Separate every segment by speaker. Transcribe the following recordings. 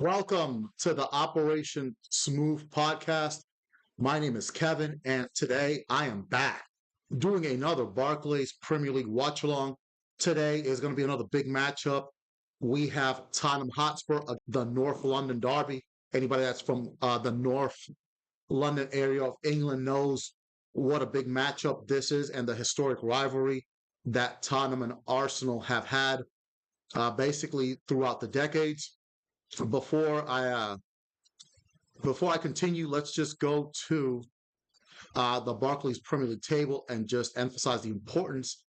Speaker 1: Welcome to the Operation Smooth podcast. My name is Kevin, and today I am back doing another Barclays Premier League watch along. Today is going to be another big matchup. We have Tottenham Hotspur, the North London derby. Anybody that's from the North London area of England knows what a big matchup this is and the historic rivalry that Tottenham and Arsenal have had basically throughout the decades. Before I uh, before I continue, let's just go to the Barclays Premier League table and just emphasize the importance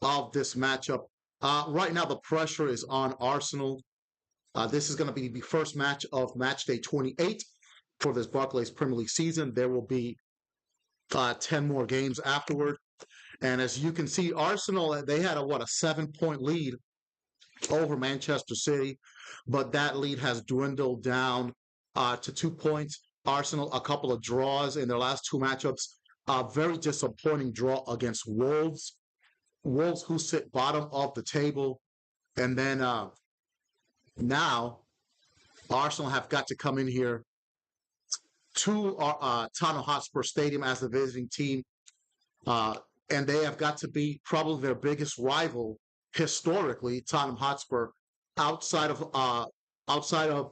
Speaker 1: of this matchup. Right now, the pressure is on Arsenal. This is going to be the first match of match day 28 for this Barclays Premier League season. There will be 10 more games afterward. And as you can see, Arsenal, they had a 7-point lead over Manchester City, but that lead has dwindled down to 2 points. Arsenal, a couple of draws in their last two matchups. A very disappointing draw against Wolves. Wolves, who sit bottom of the table. And then now Arsenal have got to come in here to Tottenham Hotspur Stadium as the visiting team. And they have got to be probably their biggest rival historically, Tottenham Hotspur, outside of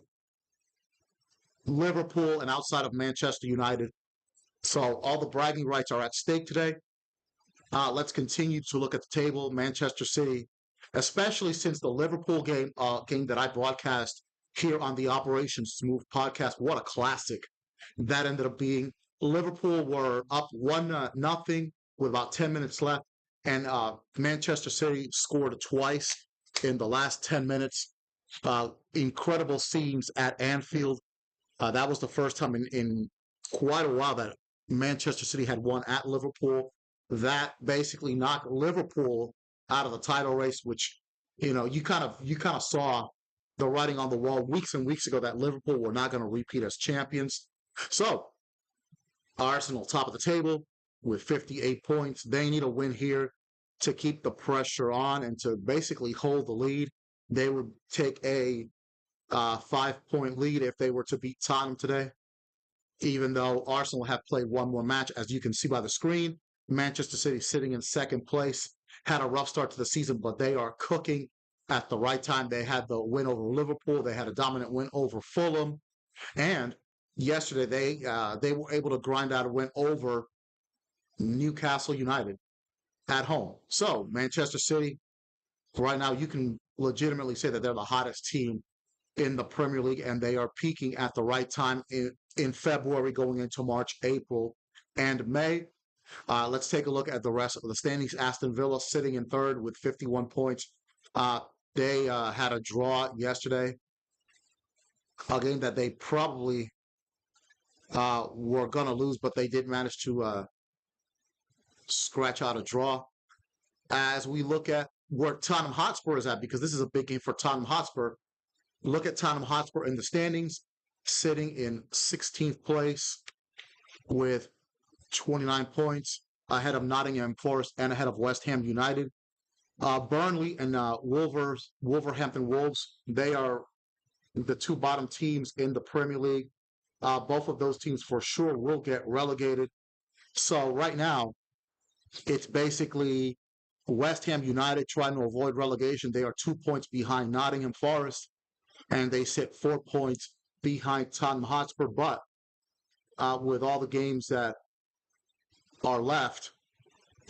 Speaker 1: Liverpool and outside of Manchester United. So all the bragging rights are at stake today. Let's continue to look at the table. Manchester City, especially since the Liverpool game that I broadcast here on the Operation Smooth podcast. What a classic that ended up being. Liverpool were up 1-0 with about 10 minutes left, and Manchester City scored twice in the last 10 minutes. Incredible scenes at Anfield. That was the first time in quite a while that Manchester City had won at Liverpool. That basically knocked Liverpool out of the title race, which you kind of saw the writing on the wall weeks and weeks ago that Liverpool were not going to repeat as champions. So Arsenal top of the table with 58 points. They need a win here to keep the pressure on and to basically hold the lead. They would take a 5-point lead if they were to beat Tottenham today, even though Arsenal have played one more match. As you can see by the screen, Manchester City sitting in second place, had a rough start to the season, but they are cooking at the right time. They had the win over Liverpool. They had a dominant win over Fulham. And yesterday, they were able to grind out a win over Newcastle United at home. So Manchester City, right now, you can legitimately say that they're the hottest team in the Premier League, and they are peaking at the right time in February, going into March, April, and May. Let's take a look at the rest of the standings. Aston Villa sitting in third with 51 points. Uh, they had a draw yesterday, a game that they probably were going to lose, but they did manage to scratch out a draw. As we look at where Tottenham Hotspur is at, because this is a big game for Tottenham Hotspur, look at Tottenham Hotspur in the standings, sitting in 16th place with 29 points, ahead of Nottingham Forest and ahead of West Ham United. Burnley and Wolverhampton Wolves, they are the two bottom teams in the Premier League. Both of those teams for sure will get relegated. So right now, it's basically West Ham United trying to avoid relegation. They are 2 points behind Nottingham Forest, and they sit 4 points behind Tottenham Hotspur. But with all the games that are left,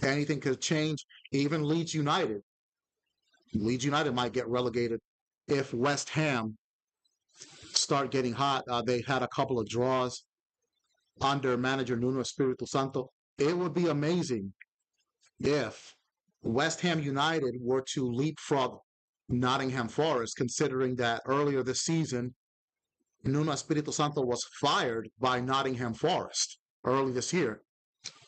Speaker 1: anything could change. Even Leeds United might get relegated if West Ham start getting hot. They had a couple of draws under manager Nuno Espirito Santo. It would be amazing if West Ham United were to leapfrog Nottingham Forest, considering that earlier this season, Nuno Espirito Santo was fired by Nottingham Forest early this year.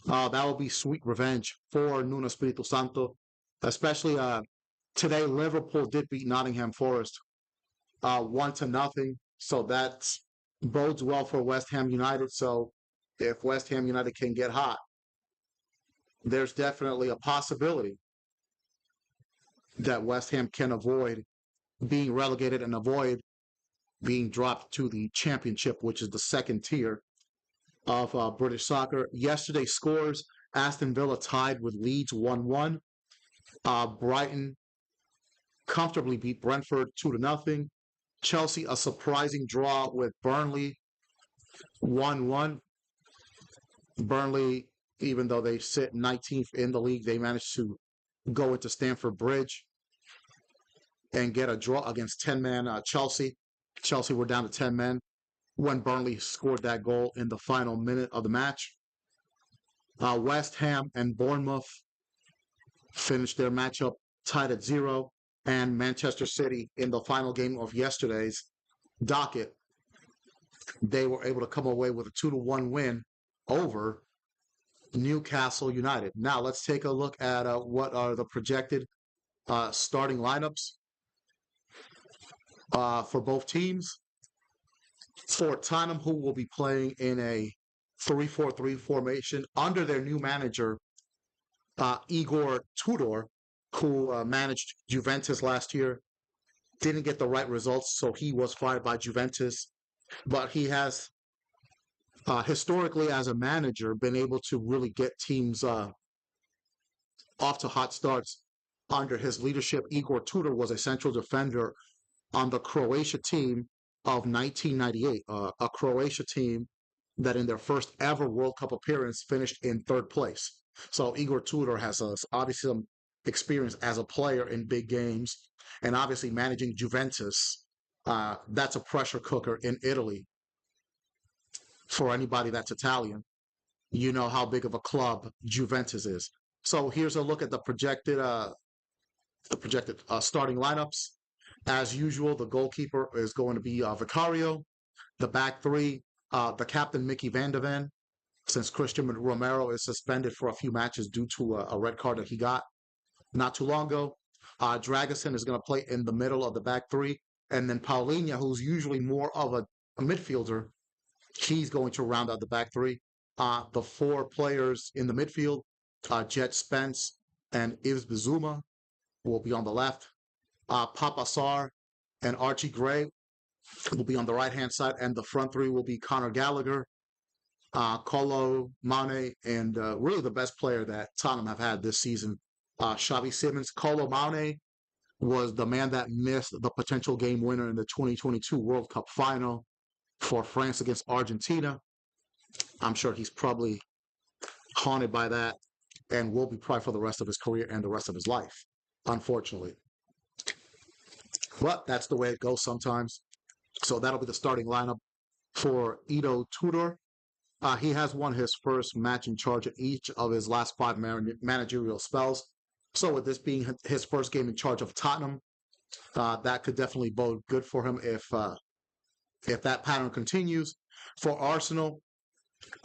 Speaker 1: That would be sweet revenge for Nuno Espirito Santo, especially today. Liverpool did beat Nottingham Forest 1-0, so that bodes well for West Ham United. So if West Ham United can get hot, there's definitely a possibility that West Ham can avoid being relegated and avoid being dropped to the championship, which is the second tier of British soccer. Yesterday scores, Aston Villa tied with Leeds 1-1. Brighton comfortably beat Brentford 2-0. Chelsea, a surprising draw with Burnley 1-1. Burnley, even though they sit 19th in the league, they managed to go into Stamford Bridge and get a draw against 10-man Chelsea. Chelsea were down to 10 men when Burnley scored that goal in the final minute of the match. West Ham and Bournemouth finished their matchup tied at 0, and Manchester City in the final game of yesterday's docket, they were able to come away with a 2-1 win over Newcastle United. Now let's take a look at what are the projected starting lineups for both teams. For Tottenham, who will be playing in a 3-4-3 formation under their new manager, Igor Tudor, who managed Juventus last year, didn't get the right results, so he was fired by Juventus. But he has historically, as a manager, been able to really get teams off to hot starts under his leadership. Igor Tudor was a central defender on the Croatia team of 1998, a Croatia team that in their first ever World Cup appearance finished in third place. So Igor Tudor has obviously some experience as a player in big games, and obviously managing Juventus. That's a pressure cooker in Italy for anybody that's Italian. You know how big of a club Juventus is. So here's a look at the projected starting lineups. As usual, the goalkeeper is going to be Vicario. The back three, the captain Mickey Van de Ven, since Christian Romero is suspended for a few matches due to a red card that he got not too long ago. Dragusin is going to play in the middle of the back three. And then Paulinho, who's usually more of a midfielder, he's going to round out the back three. The four players in the midfield, Jet Spence and Yves Bizuma, will be on the left. Papa Sarr and Archie Gray will be on the right-hand side, and the front three will be Conor Gallagher, Kolo Mane, and really the best player that Tottenham have had this season, Xavi Simons. Kolo Mane was the man that missed the potential game winner in the 2022 World Cup final for France against Argentina. I'm sure he's probably haunted by that and will be probably for the rest of his career and the rest of his life, unfortunately. But that's the way it goes sometimes. So that'll be the starting lineup for Igor Tudor. He has won his first match in charge at each of his last 5 managerial spells. So with this being his first game in charge of Tottenham, that could definitely bode good for him if that pattern continues. For Arsenal,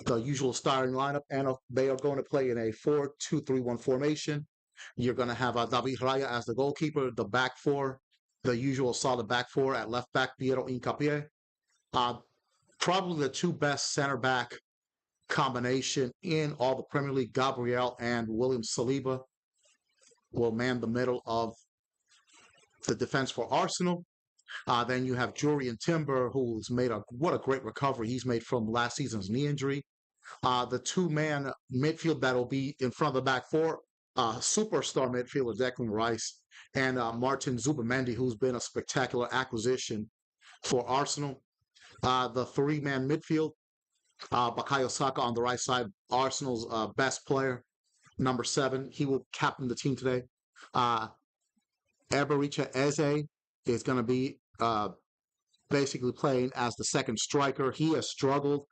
Speaker 1: the usual starting lineup, and they are going to play in a 4-2-3-1 formation. You're going to have David Raya as the goalkeeper, the back four, the usual solid back four at left back, Piero Hincapié. Probably the two best center back combination in all the Premier League, Gabriel and William Saliba, will man the middle of the defense for Arsenal. Then you have Jurriën Timber, who's made what a great recovery he's made from last season's knee injury. The two-man midfield that'll be in front of the back four, superstar midfielder Declan Rice and Martin Zubimendi, who's been a spectacular acquisition for Arsenal. The three-man midfield, Bukayo Saka on the right side, Arsenal's best player, number 7. He will captain the team today. Eberechi Eze is going to be basically playing as the second striker. He has struggled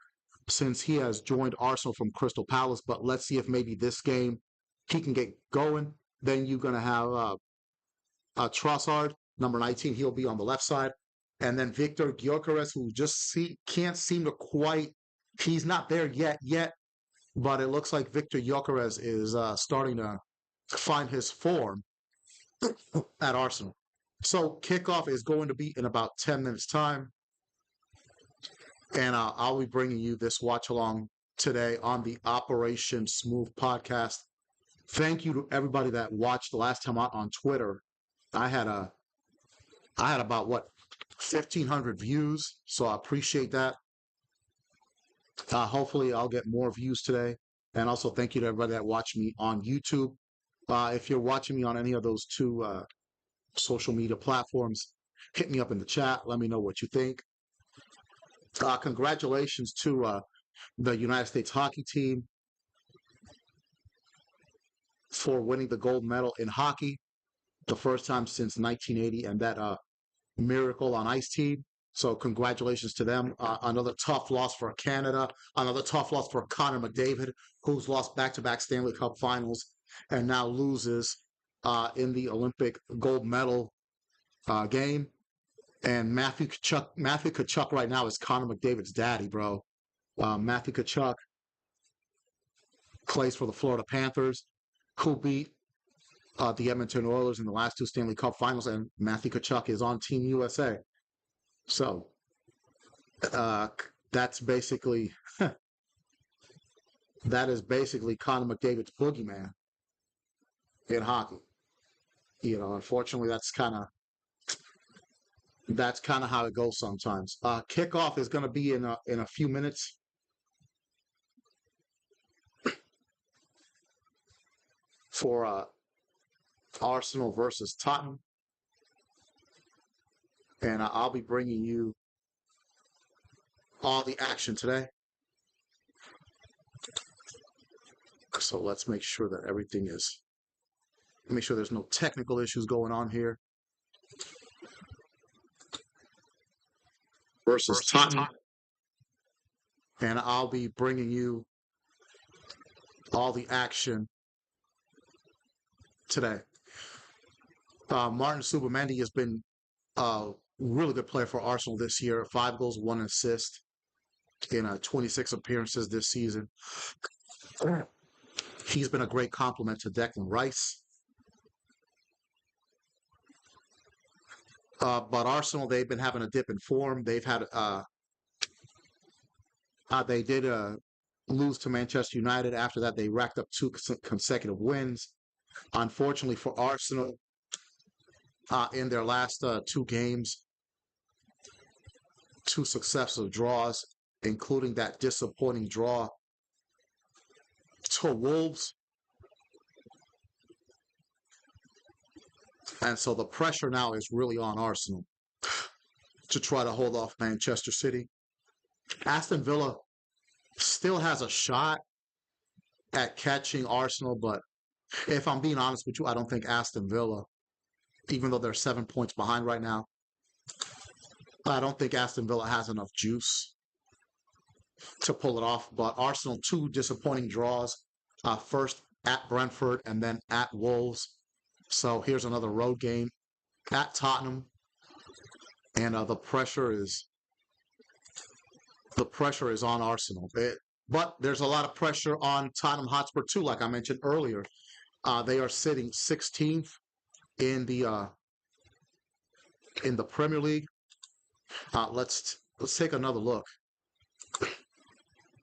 Speaker 1: since he has joined Arsenal from Crystal Palace, but let's see if maybe this game he can get going. Then you're going to have Trossard, number 19. He'll be on the left side. And then Victor Gyökeres, who just can't seem to quite, he's not there yet, but it looks like Victor Gyökeres is starting to find his form at Arsenal. So kickoff is going to be in about 10 minutes' time. And I'll be bringing you this watch along today on the Operation Smooth podcast. Thank you to everybody that watched the last time out on Twitter. I had about 1,500 views, so I appreciate that. Hopefully, I'll get more views today. And also, thank you to everybody that watched me on YouTube. If you're watching me on any of those two social media platforms, hit me up in the chat. Let me know what you think. Congratulations to the United States hockey team for winning the gold medal in hockey, the first time since 1980, and that Miracle on Ice team. So congratulations to them. Another tough loss for Canada. Another tough loss for Connor McDavid, who's lost back-to-back Stanley Cup Finals and now loses in the Olympic gold medal game. And Matthew Tkachuk right now is Connor McDavid's daddy, bro. Matthew Tkachuk plays for the Florida Panthers, who beat the Edmonton Oilers in the last two Stanley Cup Finals, and Matthew Tkachuk is on Team USA. So that's basically that is basically Connor McDavid's boogeyman in hockey. Unfortunately, that's kind of how it goes sometimes. Kickoff is going to be in a few minutes. For Arsenal versus Tottenham. And I'll be bringing you all the action today. So let's make sure that make sure there's no technical issues going on here. Versus Tottenham. And I'll be bringing you all the action today. Martin Subamendi has been a really good player for Arsenal this year. 5 goals, 1 assist in 26 appearances this season. He's been a great compliment to Declan Rice. But Arsenal, they've been having a dip in form. They've had they did lose to Manchester United. After that, they racked up 2 consecutive wins. Unfortunately for Arsenal, in their last 2 games, 2 successive draws, including that disappointing draw to Wolves. And so the pressure now is really on Arsenal to try to hold off Manchester City. Aston Villa still has a shot at catching Arsenal, but if I'm being honest with you, I don't think Aston Villa, even though they're 7 points behind right now, I don't think Aston Villa has enough juice to pull it off. But Arsenal, 2 disappointing draws, first at Brentford and then at Wolves. So here's another road game at Tottenham, and the pressure is on Arsenal. But there's a lot of pressure on Tottenham Hotspur too, like I mentioned earlier. They are sitting 16th in the Premier League. Let's take another look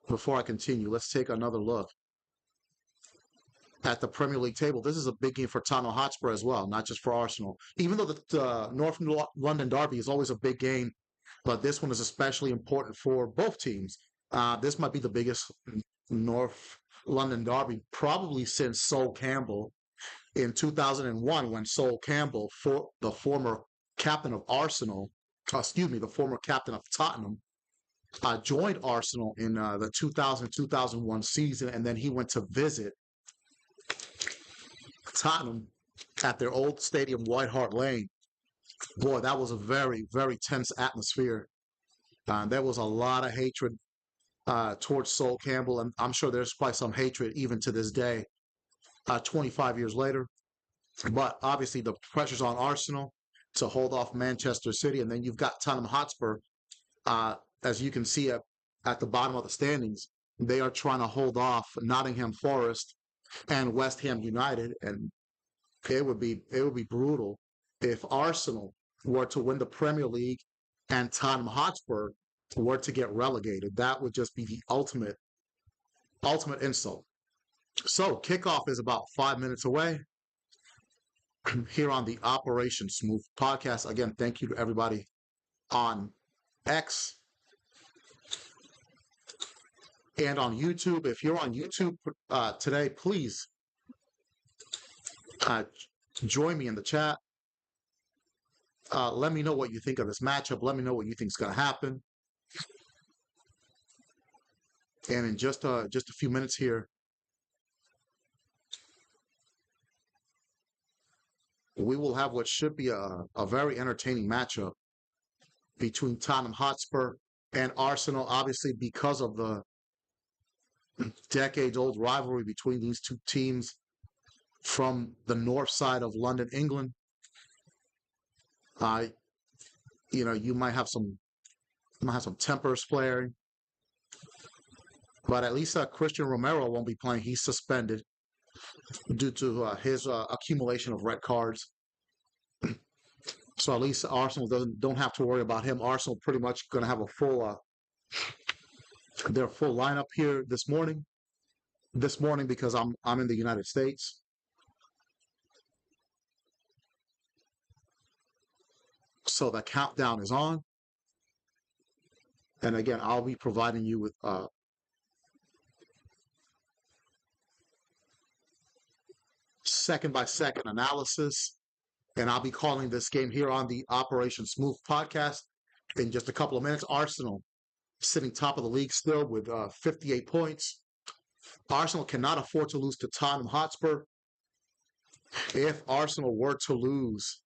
Speaker 1: before I continue. Let's take another look at the Premier League table. This is a big game for Tottenham Hotspur as well, not just for Arsenal. Even though the North London derby is always a big game, but this one is especially important for both teams. This might be the biggest North London derby probably since Sol Campbell in 2001, when Sol Campbell, the former captain of Arsenal, the former captain of Tottenham, joined Arsenal in the 2000-2001 season, and then he went to visit Tottenham at their old stadium, White Hart Lane. Boy, that was a very, very tense atmosphere. There was a lot of hatred towards Sol Campbell, and I'm sure there's probably some hatred even to this day, 25 years later. But obviously the pressure's on Arsenal to hold off Manchester City, and then you've got Tottenham Hotspur. As you can see at the bottom of the standings, they are trying to hold off Nottingham Forest and West Ham United, and it would be brutal if Arsenal were to win the Premier League and Tottenham Hotspur were to get relegated. That would just be the ultimate insult. So kickoff is about 5 minutes away here on the Operation Smooth podcast. Again, thank you to everybody on X and on YouTube. If you're on YouTube today, please uh, join me in the chat. Let me know what you think of this matchup. Let me know what you think is going to happen. And in just a few minutes here, we will have what should be a very entertaining matchup between Tottenham Hotspur and Arsenal, obviously because of the decades-old rivalry between these two teams from the north side of London, England. Uh, you might have some tempers flaring, but at least Christian Romero won't be playing. He's suspended due to his accumulation of red cards. So at least Arsenal don't have to worry about him. Arsenal pretty much going to have a full their full lineup here this morning. This morning because I'm in the United States. So the countdown is on. And again, I'll be providing you with second by second analysis. And I'll be calling this game here on the Operation Smooth podcast in just a couple of minutes. Arsenal sitting top of the league still with 58 points. Arsenal cannot afford to lose to Tottenham Hotspur. If Arsenal were to lose,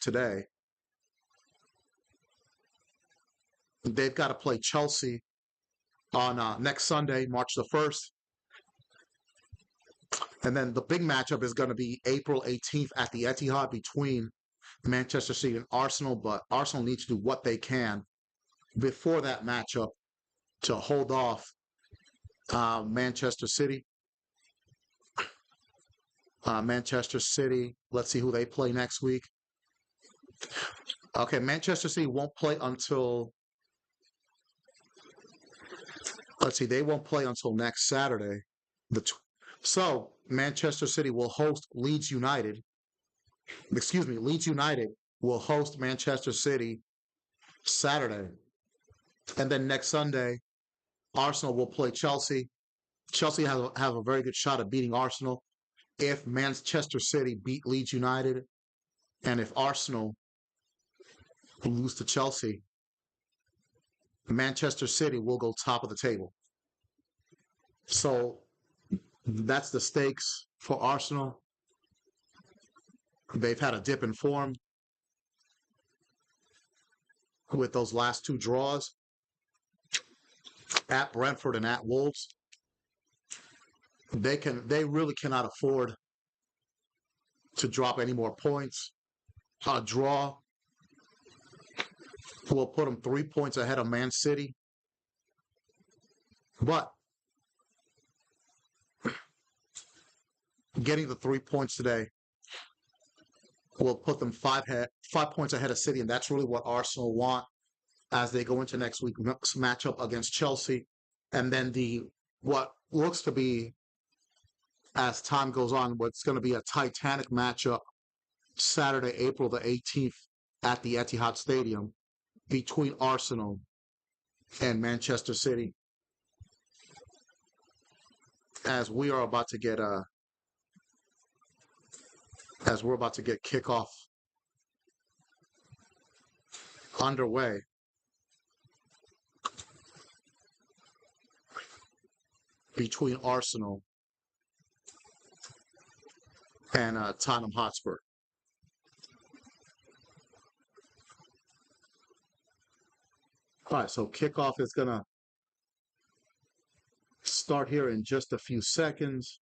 Speaker 1: today, they've got to play Chelsea on next Sunday, March the 1st. And then the big matchup is going to be April 18th at the Etihad between Manchester City and Arsenal. But Arsenal needs to do what they can before that matchup to hold off Manchester City. Manchester City, let's see who they play next week. Okay, Manchester City won't play until, they won't play until next Saturday. So Manchester City will host Leeds United. Leeds United will host Manchester City Saturday. And then next Sunday, Arsenal will play Chelsea. Chelsea have a very good shot at beating Arsenal if Manchester City beat Leeds United and if Arsenal lose to Chelsea. Manchester City will go top of the table. So that's the stakes for Arsenal. They've had a dip in form with those last two draws at Brentford and at Wolves. They really cannot afford to drop any more points. A draw will put them 3 points ahead of Man City. But getting the 3 points today will put them 5 points ahead of City, and that's really what Arsenal want as they go into next week's matchup against Chelsea. And then what looks to be, as time goes on, what's going to be a titanic matchup Saturday, April the 18th at the Etihad Stadium between Arsenal and Manchester City. As we're about to get kickoff underway. Between Arsenal and Tottenham Hotspur. All right, so kickoff is going to start here in just a few seconds.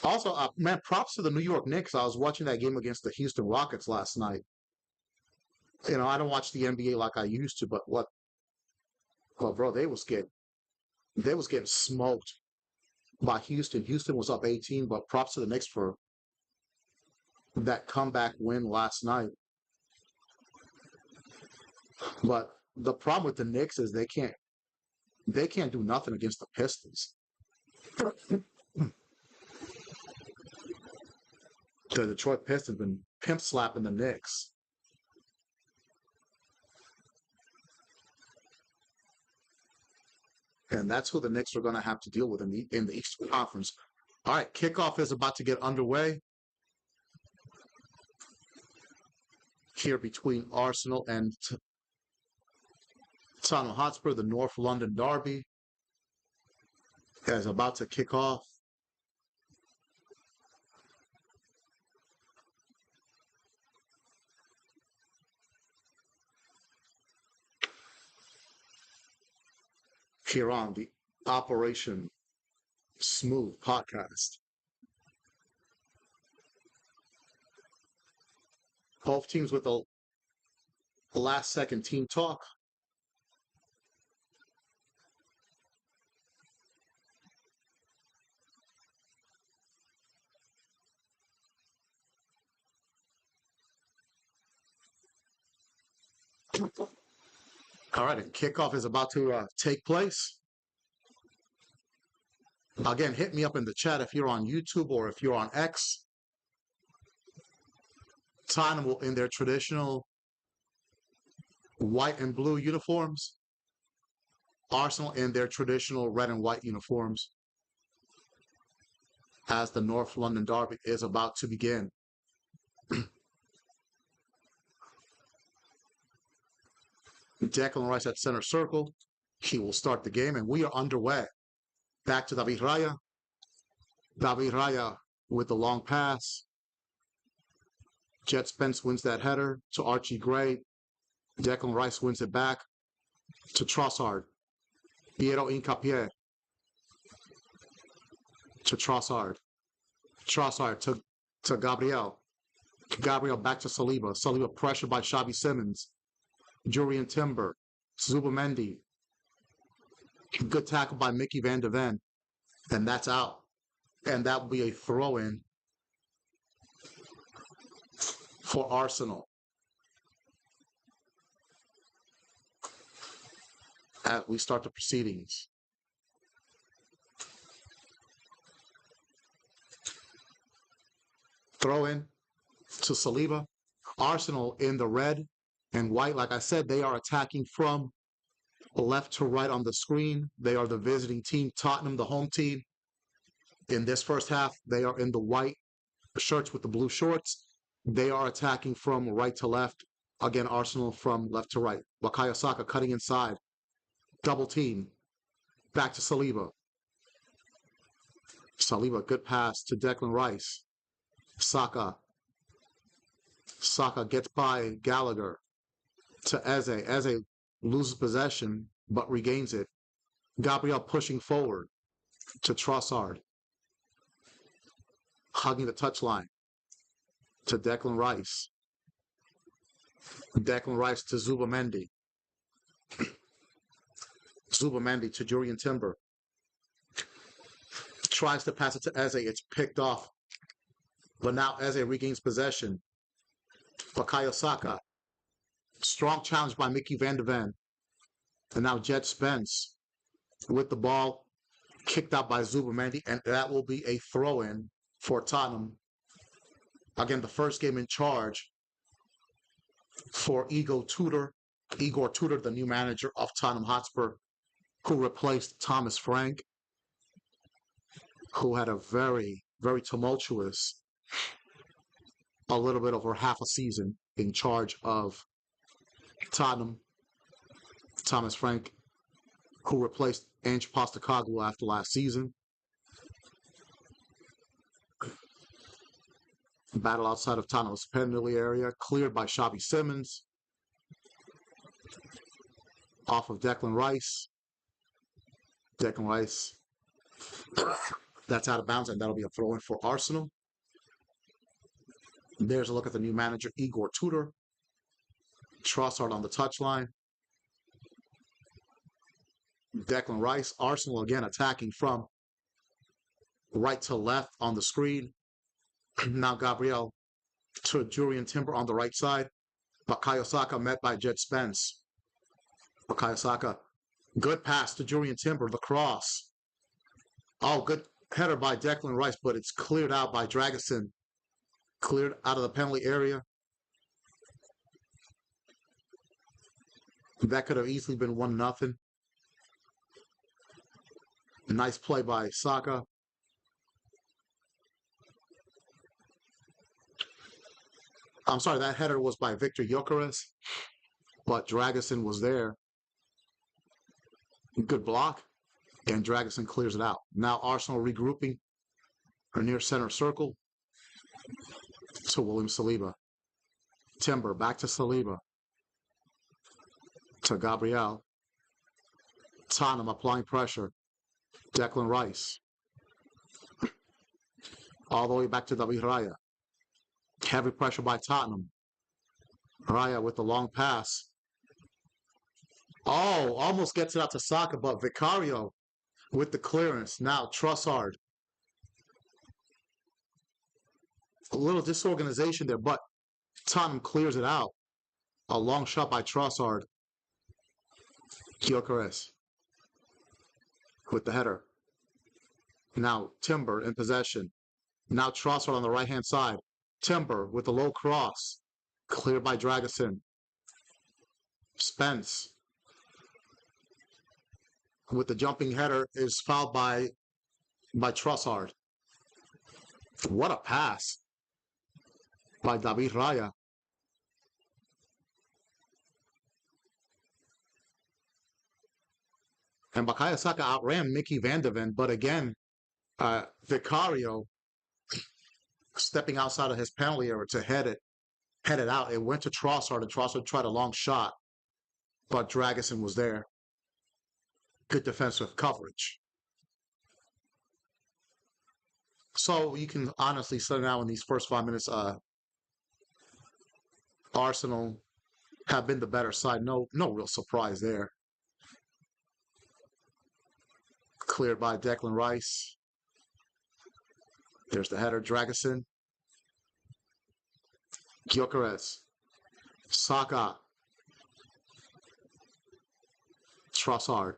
Speaker 1: Also, man, props to the New York Knicks. I was watching that game against the Houston Rockets last night. I don't watch the NBA like I used to, but bro, they was getting smoked by Houston. Houston was up 18, but props to the Knicks for that comeback win last night. But the problem with the Knicks is they can't do nothing against the Pistons. The Detroit Pistons been pimp slapping the Knicks. And that's who the Knicks are going to have to deal with in the Eastern Conference. All right, kickoff is about to get underway here between Arsenal and Tottenham Hotspur. The North London Derby is about to kick off. Here on the Operation Smooth podcast. Both teams with the last second team talk. All right, and kickoff is about to take place. Again, hit me up in the chat if you're on YouTube or if you're on X. Tottenham will in their traditional white and blue uniforms. Arsenal in their traditional red and white uniforms as the North London Derby is about to begin. Declan Rice at center circle. He will start the game, and we are underway. Back to David Raya. David Raya with the long pass. Jet Spence wins that header to Archie Gray. Declan Rice wins it back to Trossard. Piero Hincapié to Trossard. Trossard to Gabriel. Gabriel back to Saliba. Saliba pressured by Xavi Simons. Jurriën Timber. Zubamendi. Good tackle by Mickey van de Ven. And that's out. And that will be a throw-in for Arsenal. As we start the proceedings. Throw in to Saliba. Arsenal in the red and white. Like I said, they are attacking from left to right on the screen. They are the visiting team. Tottenham, the home team. In this first half, they are in the white shirts with the blue shorts. They are attacking from right to left. Again, Arsenal from left to right. Bukayo Saka cutting inside. Double team. Back to Saliba. Saliba, good pass to Declan Rice. Saka. Saka gets by Gallagher to Eze. Eze loses possession, but regains it. Gabriel pushing forward to Trossard. Hugging the touchline to Declan Rice. Declan Rice to Zubamendi. Zubamendi to Jurriën Timber. Tries to pass it to Eze. It's picked off. But now Eze regains possession. Bukayo Saka. Strong challenge by Mickey van de Ven. And now Jet Spence with the ball. Kicked out by Zubamendi. And that will be a throw-in for Tottenham. Again, the first game in charge for Igor Tudor, the new manager of Tottenham Hotspur, who replaced Thomas Frank, who had a very, very tumultuous, a little bit over half a season in charge of Tottenham. Thomas Frank, who replaced Ange Postecoglou after last season. Battle outside of Tottenham's penalty area, cleared by Xavi Simons. Off of Declan Rice. Declan Rice. That's out of bounds, and that'll be a throw-in for Arsenal. There's a look at the new manager, Igor Tudor. Trossard on the touchline. Declan Rice. Arsenal again attacking from right to left on the screen. Now Gabriel to Jurriën Timber on the right side. Bukayo Saka met by Jet Spence. Bukayo Saka. Good pass to Jurriën Timber. The cross. Oh, good header by Declan Rice, but it's cleared out by Dragusin. cleared out of the penalty area. That could have easily been 1-0. Nice play by Saka. I'm sorry, that header was by Victor Gyökeres, but Dragusin was there. Good block, and Dragusin clears it out. Now Arsenal regrouping or near center circle to William Saliba. Timber back to Saliba. To Gabriel. Tottenham applying pressure. Declan Rice. All the way back to David Raya. Heavy pressure by Tottenham. Raya with the long pass. Oh, almost gets it out to Saka, but Vicario with the clearance. Now Trossard. A little disorganization there, but Tottenham clears it out. A long shot by Trossard. Gyökeres with the header. Now Timber in possession. Now Trossard on the right-hand side. Timber with the low cross. Cleared by Dragusin. Spence with the jumping header is fouled by Trossard. What a pass by David Raya. And Bukayo Saka outran Mickey Van de Ven, but again, Vicario stepping outside of his penalty area to head it out. It went to Trossard, and Trossard tried a long shot, but Dragusin was there. Good defensive coverage. So you can honestly say now in these first 5 minutes, Arsenal have been the better side. No real surprise there. Cleared by Declan Rice. There's the header, Dragusin. Gyökeres. Saka. Trossard.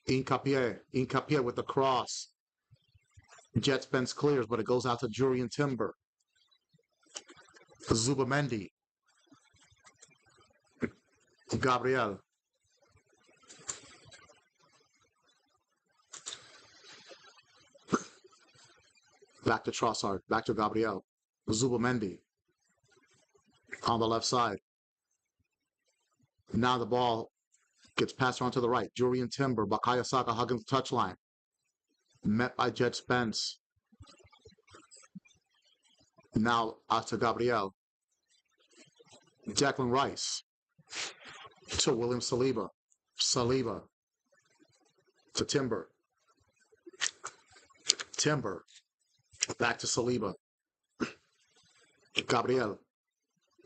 Speaker 1: Incapié with the cross. Jet Spence clears, but it goes out to Jurriën Timber. Zubamendi. Gabriel. Back to Trossard. Back to Gabriel. Zubamendi. On the left side. Now the ball gets passed around to the right. Jurriën Timber. Bukayo Saka hugging the touchline. Met by Jet Spence. Now out to Gabriel. Declan Rice. To William Saliba. Saliba. To Timber. Timber. Back to Saliba. Gabriel.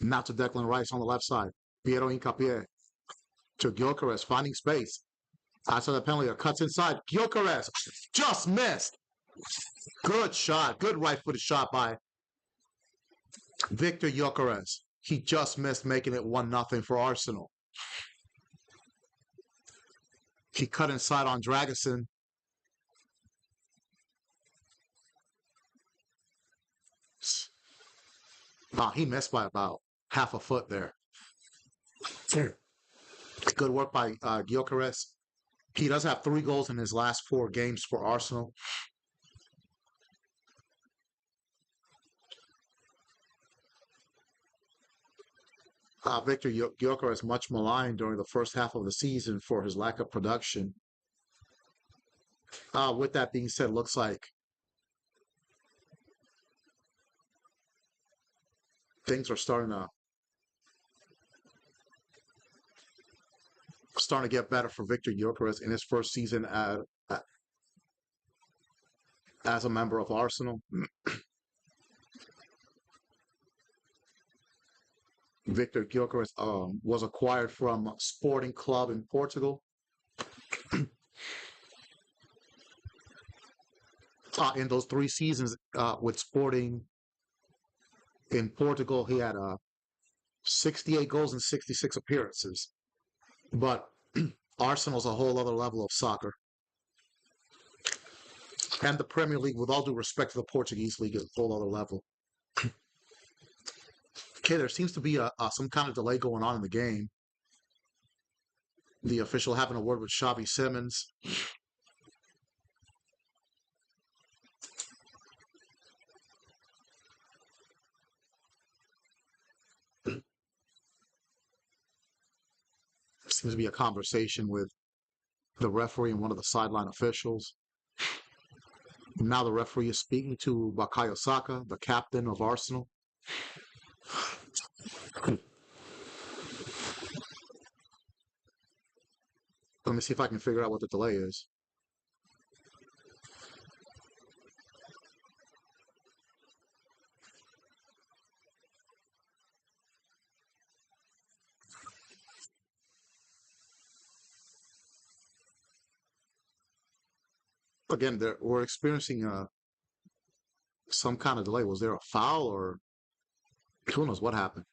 Speaker 1: Now to Declan Rice on the left side. Piero Incapié. To Gyökeres, finding space. Outside the penalty, cuts inside. Gyökeres just missed. Good shot. Good right-footed shot by Victor Gyökeres. He just missed, making it 1-0 for Arsenal. He cut inside on Dragusin. Wow, he missed by about half a foot there. Good work by Gyökeres. He does have 3 goals in his last 4 games for Arsenal. Victor Gyökeres much maligned during the first half of the season for his lack of production. With that being said, looks like things are starting to get better for Victor Gyökeres in his first season as a member of Arsenal. Victor Gyökeres was acquired from Sporting Club in Portugal. In those 3 seasons with Sporting in Portugal, he had 68 goals and 66 appearances. But Arsenal's a whole other level of soccer. And the Premier League, with all due respect to the Portuguese league, is a whole other level. Okay, there seems to be some kind of delay going on in the game. The official having a word with Xavi Simmons. Seems to be a conversation with the referee and one of the sideline officials. Now the referee is speaking to Bukayo Saka, the captain of Arsenal. Let me see if I can figure out what the delay is. Again, we're experiencing some kind of delay. Was there a foul or who knows what happened?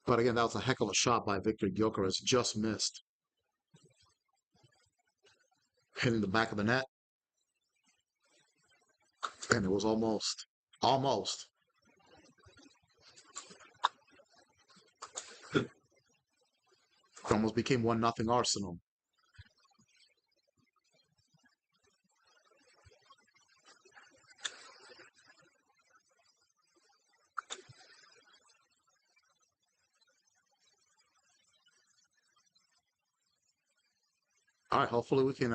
Speaker 1: But again, that was a heck of a shot by Victor Gyökeres. Just missed, hitting the back of the net, and it was almost. It almost became 1-0 Arsenal. All right, hopefully we can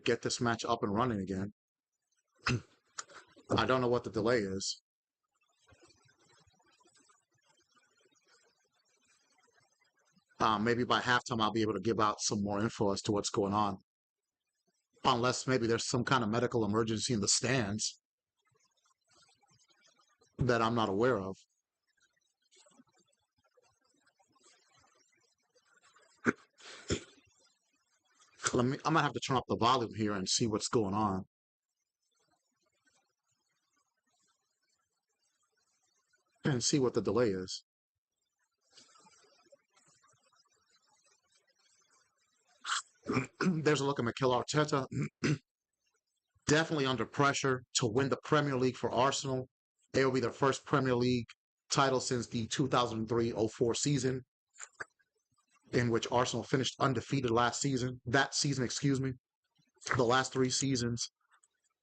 Speaker 1: get this match up and running again. I don't know what the delay is. Maybe by halftime I'll be able to give out some more info as to what's going on. Unless maybe there's some kind of medical emergency in the stands that I'm not aware of. I might have to turn up the volume here and see what's going on and see what the delay is. There's a look at Mikel Arteta. Definitely under pressure to win the Premier League for Arsenal. It will be their first Premier League title since the 2003-04 season, in which Arsenal finished undefeated last season. That season, excuse me. The last 3 seasons,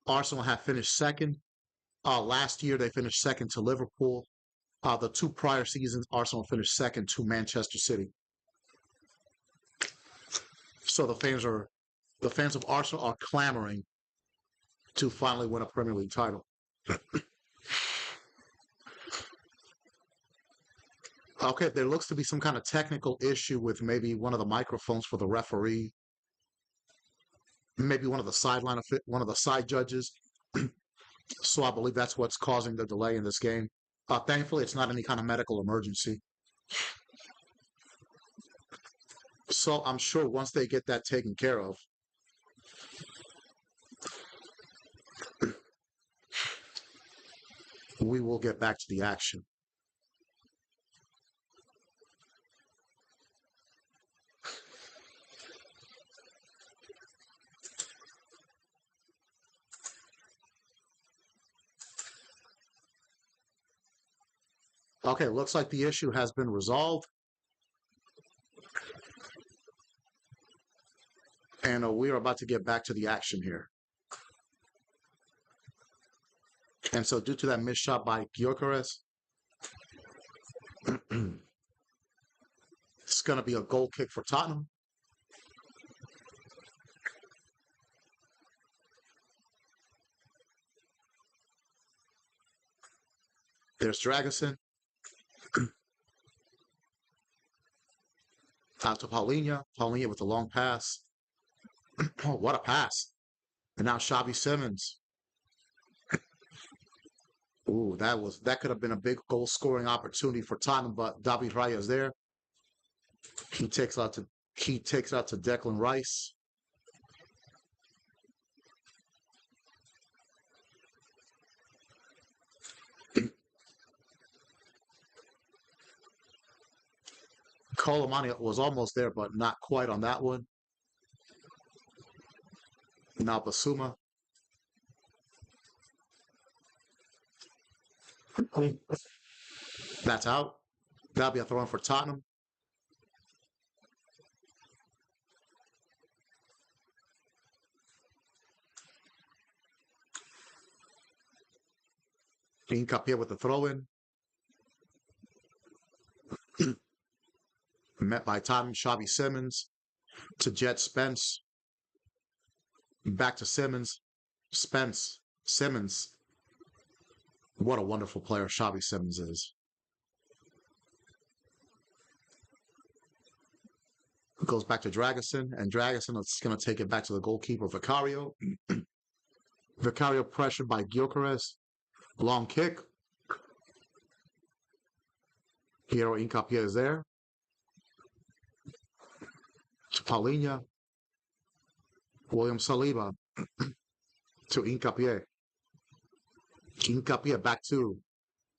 Speaker 1: Arsenal have finished second. Last year, they finished second to Liverpool. The 2 prior seasons, Arsenal finished second to Manchester City. So the fans of Arsenal are clamoring to finally win a Premier League title. Okay, there looks to be some kind of technical issue with maybe one of the microphones for the referee, maybe one of the side judges. So I believe that's what's causing the delay in this game. Thankfully, it's not any kind of medical emergency. So I'm sure once they get that taken care of, we will get back to the action. Okay, looks like the issue has been resolved. And we are about to get back to the action here. And so due to that missed shot by Gyökeres, it's going to be a goal kick for Tottenham. There's Dragusin. Out to Paulinho. Paulinho with a long pass. Oh, what a pass. And now Xavi Simmons. Ooh, that could have been a big goal scoring opportunity for Tottenham, but David Raya is there. He takes out to Declan Rice. Colomani was almost there, but not quite on that one. Now Basuma. That's out. That'll be a throw in for Tottenham. Hincapié with the throw in. Met by Tottenham, Xavi Simmons to Jet Spence. Back to Simmons. Spence. Simmons. What a wonderful player Xavi Simmons is. Goes back to Dragusin, and Dragusin is going to take it back to the goalkeeper, Vicario. Vicario pressured by Gyökeres. Long kick. Piero Hincapié is there. To Paulinho. William Saliba to Hincapié. Hincapié back to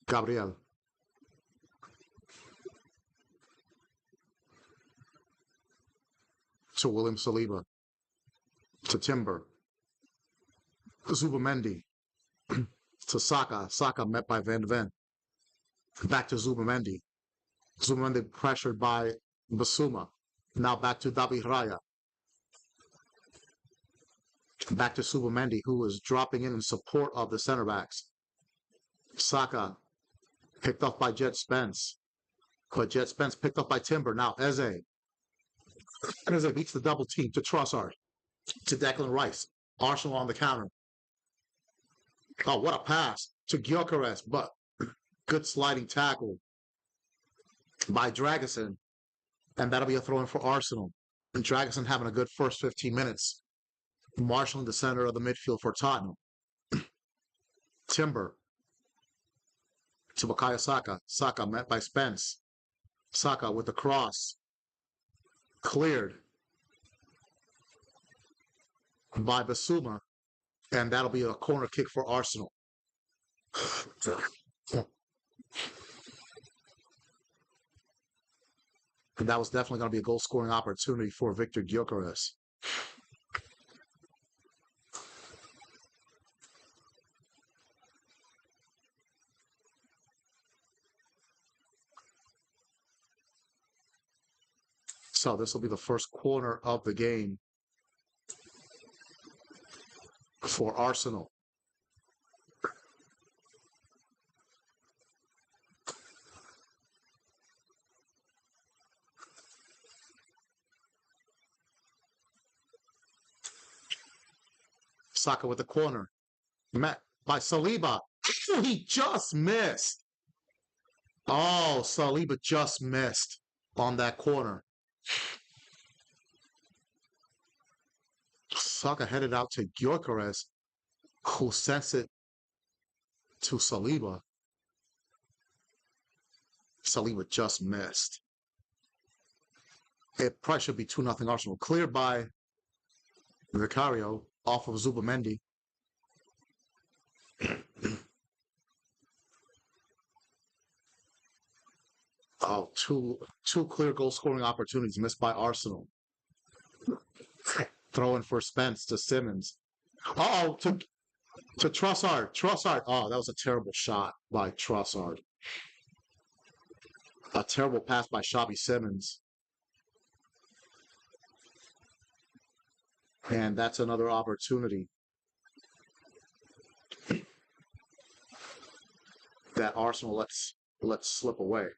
Speaker 1: Gabriel. To William Saliba. To Timber. Zubamendi. To Saka. Saka met by Van de Ven. Back to Zubamendi. Zubamendi pressured by Basuma. Now back to David Raya. Back to Zubamendi, who is dropping in support of the center backs. Saka picked off by Jet Spence. But Jet Spence picked up by Timber. Now Eze. Eze beats the double team to Trossard. To Declan Rice. Arsenal on the counter. Oh, what a pass to Gyökeres, but good sliding tackle by Dragusin. And that'll be a throw-in for Arsenal. And Dragusin having a good first 15 minutes. Marshalling the center of the midfield for Tottenham. Timber to Bukayo Saka. Saka met by Spence. Saka with the cross. Cleared by Basuma. And that'll be a corner kick for Arsenal. And that was definitely going to be a goal-scoring opportunity for Victor Gyökeres. So this will be the first corner of the game for Arsenal. Saka with the corner. Met by Saliba. He just missed. Oh, Saliba just missed on that corner. Saka headed out to Gyökeres, who sends it to Saliba. Saliba just missed. It probably should be 2-0 Arsenal. Cleared by Vicario off of Zubamendi. Oh, two clear goal-scoring opportunities missed by Arsenal. Throw in for Spence to Simmons. Oh, to Trossard. Trossard. Oh, that was a terrible shot by Trossard. A terrible pass by Xavi Simmons. And that's another opportunity that Arsenal lets slip away.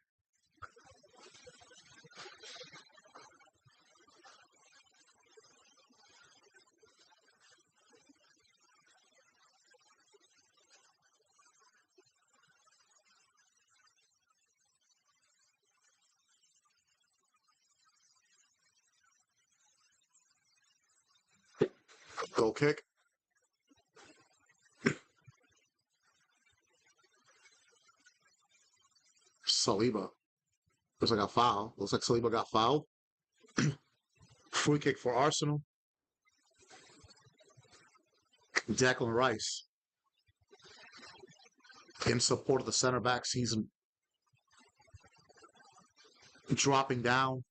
Speaker 1: Goal kick. Saliba. Looks like a foul. Looks like Saliba got fouled. Free kick for Arsenal. Declan Rice. In support of the center back season. Dropping down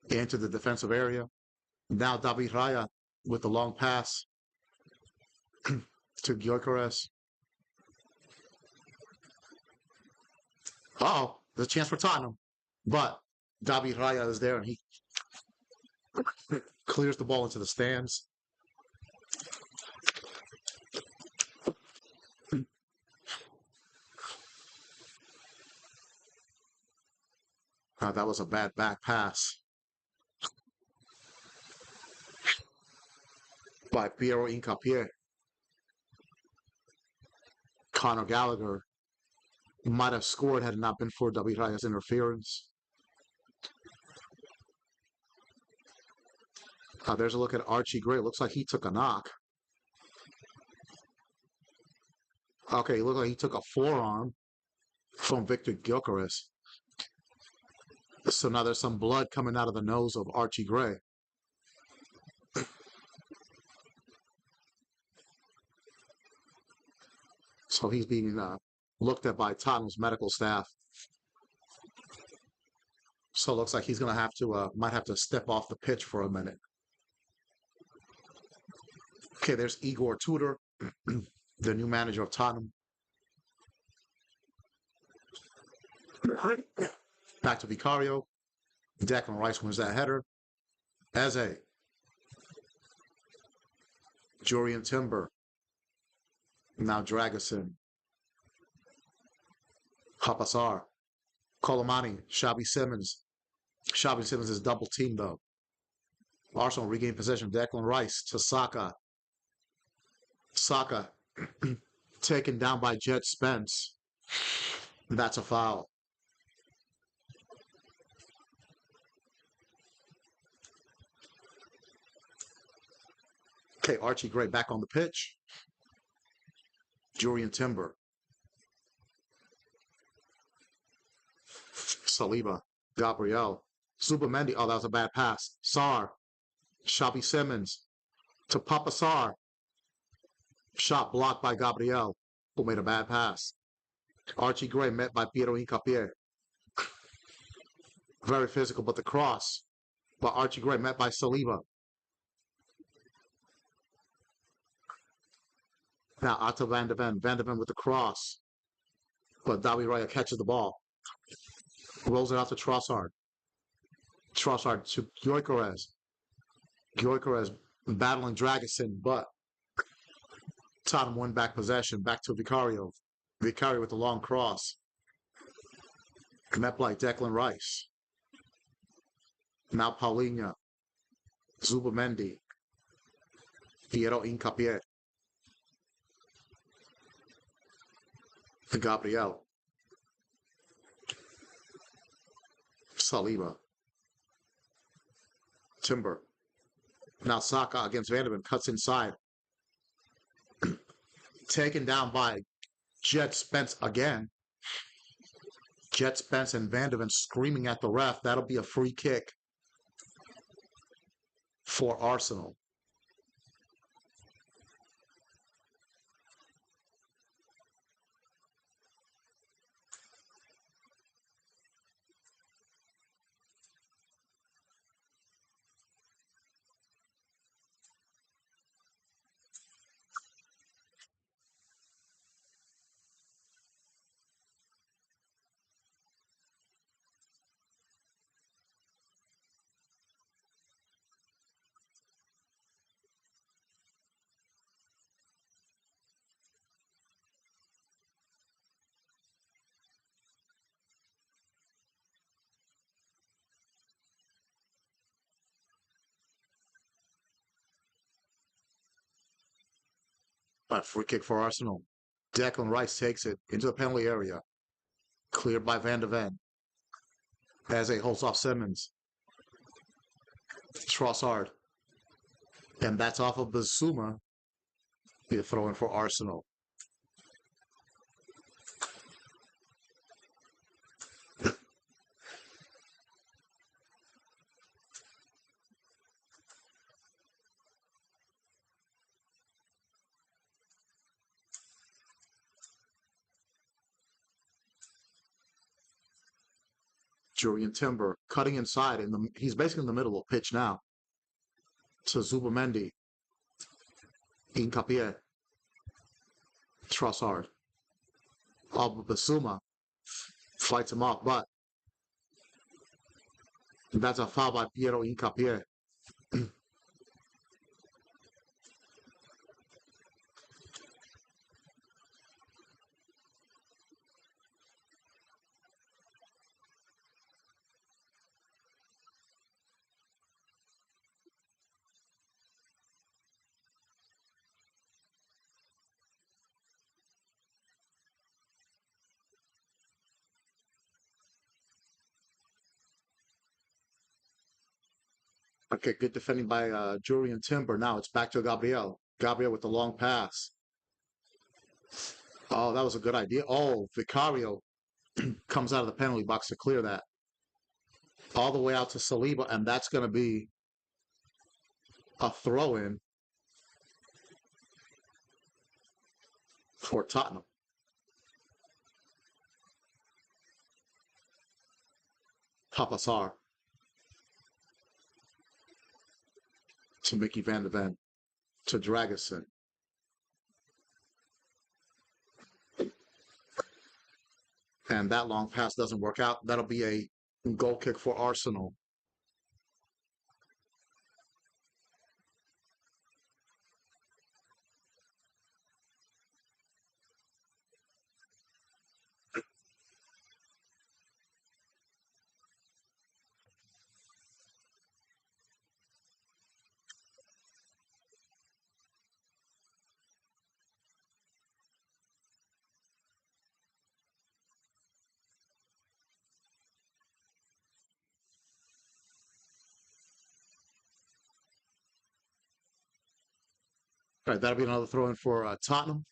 Speaker 1: into the defensive area. Now David Raya with the long pass to Gyökeres. Oh, there's a chance for Tottenham. But David Raya is there and he clears the ball into the stands. That was a bad back pass by Piero Incapié. Conor Gallagher might have scored had it not been for David Raya's interference. There's a look at Archie Gray. Looks like he took a knock. Okay, it looked like he took a forearm from Victor Gyökeres. So now there's some blood coming out of the nose of Archie Gray. So he's being looked at by Tottenham's medical staff. So it looks like he's going to have to, might have to step off the pitch for a minute. Okay, there's Igor Tudor, the new manager of Tottenham. Back to Vicario. Declan Rice wins that header. Eze. Jurian Timber. Now Dragusin. Papasar. Colomani. Xabi Simons. Xabi Simons is double teamed though. Arsenal regain possession. Declan Rice to Saka. Saka taken down by Jet Spence. That's a foul. Okay, Archie Gray back on the pitch. Jurian Timber. Saliba. Gabriel. Zubamendi. Oh, that was a bad pass. Sarr. Xabi Simons to Papa Sarr. Shot blocked by Gabriel, who made a bad pass. Archie Gray met by Piero Incapié. Very physical, but the cross by Archie Gray met by Saliba. Now out to Van de Ven. Van de Ven with the cross. But David Raya catches the ball. Rolls it out to Trossard. Trossard to Gyökeres. Gyökeres battling Dragusin, but Tottenham won back possession. Back to Vicario. Vicario with the long cross. Met by Declan Rice. Now Paulinho. Zubamendi. Piero Incapié. Gabriel. Saliba. Timber. Now Saka against Van de Ven. Cuts inside. Taken down by Jet Spence again. Jet Spence and Van de Ven screaming at the ref. That'll be a free kick for Arsenal. A free kick for Arsenal. Declan Rice takes it into the penalty area. Cleared by Van de Ven. Eze holds off Simmons. Trossard. And that's off of Basuma. Be a throw in for Arsenal. Jurian Timber cutting inside. He's basically in the middle of the pitch now. To Zubamendi. Incapie, Trossard. Basuma fights him off, but that's a foul by Piero Incapie. Okay, good defending by Jurian Timber. Now it's back to Gabriel. Gabriel with the long pass. Oh, that was a good idea. Oh, Vicario comes out of the penalty box to clear that. All the way out to Saliba, and that's going to be a throw in for Tottenham. Papasar to Mickey Van de Ven to Dragusin. And that long pass doesn't work out. That'll be a goal kick for Arsenal. All right, that'll be another throw in for Tottenham.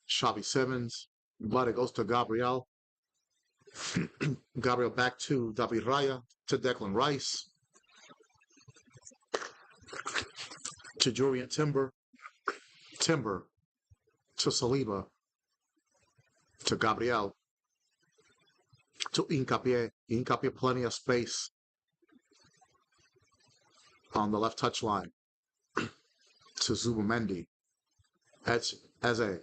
Speaker 1: Xavi Simmons, but it goes to Gabriel. Gabriel back to David Raya, to Declan Rice, to Julian Timber, Timber to Saliba, to Gabriel, to Incapie. Incapie plenty of space on the left touch line, to Zubamendi. That's Eze.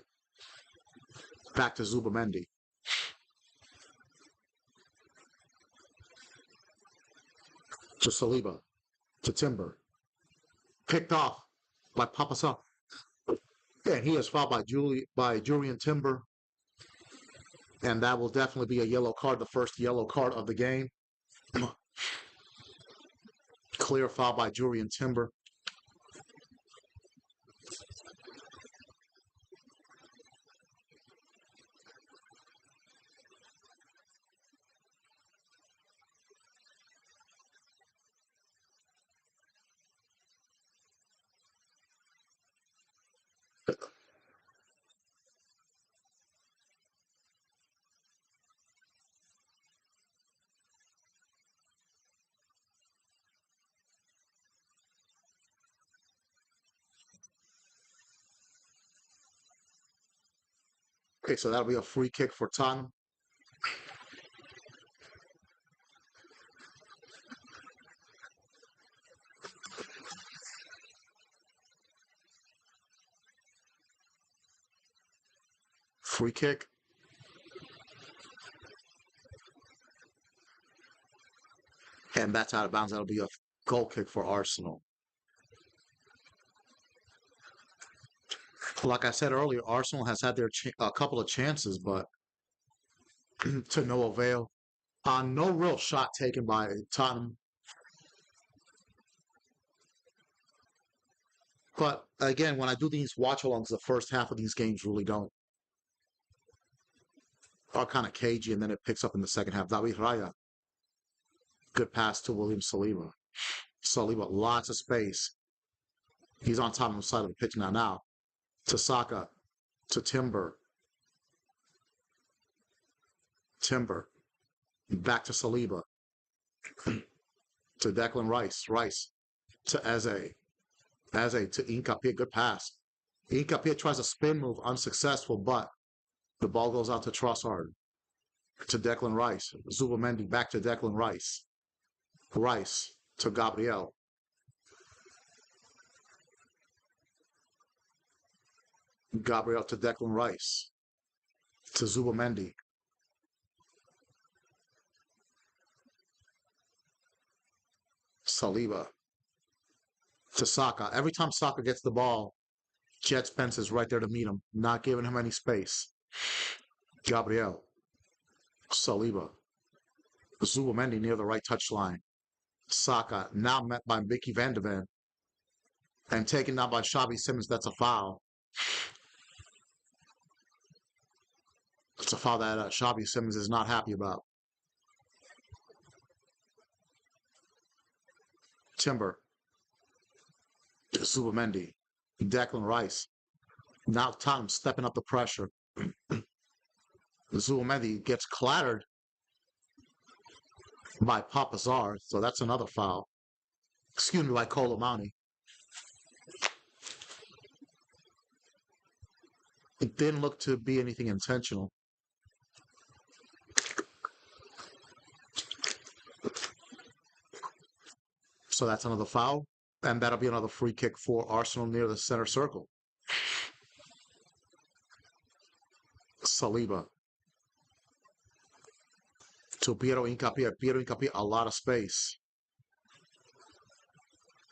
Speaker 1: Back to Zubamendi. To Saliba. To Timber. Picked off by Papasa. And he is fouled by Julian Timber. And that will definitely be a yellow card, the first yellow card of the game. Clear foul by Julian Timber. Okay, so that'll be a free kick for Tottenham. Free kick. And that's out of bounds. That'll be a goal kick for Arsenal. Like I said earlier, Arsenal has had a couple of chances, but to no avail. No real shot taken by Tottenham. But again, when I do these watch-alongs, the first half of these games really don't are kind of cagey, and then it picks up in the second half. David Raya, good pass to William Saliba. Saliba, lots of space. He's on Tottenham's side of the pitch now. Now to Saka, to Timber. Timber, back to Saliba. to Declan Rice. Rice to Eze. Eze to Nkapia. Good pass. Nkapia tries a spin move, unsuccessful, but the ball goes out to Trossard. To Declan Rice. Zubamendi back to Declan Rice. Rice to Gabriel. Gabriel to Declan Rice. To Zubamendi. Saliba. To Saka. Every time Saka gets the ball, Jet Spence is right there to meet him, not giving him any space. Gabriel. Saliba. Zubamendi near the right touchline. Saka now met by Mickey Van de Ven and taken down by Xavi Simons. That's a foul. It's a foul that Xavi Simons is not happy about. Timber. Zubamendi. Declan Rice. Now Tottenham stepping up the pressure. Zubamendi gets clattered by Papazar, so that's another foul. Excuse me, by Colomani. It didn't look to be anything intentional. So that's another foul, and that'll be another free kick for Arsenal near the center circle. Saliba. To Piero Nkapia. Piero Nkapia, a lot of space.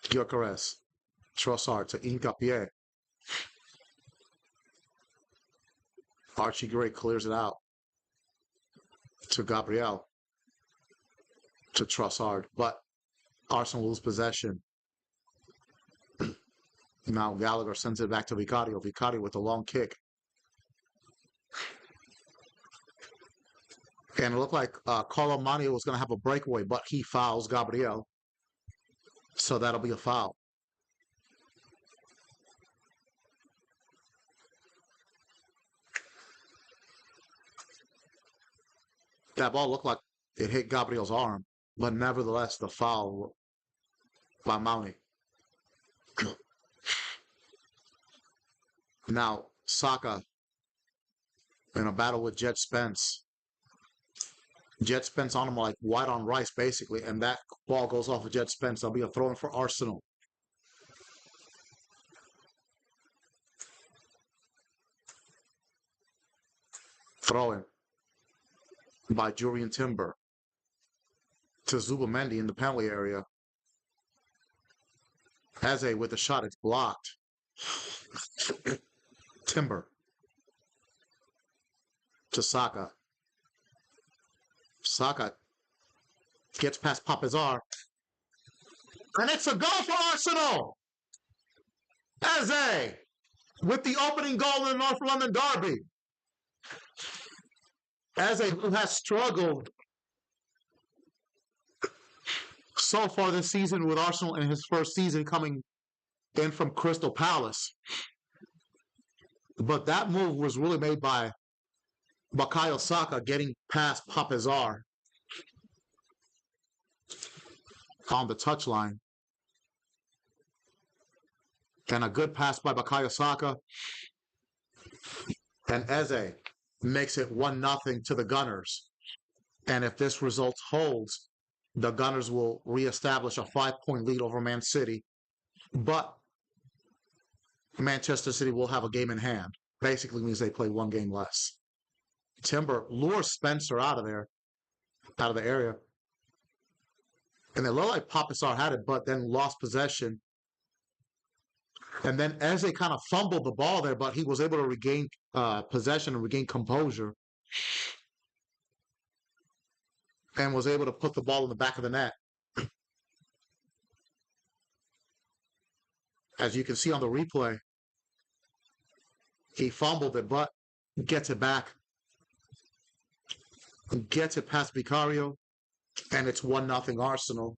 Speaker 1: Gyökeres. Trossard to Nkapia. Archie Gray clears it out. To Gabriel. To Trossard. But Arsenal lose possession. Now Gallagher sends it back to Vicario. Vicario with a long kick. And it looked like Colomani was going to have a breakaway, but he fouls Gabriel. So that'll be a foul. That ball looked like it hit Gabriel's arm, but nevertheless, the foul by Mounty. Now, Saka in a battle with Jet Spence. Jet Spence on him like white on rice, basically, and that ball goes off of Jet Spence. That'll be a throw-in for Arsenal. Throw-in by Julian Timber to Zubamendi in the penalty area. Eze with a shot, it's blocked. Timber to Saka. Saka gets past Papazar. And it's a goal for Arsenal! Eze with the opening goal in the North London derby. Eze, who has struggled so far this season with Arsenal in his first season coming in from Crystal Palace. But that move was really made by Bukayo Saka getting past Papazar on the touchline. And a good pass by Bukayo Saka. And Eze makes it 1-0 to the Gunners. And if this result holds, the Gunners will reestablish a 5-point lead over Man City. But Manchester City will have a game in hand. Basically means they play one game less. Timber lures Spencer out of the area. And it looked like Papazar had it, but then lost possession. And then Eze kind of fumbled the ball there, but he was able to regain possession and regain composure. And was able to put the ball in the back of the net. As you can see on the replay, he fumbled it, but gets it back. Gets it past Vicario, and it's 1-0 Arsenal.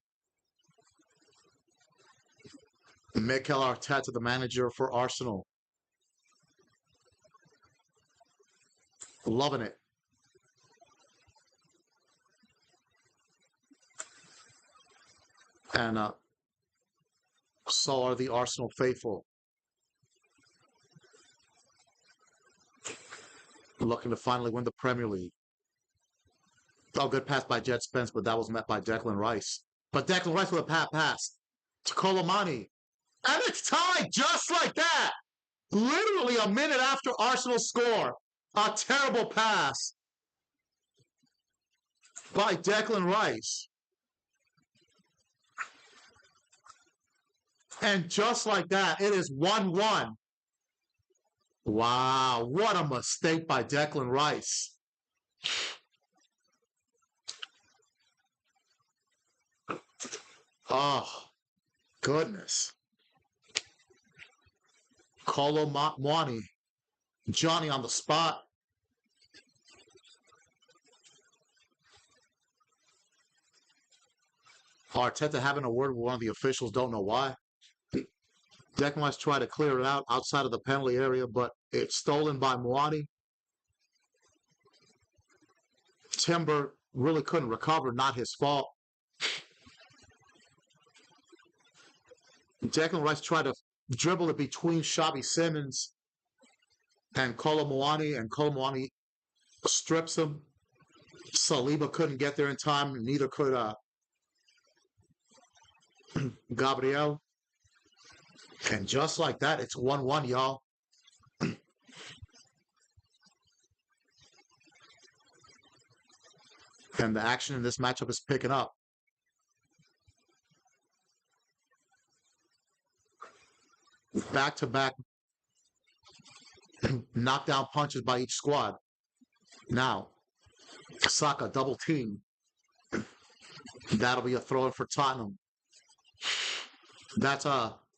Speaker 1: Mikel Arteta, the manager for Arsenal. Loving it. And so are the Arsenal faithful, looking to finally win the Premier League. Oh, good pass by Jet Spence, but that was met by Declan Rice. But Declan Rice with a pass to Colomani. And it's tied just like that. Literally a minute after Arsenal score. A terrible pass by Declan Rice. And just like that, it is 1-1. Wow, what a mistake by Declan Rice. Oh, goodness. Kolo Mwani. Johnny on the spot. Arteta having a word with one of the officials, don't know why. Declan Rice tried to clear it out outside of the penalty area, but it's stolen by Mwani. Timber really couldn't recover, not his fault. Declan Rice tried to dribble it between Xavi Simons and Kolo Muani, and Kolo Muani strips him. Saliba couldn't get there in time, neither could Gabriel. And just like that, it's 1-1, y'all. And the action in this matchup is picking up. Back-to-back knockdown punches by each squad. Now, Saka double team. That'll be a throw in for Tottenham. That's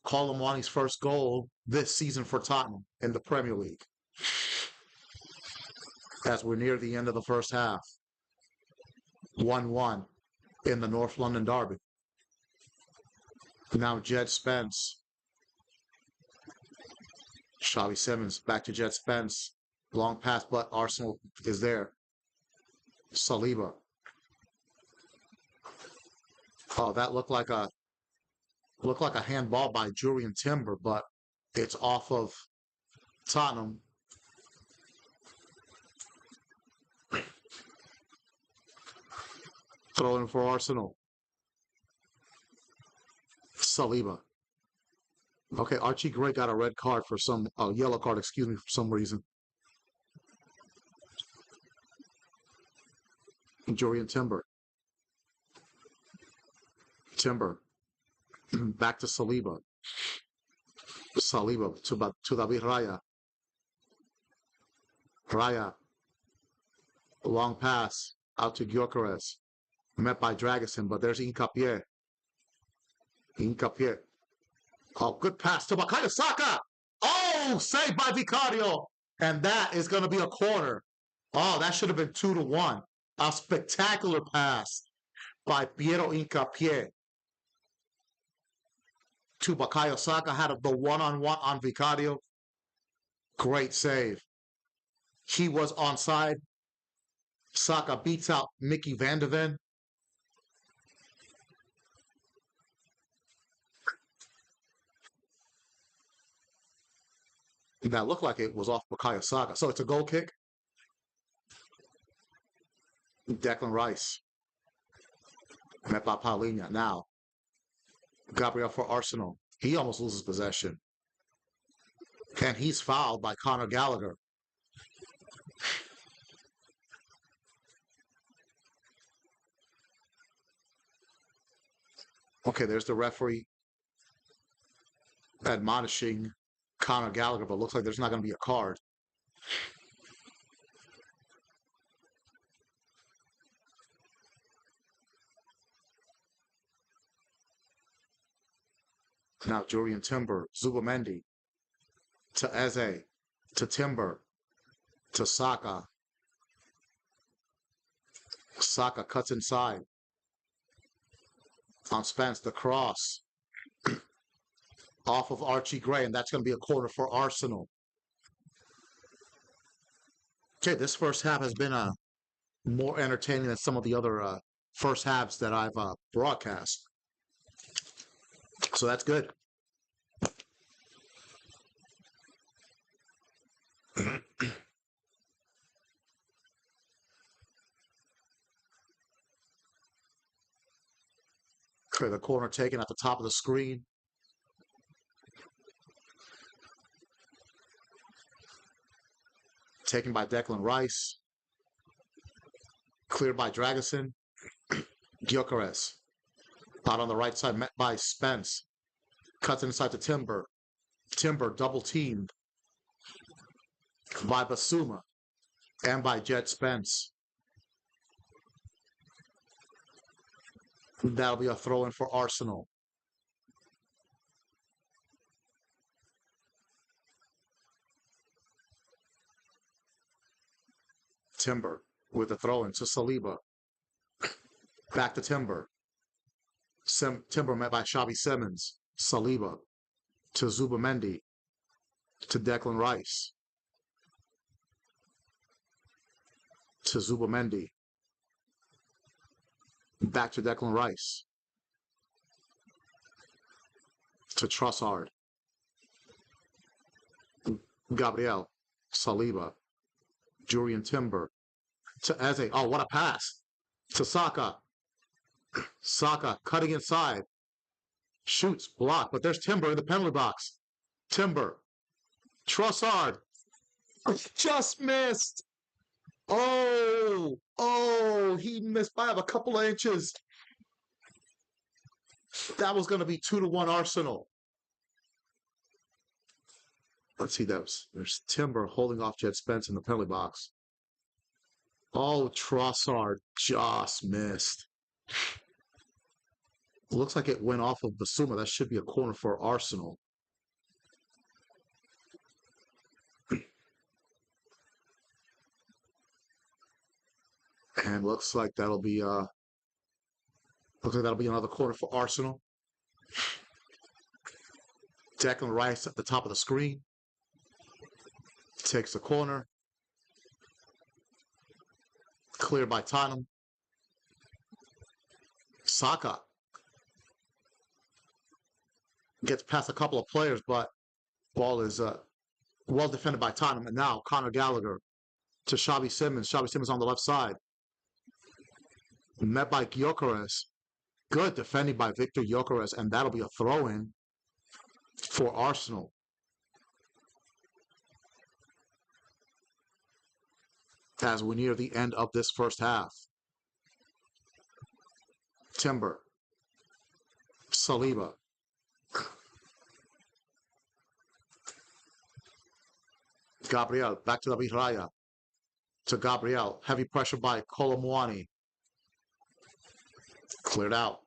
Speaker 1: Colomwani's first goal this season for Tottenham in the Premier League. As we're near the end of the first half. 1-1 in the North London derby. Now Jed Spence. Xavi Simons back to Jed Spence. Long pass, but Arsenal is there. Saliba. Oh, that looked like a handball by Julian Timber, but it's off of Tottenham. Throw in for Arsenal. Saliba. Okay, Archie Gray got a red card for some, yellow card, excuse me, for some reason. Julian Timber. Timber. Back to Saliba. Saliba to David Raya. Raya. Long pass out to Gyökeres. Met by Dragusin, but there's Hincapié. Hincapié. Oh, good pass to Bukayo Saka. Oh, saved by Vicario. And that is going to be a corner. Oh, that should have been 2-1. A spectacular pass by Piero Hincapié to Bukayo Saka. Had the one-on-one on Vicario. Great save. He was onside. Saka beats out Mickey Van de Ven. That looked like it was off Bukayo Saka. So it's a goal kick. Declan Rice. Met by Paulinho. Now, Gabriel for Arsenal. He almost loses possession. And he's fouled by Conor Gallagher. Okay, there's the referee admonishing Conor Gallagher, but it looks like there's not going to be a card. Now Julian Timber, Zubamendi, to Eze, to Timber, to Saka. Saka cuts inside. On Spence, the cross. Off of Archie Gray, and that's going to be a corner for Arsenal. Okay, this first half has been more entertaining than some of the other first halves that I've broadcast. So that's good. Clear the corner taken at the top of the screen. Taken by Declan Rice. Cleared by Dragusin. Gyökeres. Out on the right side, met by Spence. Cuts inside to Timber. Timber double teamed by Basuma and by Jet Spence. That'll be a throw in for Arsenal. Timber with the throw in to Saliba. Back to Timber. Timber met by Xavi Simons. Saliba to Zubamendi to Declan Rice. To Zubamendi. Back to Declan Rice. To Trossard. Gabriel. Saliba. Jurian Timber. To Eze. Oh, what a pass. To Saka. Saka cutting inside. Shoots. Block. But there's Timber in the penalty box. Timber. Trossard. Just missed. Oh, he missed by a couple of inches. That was going to be 2-1 Arsenal. Let's see, there's Timber holding off Jet Spence in the penalty box. Oh, Trossard just missed. Looks like it went off of Basuma. That should be a corner for Arsenal. And looks like that'll be another corner for Arsenal. Declan Rice at the top of the screen. Takes the corner. Cleared by Tottenham. Saka gets past a couple of players, but ball is well defended by Tottenham. And now Conor Gallagher to Xavi Simons. Xavi Simons on the left side. Met by Gyökeres. Good defending by Victor Gyökeres, and that'll be a throw-in for Arsenal. As we near the end of this first half. Timber. Saliba. Gabriel back to David Raya. To Gabriel. Heavy pressure by Colomwani. Cleared out.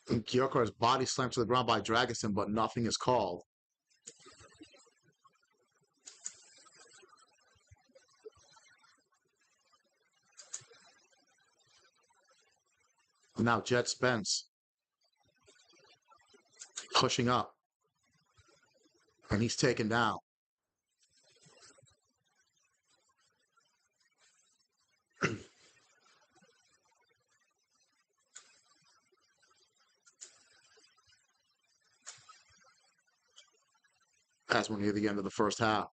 Speaker 1: Gyökeres body slammed to the ground by Dragusin, but nothing is called. Now Jet Spence pushing up. And he's taken down. As we're near the end of the first half.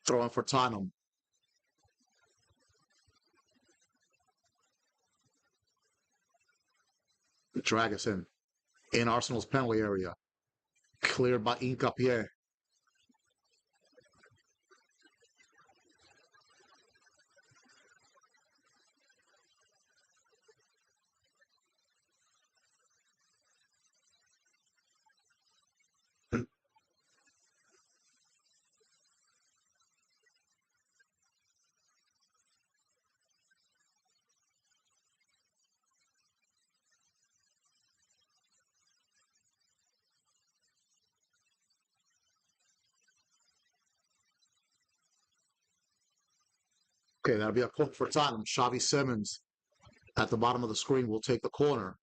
Speaker 1: Throwing for Tottenham. Dragusin in Arsenal's penalty area. Cleared by Hincapié. Okay, that'll be a corner for Tottenham. Xavi Simons at the bottom of the screen will take the corner.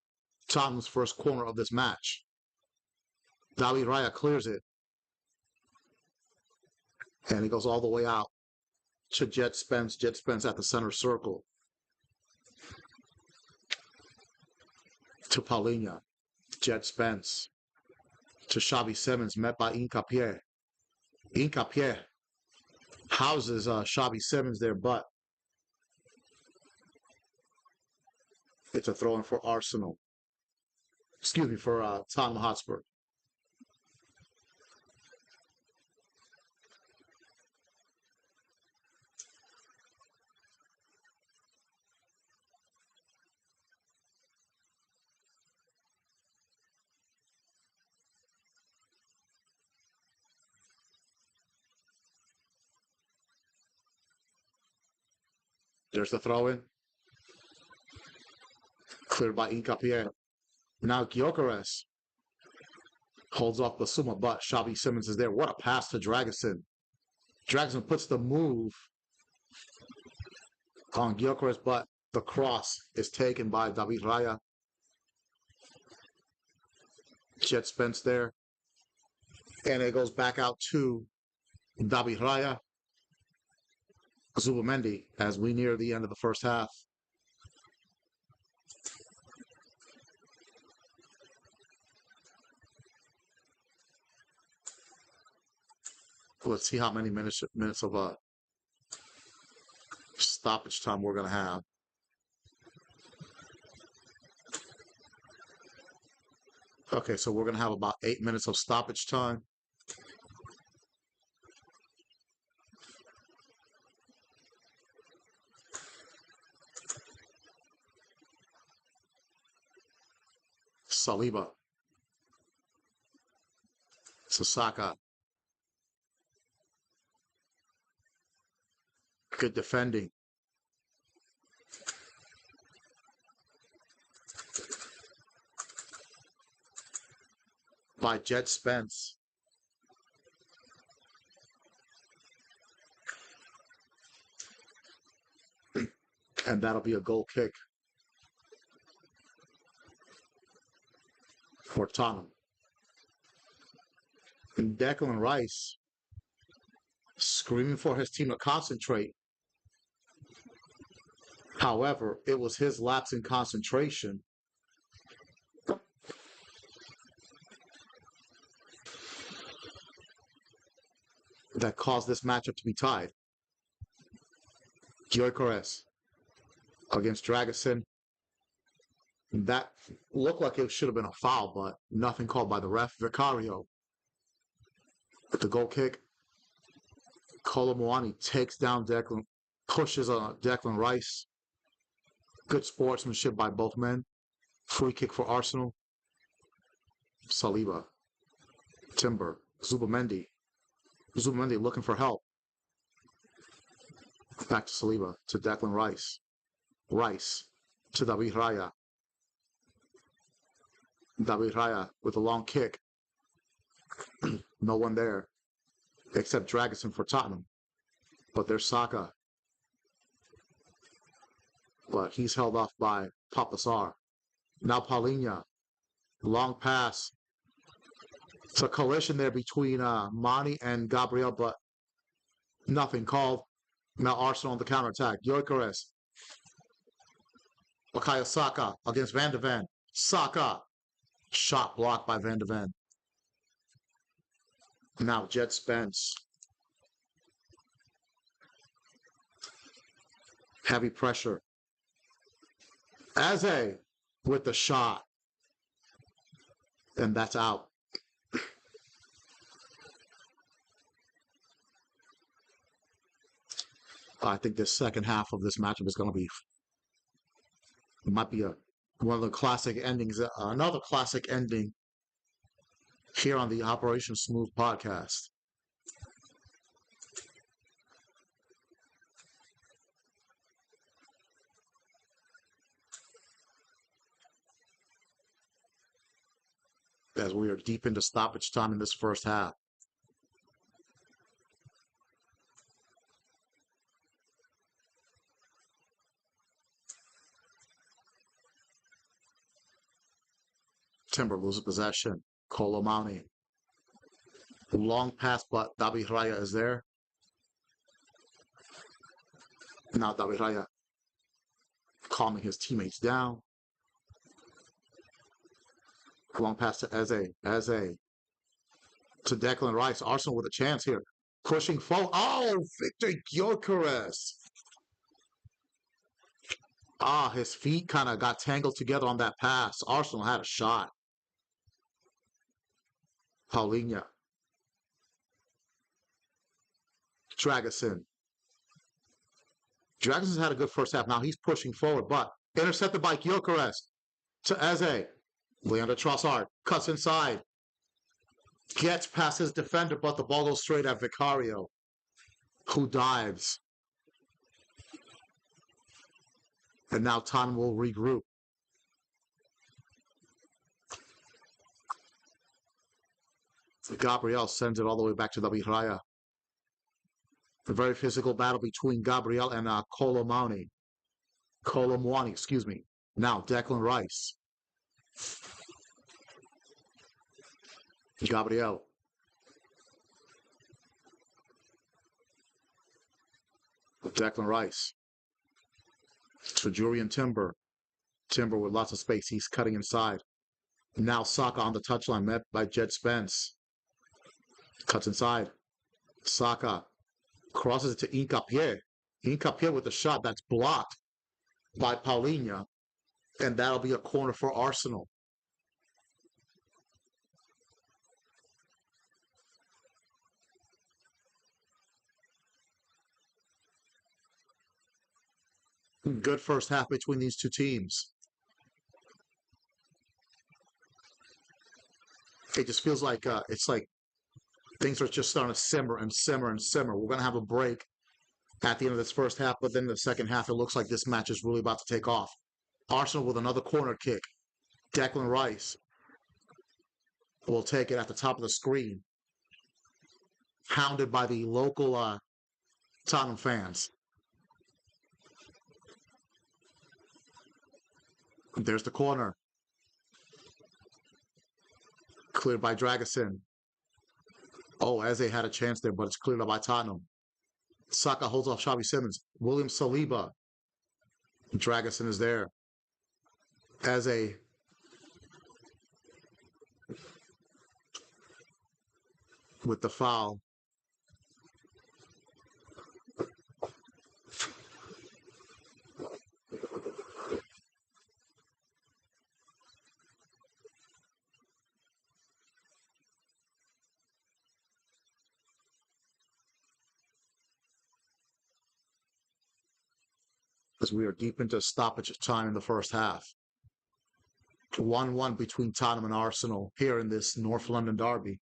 Speaker 1: Tottenham's first corner of this match. David Raya clears it. And he goes all the way out to Jet Spence. Jet Spence at the center circle. To Paulinho. Jet Spence. To Xavi Simons, met by Hincapié. Hincapié houses Xavi Simons there, but it's a throw in for Arsenal. Excuse me, for Tottenham Hotspur. There's the throw in. Cleared by Hincapié. Now Gyökeres holds off Basuma, but Xavi Simons is there. What a pass to Dragusin. Dragusin puts the move on Gyökeres, but the cross is taken by David Raya. Jet Spence there. And it goes back out to David Raya. Zubamendi as we near the end of the first half. Let's see how many minutes of stoppage time we're going to have. Okay, so we're going to have about 8 minutes of stoppage time. Saliba. Sasaka. Good defending. By Jet Spence. And that'll be a goal kick for Tottenham. And Declan Rice screaming for his team to concentrate. However, it was his lapse in concentration that caused this matchup to be tied. Gyökeres against Dragusin. That looked like it should have been a foul, but nothing called by the ref. Vicario with the goal kick. Kolo Muani takes down Declan, pushes Declan Rice. Good sportsmanship by both men. Free kick for Arsenal. Saliba. Timber. Zubamendi. Zubamendi looking for help. Back to Saliba. To Declan Rice. Rice. To David Raya. David Raya with a long kick. No one there. Except Dragusin for Tottenham. But there's Saka. But he's held off by Papasar. Now Paulinho. Long pass. It's a collision there between Mani and Gabriel, but nothing called. Now Arsenal on the counterattack. Gyökeres. Bukayo Saka against Van de Ven. Saka. Shot blocked by Van de Ven. Now Jet Spence. Heavy pressure. Eze with the shot. And that's out. I think the second half of this matchup is going to be, it might be one of the classic endings, another classic ending here on the Operation Smooth podcast. As we are deep into stoppage time in this first half. Timber loses possession. Colomani. Long pass, but David Raya is there. Now David Raya calming his teammates down. Long pass to Eze. Eze to Declan Rice. Arsenal with a chance here. Pushing forward. Oh, Victor Gyökeres. His feet kind of got tangled together on that pass. Arsenal had a shot. Paulinho. Dragusin. Dragusin's had a good first half. Now he's pushing forward, but intercepted by Gyökeres to Eze. Leandro Trossard cuts inside. Gets past his defender, but the ball goes straight at Vicario, who dives. And now Tottenham will regroup. Gabriel sends it all the way back to David Raya. A very physical battle between Gabriel and Colomani. Excuse me. Now Declan Rice. Gabriel. Declan Rice. To Julian Timber. Timber with lots of space. He's cutting inside. Now Saka on the touchline, met by Jed Spence. Cuts inside. Saka crosses it to Hincapié. Hincapié with the shot that's blocked by Paulinho. And that'll be a corner for Arsenal. Good first half between these two teams. It just feels like it's like things are just starting to simmer and simmer and simmer. We're going to have a break at the end of this first half, but then the second half, it looks like this match is really about to take off. Arsenal with another corner kick. Declan Rice will take it at the top of the screen. Hounded by the local Tottenham fans. There's the corner. Cleared by Dragusin. Oh, Eze had a chance there, but it's cleared up by Tottenham. Saka holds off Xavi Simons. William Saliba. Dragusin is there. Eze. With the foul. As we are deep into stoppage time in the first half. 1-1 between Tottenham and Arsenal here in this North London derby.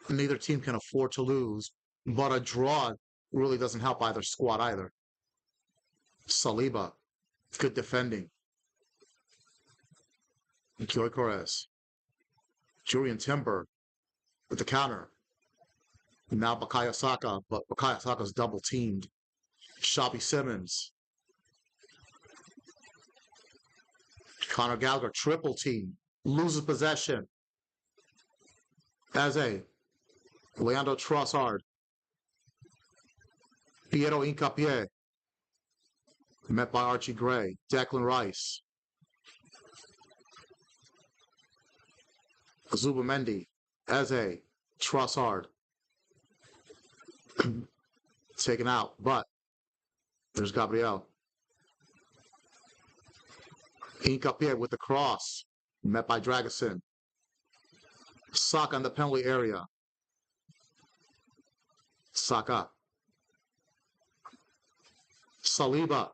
Speaker 1: Neither team can afford to lose, but a draw really doesn't help either squad either. Saliba, good defending. Gyökeres. Julian Timber with the counter. Now Bukayo Saka, but Bukayo Saka's double teamed. Xavi Simons. Conor Gallagher, triple team. Loses possession. Eze. Leandro Trossard. Piero Hincapié. Met by Archie Gray. Declan Rice. Zubamendi. Eze. Trossard. Taken out, but there's Gabriel. Hincapié with the cross. Met by Dragusin. Saka in the penalty area. Saka. Saliba.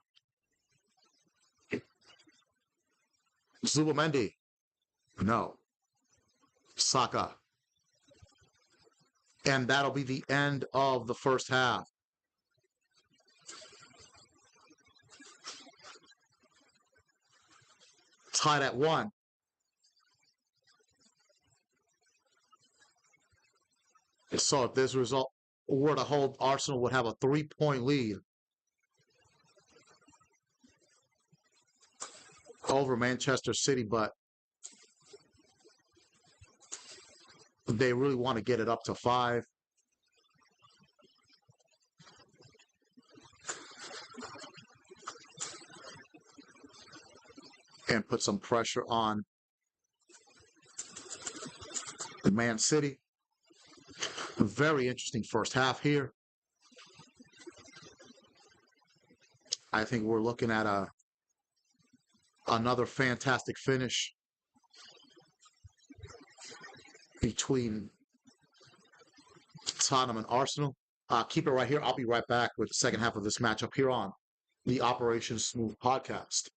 Speaker 1: Zubamendi. No. Saka. And that'll be the end of the first half. Tied at 1. So if this result were to hold, Arsenal would have a 3-point lead. over Manchester City, but they really want to get it up to 5. And put some pressure on the Man City. A very interesting first half here. I think we're looking at another fantastic finish between Tottenham and Arsenal. Keep it right here. I'll be right back with the second half of this matchup here on the Operation Smooth podcast.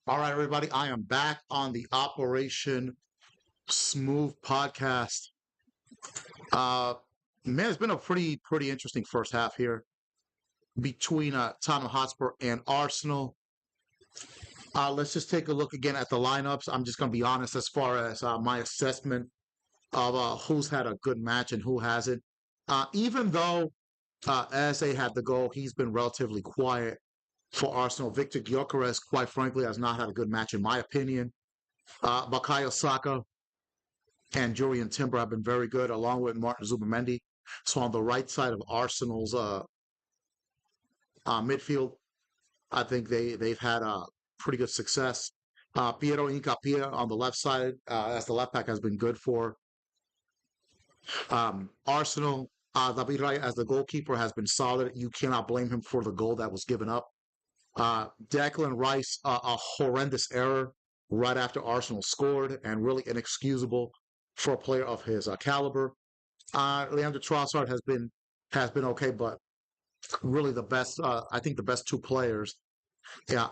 Speaker 1: All right, everybody, I am back on the Operation Smooth podcast. Uh, man, it's been a pretty interesting first half here between Tottenham Hotspur and Arsenal. Let's just take a look again at the lineups. I'm just going to be honest as far as my assessment of who's had a good match and who hasn't. Even though Eze had the goal, he's been relatively quiet for Arsenal. Victor Gyökeres, quite frankly, has not had a good match in my opinion. Bukayo Saka and Julian Timber have been very good, along with Martin Zubimendi. So on the right side of Arsenal's midfield, I think they've had pretty good success. Piero Incapia on the left side as the left back has been good for Arsenal. David Raya as the goalkeeper has been solid. You cannot blame him for the goal that was given up. Declan Rice, a horrendous error right after Arsenal scored, and really inexcusable for a player of his caliber. Leandro Trossard has been okay, but really the best, I think the best two players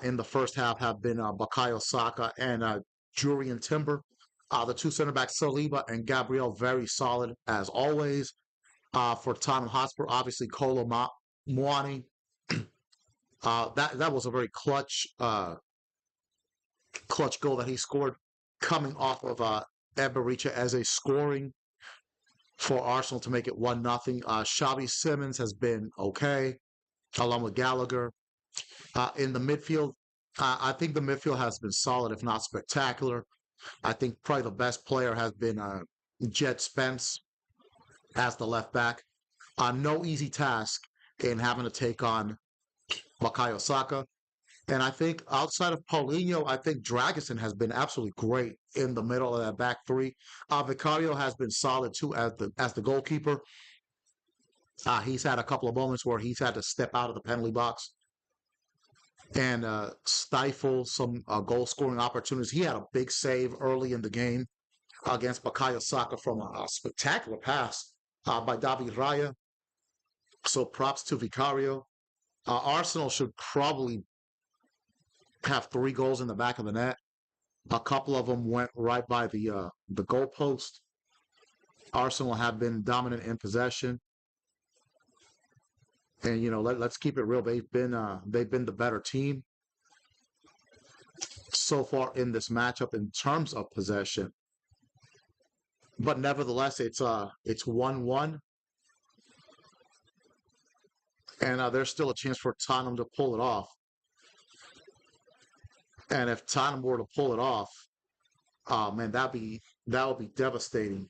Speaker 1: in the first half have been Bukayo Saka and Julian Timber. The two center backs, Saliba and Gabriel, very solid as always. For Tottenham Hotspur, obviously Kolo Muani. That was a very clutch goal that he scored, coming off of Ebericha as a scoring for Arsenal to make it 1-0. Xavi Simons has been okay, along with Gallagher. In the midfield, I think the midfield has been solid, if not spectacular. I think probably the best player has been Jed Spence as the left back. No easy task in having to take on Bukayo Saka. And I think outside of Paulinho, I think Dragusin has been absolutely great in the middle of that back three. Vicario has been solid too as the goalkeeper. He's had a couple of moments where he's had to step out of the penalty box and stifle some goal scoring opportunities. He had a big save early in the game against Bukayo Saka from a spectacular pass by David Raya. So props to Vicario. Arsenal should probably have 3 goals in the back of the net. A couple of them went right by the goalpost. Arsenal have been dominant in possession, and let's keep it real. They've been the better team so far in this matchup in terms of possession. But nevertheless, it's 1-1, and there's still a chance for Tottenham to pull it off. And if Tottenham were to pull it off, man, that would be devastating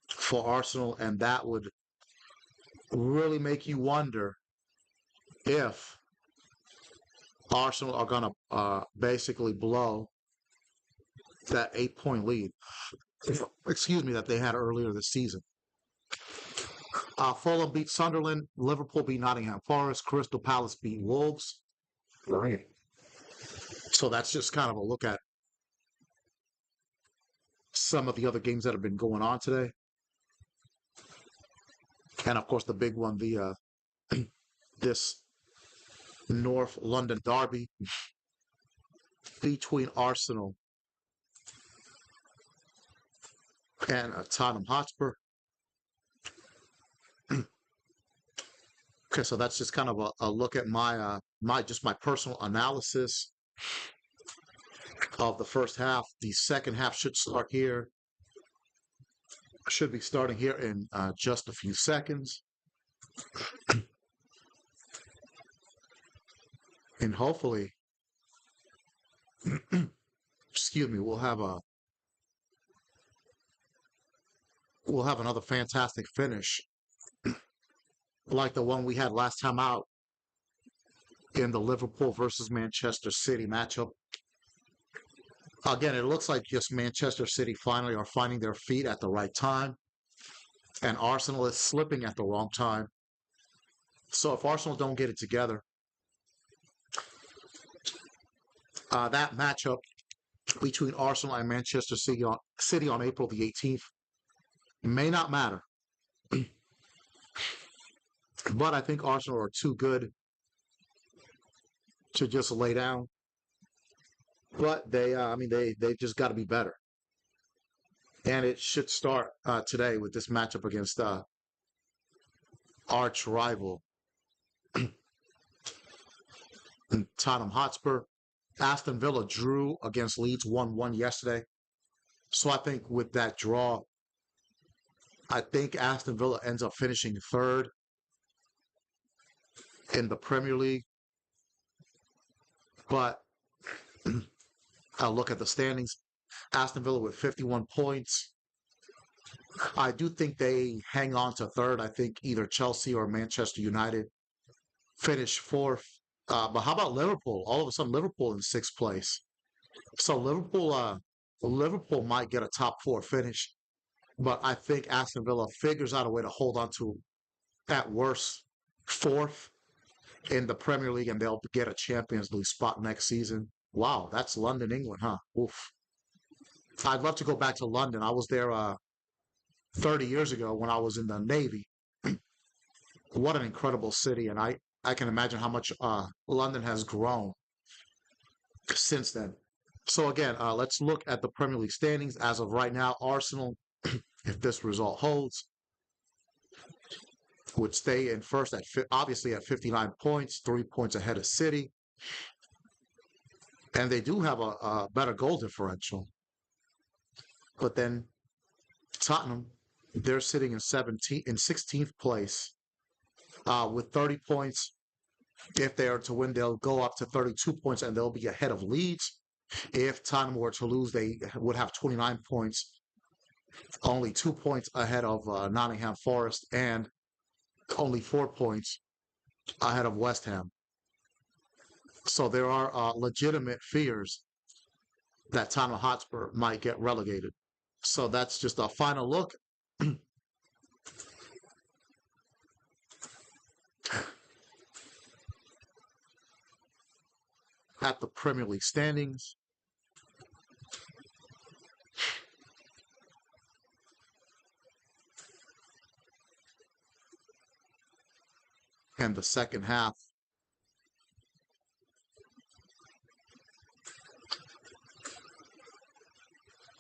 Speaker 1: for Arsenal, and that would really make you wonder if Arsenal are going to basically blow that 8-point lead, excuse me, that they had earlier this season. Fulham beat Sunderland, Liverpool beat Nottingham Forest, Crystal Palace beat Wolves. Right. So that's just kind of a look at some of the other games that have been going on today. And of course, the big one, this North London derby between Arsenal and Tottenham Hotspur. Okay, so that's just kind of a look at my personal analysis of the first half. The second half should start here. Should be starting here in just a few seconds. And hopefully, excuse me, we'll have another fantastic finish like the one we had last time out in the Liverpool versus Manchester City matchup. Again, it looks like just Manchester City finally are finding their feet at the right time, and Arsenal is slipping at the wrong time. So if Arsenal don't get it together, that matchup between Arsenal and Manchester City on April the 18th may not matter. But I think Arsenal are too good to just lay down. but they've just got to be better, and it should start today with this matchup against arch rival Tottenham Hotspur. Aston Villa drew against Leeds 1-1 yesterday. So I think with that draw, I think Aston Villa ends up finishing third in the Premier League. But I'll look at the standings. Aston Villa with 51 points. I do think they hang on to third. I think either Chelsea or Manchester United finish fourth. But how about Liverpool? All of a sudden, Liverpool in sixth place. So Liverpool might get a top four finish, but I think Aston Villa figures out a way to hold on to, at worst, fourth in the Premier League, and they'll get a Champions League spot next season. Wow, that's London, England, huh? Oof. I'd love to go back to London. I was there 30 years ago when I was in the Navy. What an incredible city, and I can imagine how much London has grown since then. So again, let's look at the Premier League standings as of right now. Arsenal, if this result holds, would stay in first at obviously at 59 points, 3 points ahead of City, and they do have a better goal differential. But then Tottenham, they're sitting in 16th place with 30 points. If they are to win, they'll go up to 32 points and they'll be ahead of Leeds. If Tottenham were to lose, they would have 29 points, only 2 points ahead of Nottingham Forest, and only 4 points ahead of West Ham. So there are legitimate fears that Tottenham Hotspur might get relegated. So that's just a final look. At the Premier League standings. And the second half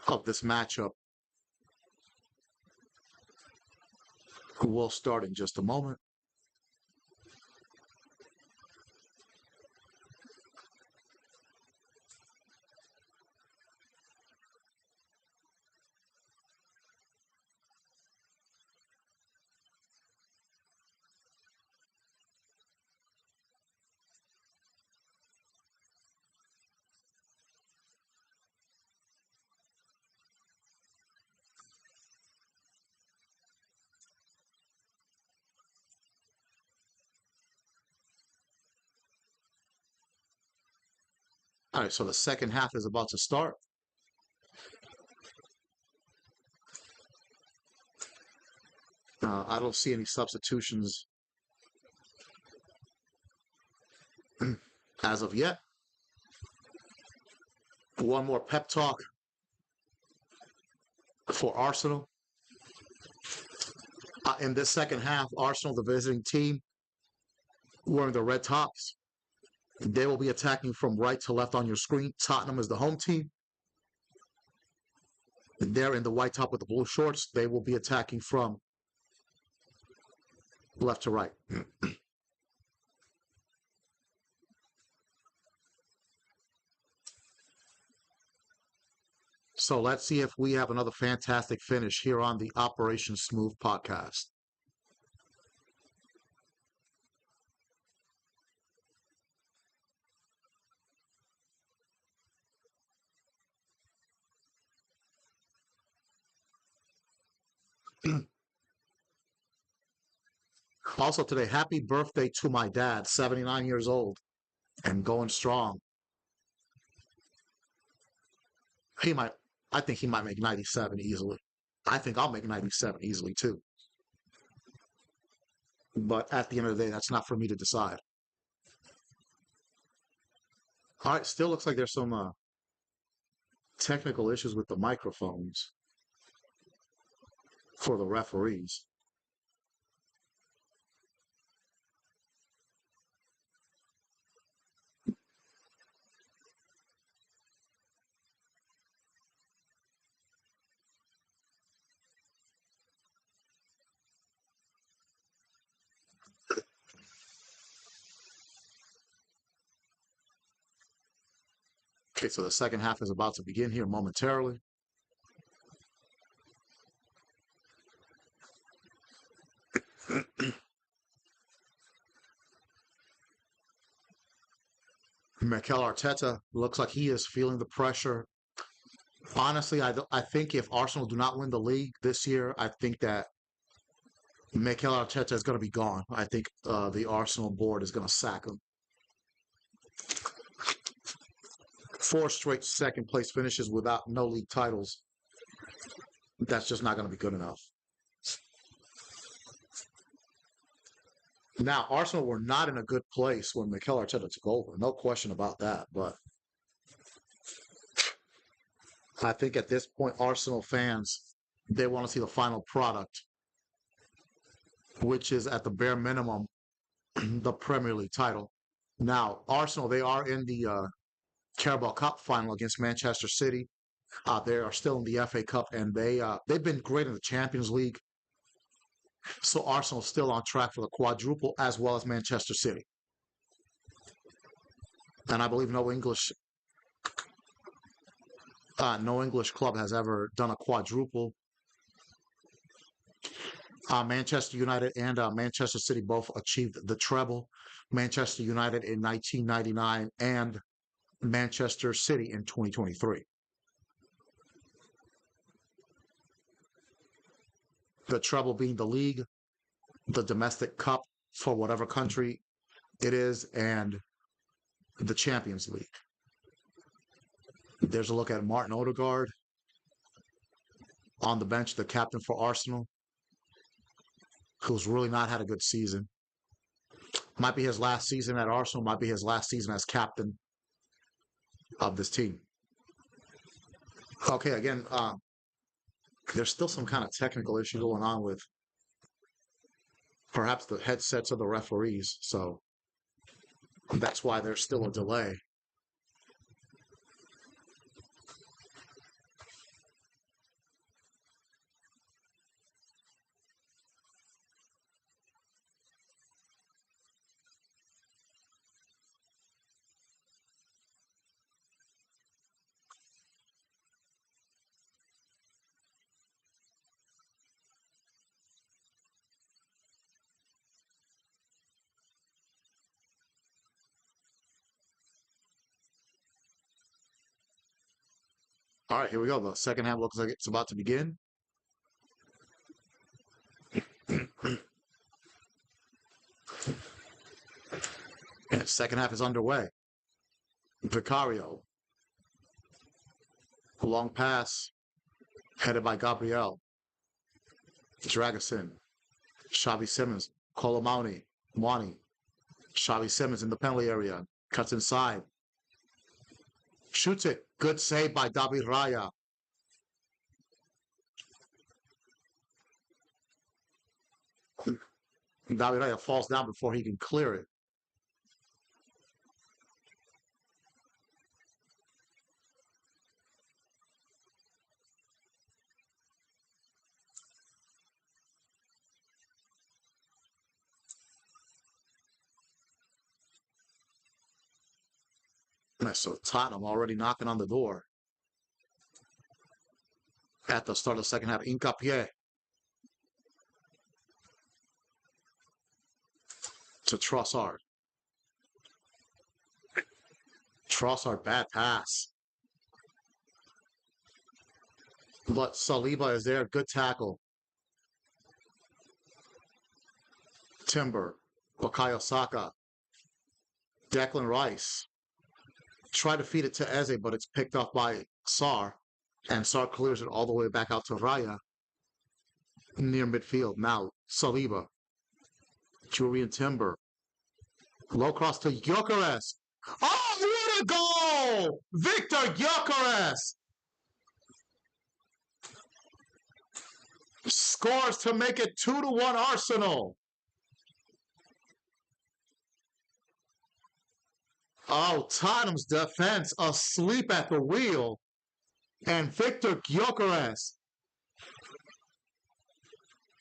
Speaker 1: of this matchup will start in just a moment. All right, so the second half is about to start. I don't see any substitutions as of yet. One more pep talk for Arsenal. In this second half, Arsenal, the visiting team, wearing the red tops. They will be attacking from right to left on your screen. Tottenham is the home team. They're in the white top with the blue shorts. They will be attacking from left to right. So let's see if we have another fantastic finish here on the Operation Smooth podcast. Also today, happy birthday to my dad, 79 years old and going strong. He might, I think he might make 97 easily. I think I'll make 97 easily too. But at the end of the day, that's not for me to decide. All right, still looks like there's some technical issues with the microphones for the referees. Okay, so the second half is about to begin here momentarily. Mikel Arteta looks like he is feeling the pressure. Honestly, I think if Arsenal do not win the league this year, I think that Mikel Arteta is going to be gone. I think the Arsenal board is going to sack him. 4 straight second place finishes without no league titles. That's just not going to be good enough. Now, Arsenal were not in a good place when Mikel Arteta took over. No question about that. But I think at this point, Arsenal fans, they want to see the final product, which is at the bare minimum, the Premier League title. Now, Arsenal, they are in the Carabao Cup final against Manchester City. They are still in the FA Cup, and they've been great in the Champions League. So Arsenal is still on track for the quadruple, as well as Manchester City. And I believe no English club has ever done a quadruple. Manchester United and Manchester City both achieved the treble. Manchester United in 1999 and Manchester City in 2023. The treble being the league, the domestic cup for whatever country it is, and the Champions League. There's a look at Martin Odegaard on the bench, the captain for Arsenal, who's really not had a good season. Might be his last season at Arsenal, might be his last season as captain of this team. Okay, again, there's still some kind of technical issue going on with perhaps the headsets of the referees, so that's why there's still a delay. All right, here we go. The second half looks like it's about to begin. And second half is underway. Vicario. Long pass. Headed by Gabriel. Dragusin. Xavi Simons. Colomani. Mwani. Xavi Simons in the penalty area. Cuts inside. Shoots it. Good save by David Raya. David Raya falls down before he can clear it. So Tottenham already knocking on the door at the start of the second half. Hincapié to Trossard. Trossard, bad pass. But Saliba is there. Good tackle. Timber. Bukayo Saka. Declan Rice. Try to feed it to Eze, but it's picked off by Sar. And Sar clears it all the way back out to Raya. Near midfield. Now, Saliba. Julian Timber. Low cross to Gyökeres. Oh, what a goal! Victor Gyökeres scores to make it 2-1 Arsenal. Oh, Tottenham's defense asleep at the wheel. And Victor Gyökeres,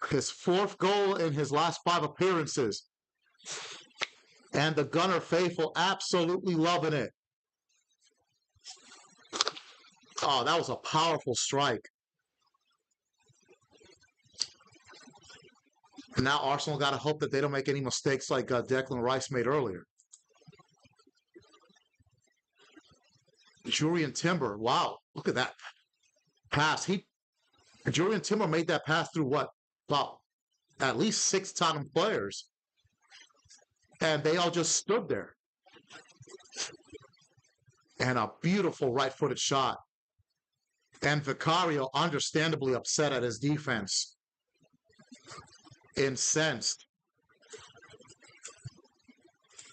Speaker 1: his 4th goal in his last 5 appearances. And the Gunner faithful absolutely loving it. Oh, that was a powerful strike. And now Arsenal got to hope that they don't make any mistakes like Declan Rice made earlier. Jurriën Timber, wow, look at that pass. Jurriën Timber made that pass through what? About at least 6 Tottenham players. And they all just stood there. And a beautiful right-footed shot. And Vicario understandably upset at his defense. Incensed.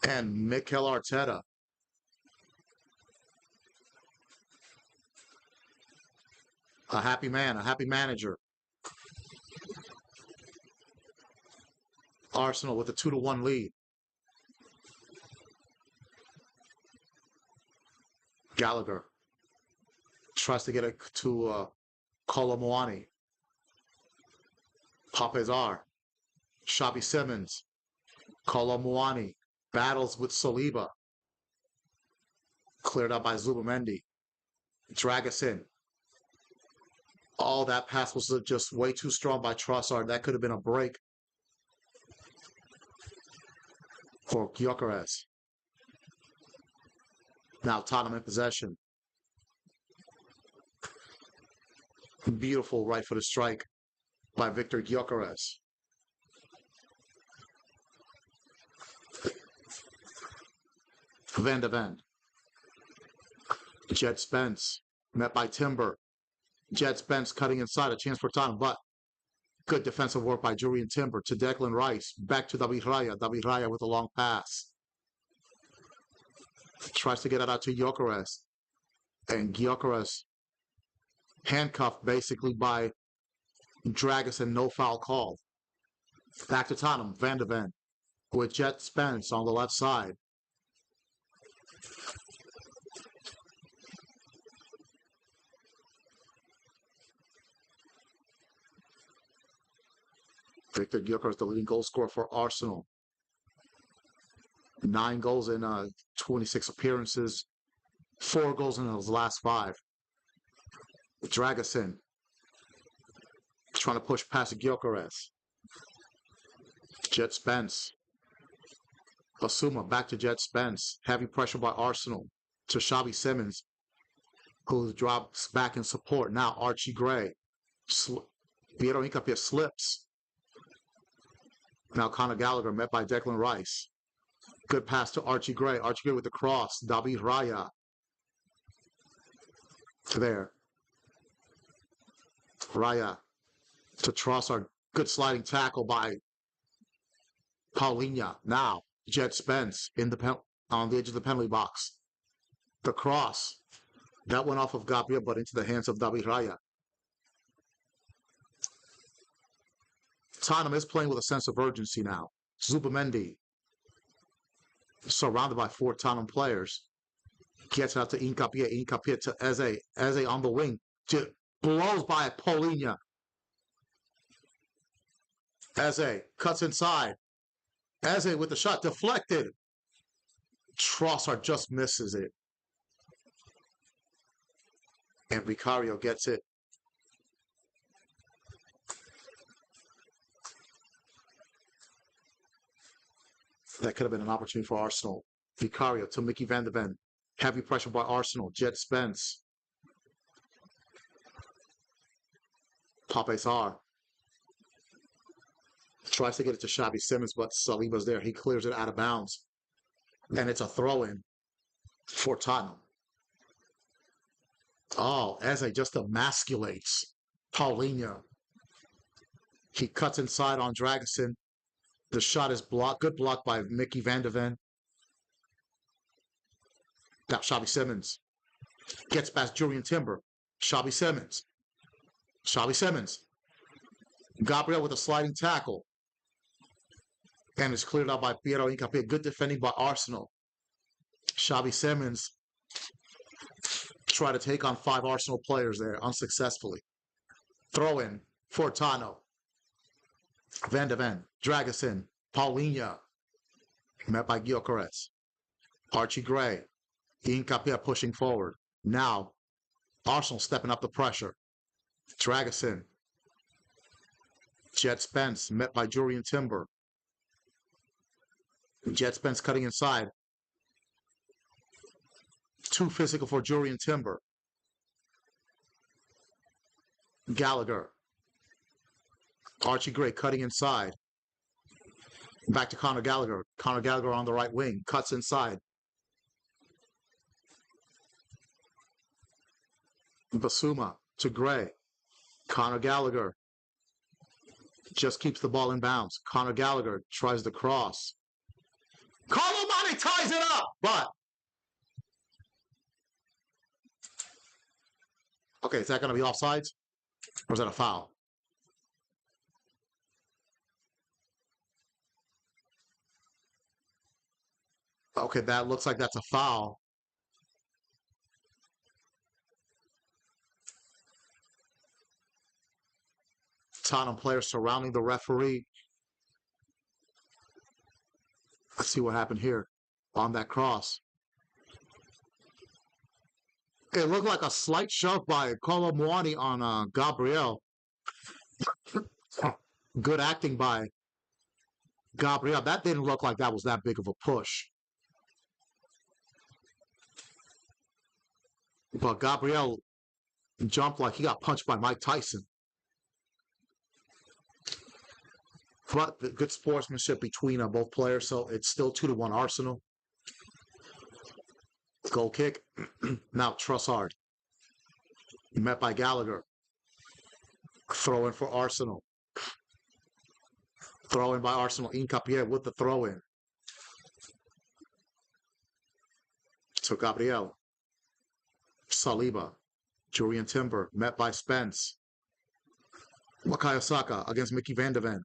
Speaker 1: And Mikel Arteta. A happy man, a happy manager. Arsenal with a 2-1 lead. Gallagher tries to get it to Kolomoani. Papezar. Xabi Simons. Kolomoani battles with Saliba. Cleared out by Zubamendi. Dragusin. Oh, that pass was just way too strong by Trossard. That could have been a break for Gyökeres. Now Tottenham in possession. Beautiful right-footed strike by Victor Gyökeres. Van de Ven. Jet Spence met by Timber. Jet Spence cutting inside, a chance for Tottenham, but good defensive work by Jurriën Timber to Declan Rice. Back to David Raya. David Raya with a long pass. Tries to get it out to Gyökeres. And Gyökeres handcuffed basically by Dragusin, no foul call. Back to Tottenham, Van de Ven with Jet Spence on the left side. Victor Gyökeres, the leading goal scorer for Arsenal. 9 goals in 26 appearances. 4 goals in his last 5. Dragusin trying to push past Gyökeres. Jet Spence. Basuma back to Jet Spence. Heavy pressure by Arsenal to Xabi Simons, who drops back in support. Now Archie Gray. Piero Hincapié slips. Now Conor Gallagher met by Declan Rice. Good pass to Archie Gray. Archie Gray with the cross. David Raya. There. Raya to Trossard. Good sliding tackle by Paulinho. Now Jet Spence on the edge of the penalty box. The cross. That went off of Gabriel, but into the hands of David Raya. Tottenham is playing with a sense of urgency now. Zubamendi, surrounded by 4 Tottenham players, gets out to Hincapié. Hincapié to Eze. Eze on the wing. Blows by Paulinho. Eze cuts inside. Eze with the shot deflected. Trossard just misses it. And Vicario gets it. That could have been an opportunity for Arsenal. Vicario to Mickey Van de Ven. Heavy pressure by Arsenal. Jet Spence. Papezar tries to get it to Xabi Simons, but Saliba's there. He clears it out of bounds. And it's a throw-in for Tottenham. Oh, Eze just emasculates Paulinho. He cuts inside on Dragusin. The shot is blocked. Good block by Mickey Van de Ven. Now Xabi Simons gets past Jurriën Timber. Xabi Simons. Xabi Simons. Gabriel with a sliding tackle. And it's cleared out by Piero Hincapié. Good defending by Arsenal. Xabi Simons tried to take on 5 Arsenal players there unsuccessfully. Throw in for Tano. Van de Ven. Dragusin. Paulinho. Met by Gyökeres. Archie Gray. Hincapié pushing forward. Now Arsenal stepping up the pressure. Dragusin. Jet Spence met by Jurian Timber. Jet Spence cutting inside. Too physical for Jurian Timber. Gallagher. Archie Gray cutting inside. Back to Conor Gallagher. Conor Gallagher on the right wing. Cuts inside. Basuma to Gray. Conor Gallagher just keeps the ball in bounds. Conor Gallagher tries to cross. Carlo Monte ties it up, but okay, is that going to be offsides or is that a foul? Okay, that looks like that's a foul. Tottenham players surrounding the referee. Let's see what happened here on that cross. It looked like a slight shove by Kolo Muani on Gabriel. Good acting by Gabriel. That didn't look like that was that big of a push. But Gabriel jumped like he got punched by Mike Tyson. But the good sportsmanship between both players, so it's still 2-1 Arsenal. Goal kick. Now Trossard. Met by Gallagher. Throw in for Arsenal. Throw in by Arsenal. Incapié with the throw in. To Gabriel. Saliba. Jurian Timber. Met by Spence. Bukayo Saka against Mickey van de Ven.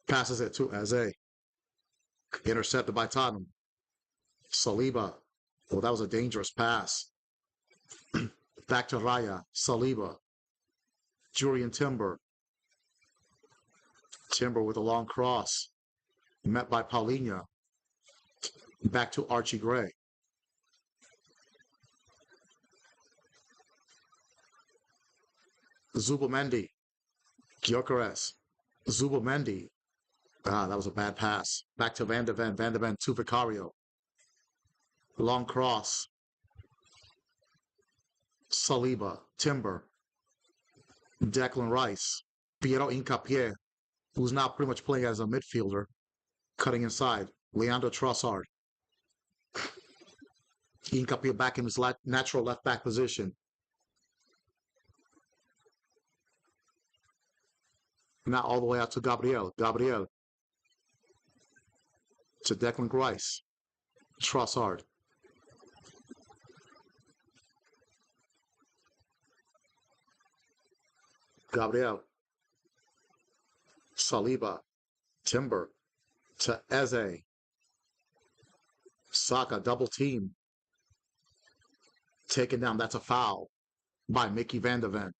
Speaker 1: Passes it to Eze. Intercepted by Tottenham. Saliba. Well, that was a dangerous pass. Back to Raya. Saliba. Jurian Timber. Timber with a long cross. Met by Paulinho. Back to Archie Gray. Zubamendi. Gyökeres. Zubamendi. That was a bad pass. Back to Van de Ven. Van de Ven to Vicario. Long cross. Saliba. Timber. Declan Rice. Piero Incapié, who's now pretty much playing as a midfielder. Cutting inside. Leandro Trossard. Incapié back in his natural left back position. Now all the way out to Gabriel. Gabriel. To Declan Rice. Trossard. Gabriel. Saliba. Timber. To Eze. Saka, double team. Taken down. That's a foul by Mickey van de Ven.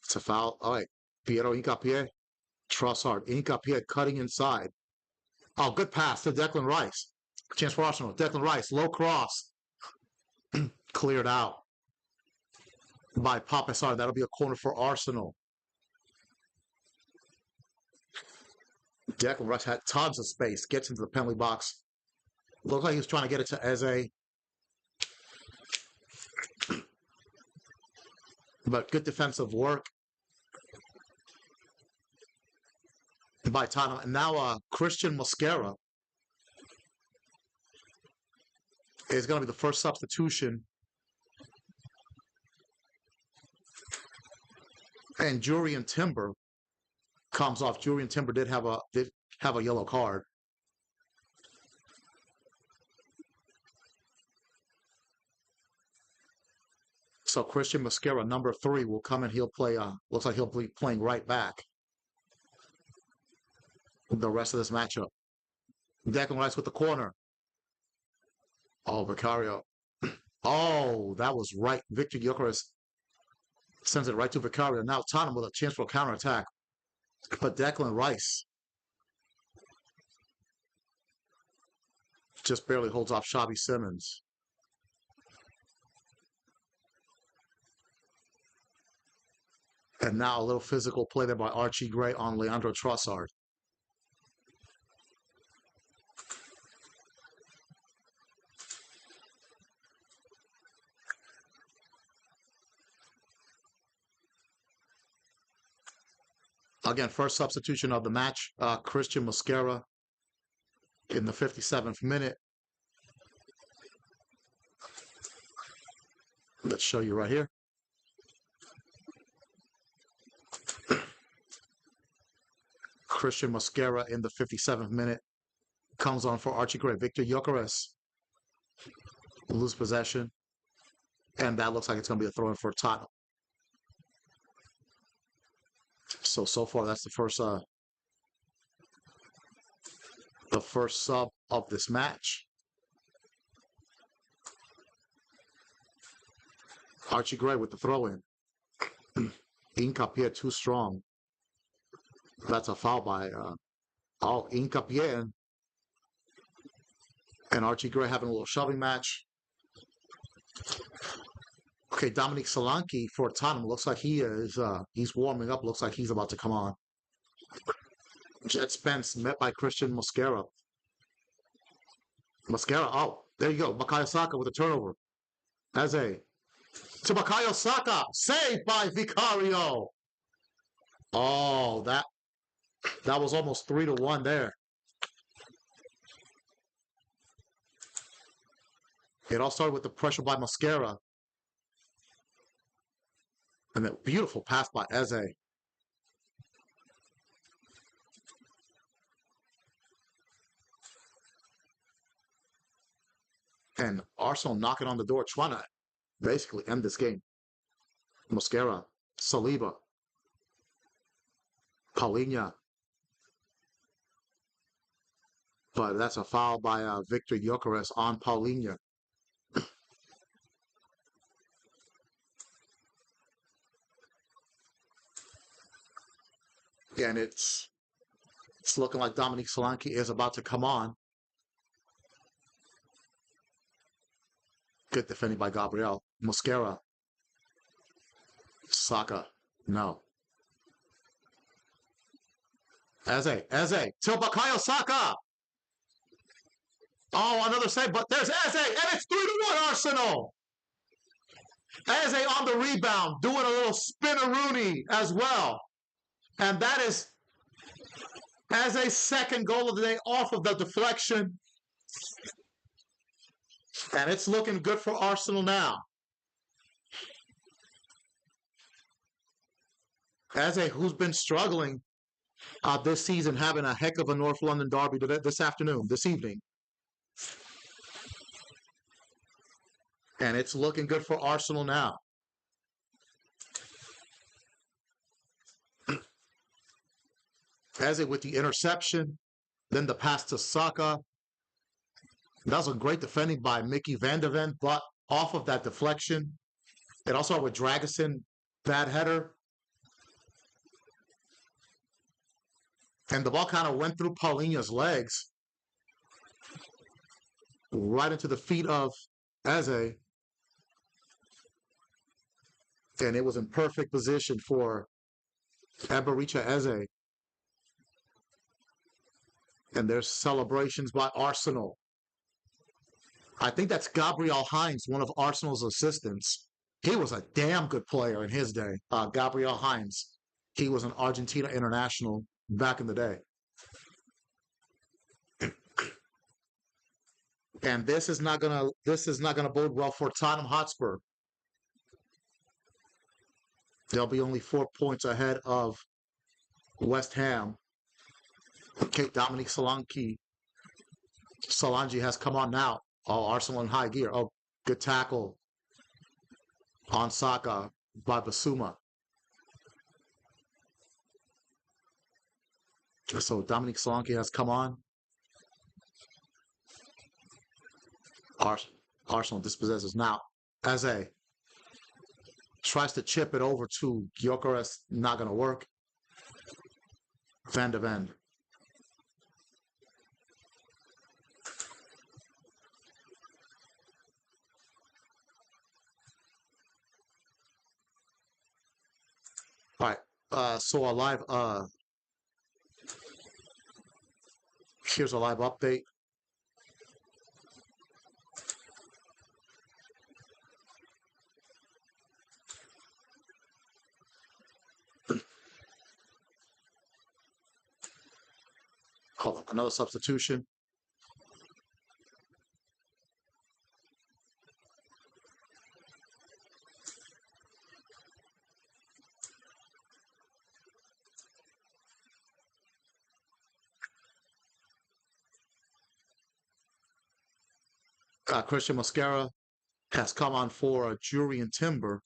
Speaker 1: It's a foul. All right. Piero Incapié. Trossard. Incapié cutting inside. Oh, good pass to Declan Rice. Chance for Arsenal. Declan Rice. Low cross. Cleared out by Papasar. That'll be a corner for Arsenal. Declan Rice had tons of space. Gets into the penalty box. Looked like he was trying to get it to Eze. But good defensive work by Tottenham. And now Christian Mosquera is going to be the first substitution. And Jurian Timber comes off. Jurian Timber did have a yellow card. So Christian Mosquera, number 3, will come and he'll play. Looks like he'll be playing right back the rest of this matchup. Declan Rice with the corner. Oh, Vicario Oh, that was right. Victor Gyökeres sends it right to Vicario. Now Tottenham with a chance for a counterattack. But Declan Rice just barely holds off Xavi Simons. And now a little physical play there by Archie Gray on Leandro Trossard. Again, first substitution of the match, Christian Mosquera in the 57th minute. Let's show you right here. Christian Mosquera in the 57th minute comes on for Archie Gray. Victor Gyökeres lose possession, and that looks like it's going to be a throw-in for Tottenham. So far that's the first sub of this match. Archie Gray with the throw-in. Hincapié too strong. That's a foul by Hincapié and Archie Gray having a little shoving match. Okay, Dominic Solanke for Tottenham looks like he's warming up. Looks like he's about to come on. Jet Spence met by Christian Mosquera. Mosquera, oh, there you go. Bukayo Saka with a turnover. Eze to Bukayo Saka, saved by Vicario. Oh, that was almost 3-1 there. It all started with the pressure by Mosquera. And that beautiful pass by Eze. And Arsenal knocking on the door, trying to basically end this game. Mosquera, Saliba, Paulinho. But that's a foul by Victor Gyökeres on Paulinho. And it's looking like Dominic Solanke is about to come on. Good defending by Gabriel. Mosquera. Saka. No. Eze to Bukayo Saka. Oh, another save, but there's Eze, and it's 3-1 Arsenal. Eze on the rebound, doing a little spinneroonie as well. And that is Eze's second goal of the day off of the deflection. And it's looking good for Arsenal now. Eze, who's been struggling this season, having a heck of a North London derby this evening. And it's looking good for Arsenal now. Eze with the interception, then the pass to Saka. That was a great defending by Mickey van de Ven, but off of that deflection. It also with Dragusin, bad header. And the ball kind of went through Paulinho's legs, right into the feet of Eze. And it was in perfect position for Eberechi Eze. And there's celebrations by Arsenal. I think that's Gabriel Hines, one of Arsenal's assistants. He was a damn good player in his day. Gabriel Hines. He was an Argentina international back in the day. And this is not gonna bode well for Tottenham Hotspur. They'll be only 4 points ahead of West Ham. Okay, Dominic Solanke has come on now. Oh, Arsenal in high gear. Oh, good tackle on Saka by Basuma. So Dominic Solanke has come on. Arsenal dispossesses now. Eze tries to chip it over to Gyökeres. Not going to work. Van de Ven. All right. So a live here's a live update. Hold on, another substitution. Christian Mosquera has come on for Julian Timber.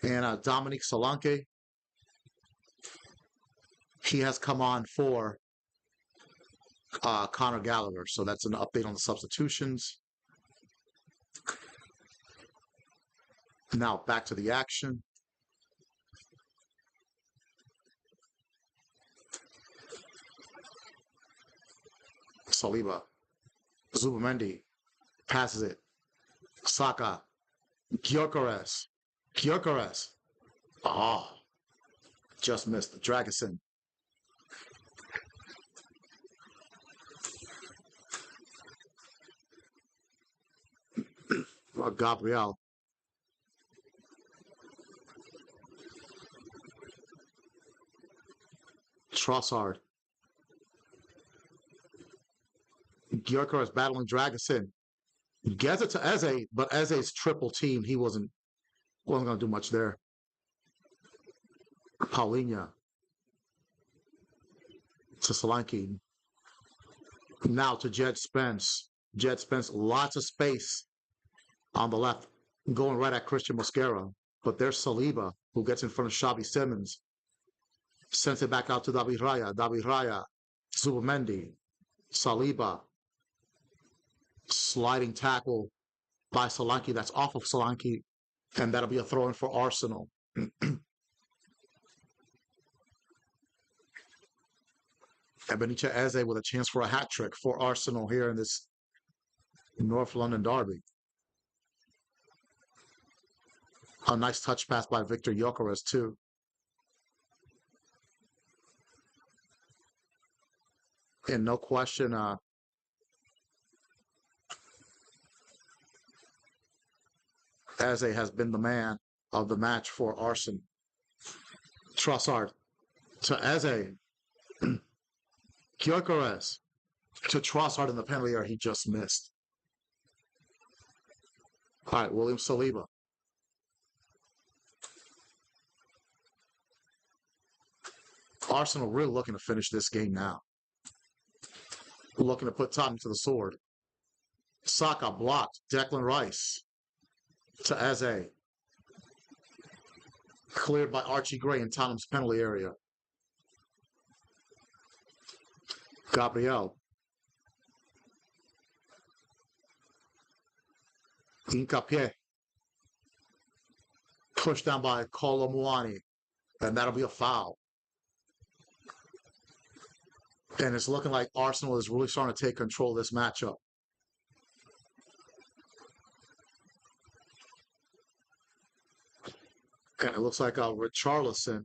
Speaker 1: And Dominique Solanke, he has come on for Conor Gallagher. So that's an update on the substitutions. Now back to the action. Saliba. Zubamendi passes it. Saka. Gyökeres. Gyökeres. Oh, just missed. Dragusin. Gabriel. Trossard. Gyökeres battling Dragusin. Gets it to Eze, but Eze's triple team. He wasn't going to do much there. Paulinho. To Solanke. Now to Jed Spence. Jed Spence, lots of space on the left, going right at Christian Mosquera. But there's Saliba, who gets in front of Xavi Simons. Sends it back out to David Raya. David Raya. Zubamendi. Saliba. Sliding tackle by Solanke. That's off of Solanke. And that'll be a throw-in for Arsenal. Ebenezer Eze with a chance for a hat trick for Arsenal here in this North London derby. A nice touch pass by Victor Gyökeres too. And no question, Eze has been the man of the match for Arsenal. Trossard to Eze. Gyökeres to Trossard in the penalty area. He just missed. All right, William Saliba. Arsenal really looking to finish this game now. Looking to put Tottenham to the sword. Saka blocked. Declan Rice to Eze. Cleared by Archie Gray in Tottenham's penalty area. Gabriel. Hincapié. Pushed down by Kolo Muani. And that'll be a foul. And it's looking like Arsenal is really starting to take control of this matchup. And it looks like Richarlison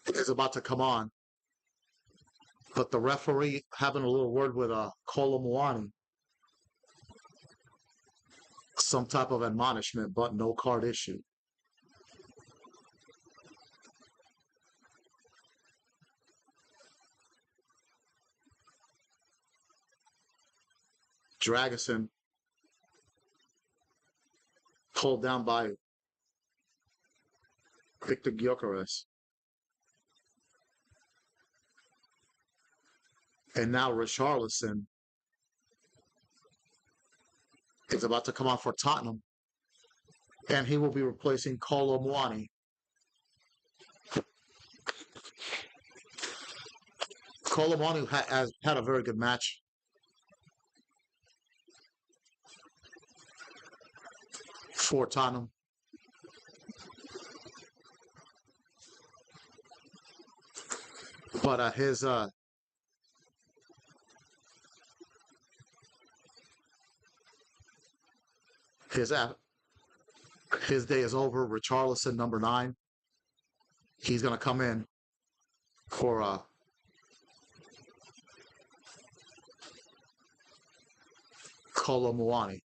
Speaker 1: is about to come on. But the referee having a little word with Kolo Muani. Some type of admonishment, but no card issued. Dragusin pulled down by Victor Gyökeres. And now Richarlison is about to come on for Tottenham. And he will be replacing Kolo Muani. Colomani has had a very good match for Tottenham. But his his day is over. Richarlison, number 9, he's going to come in for Colomani.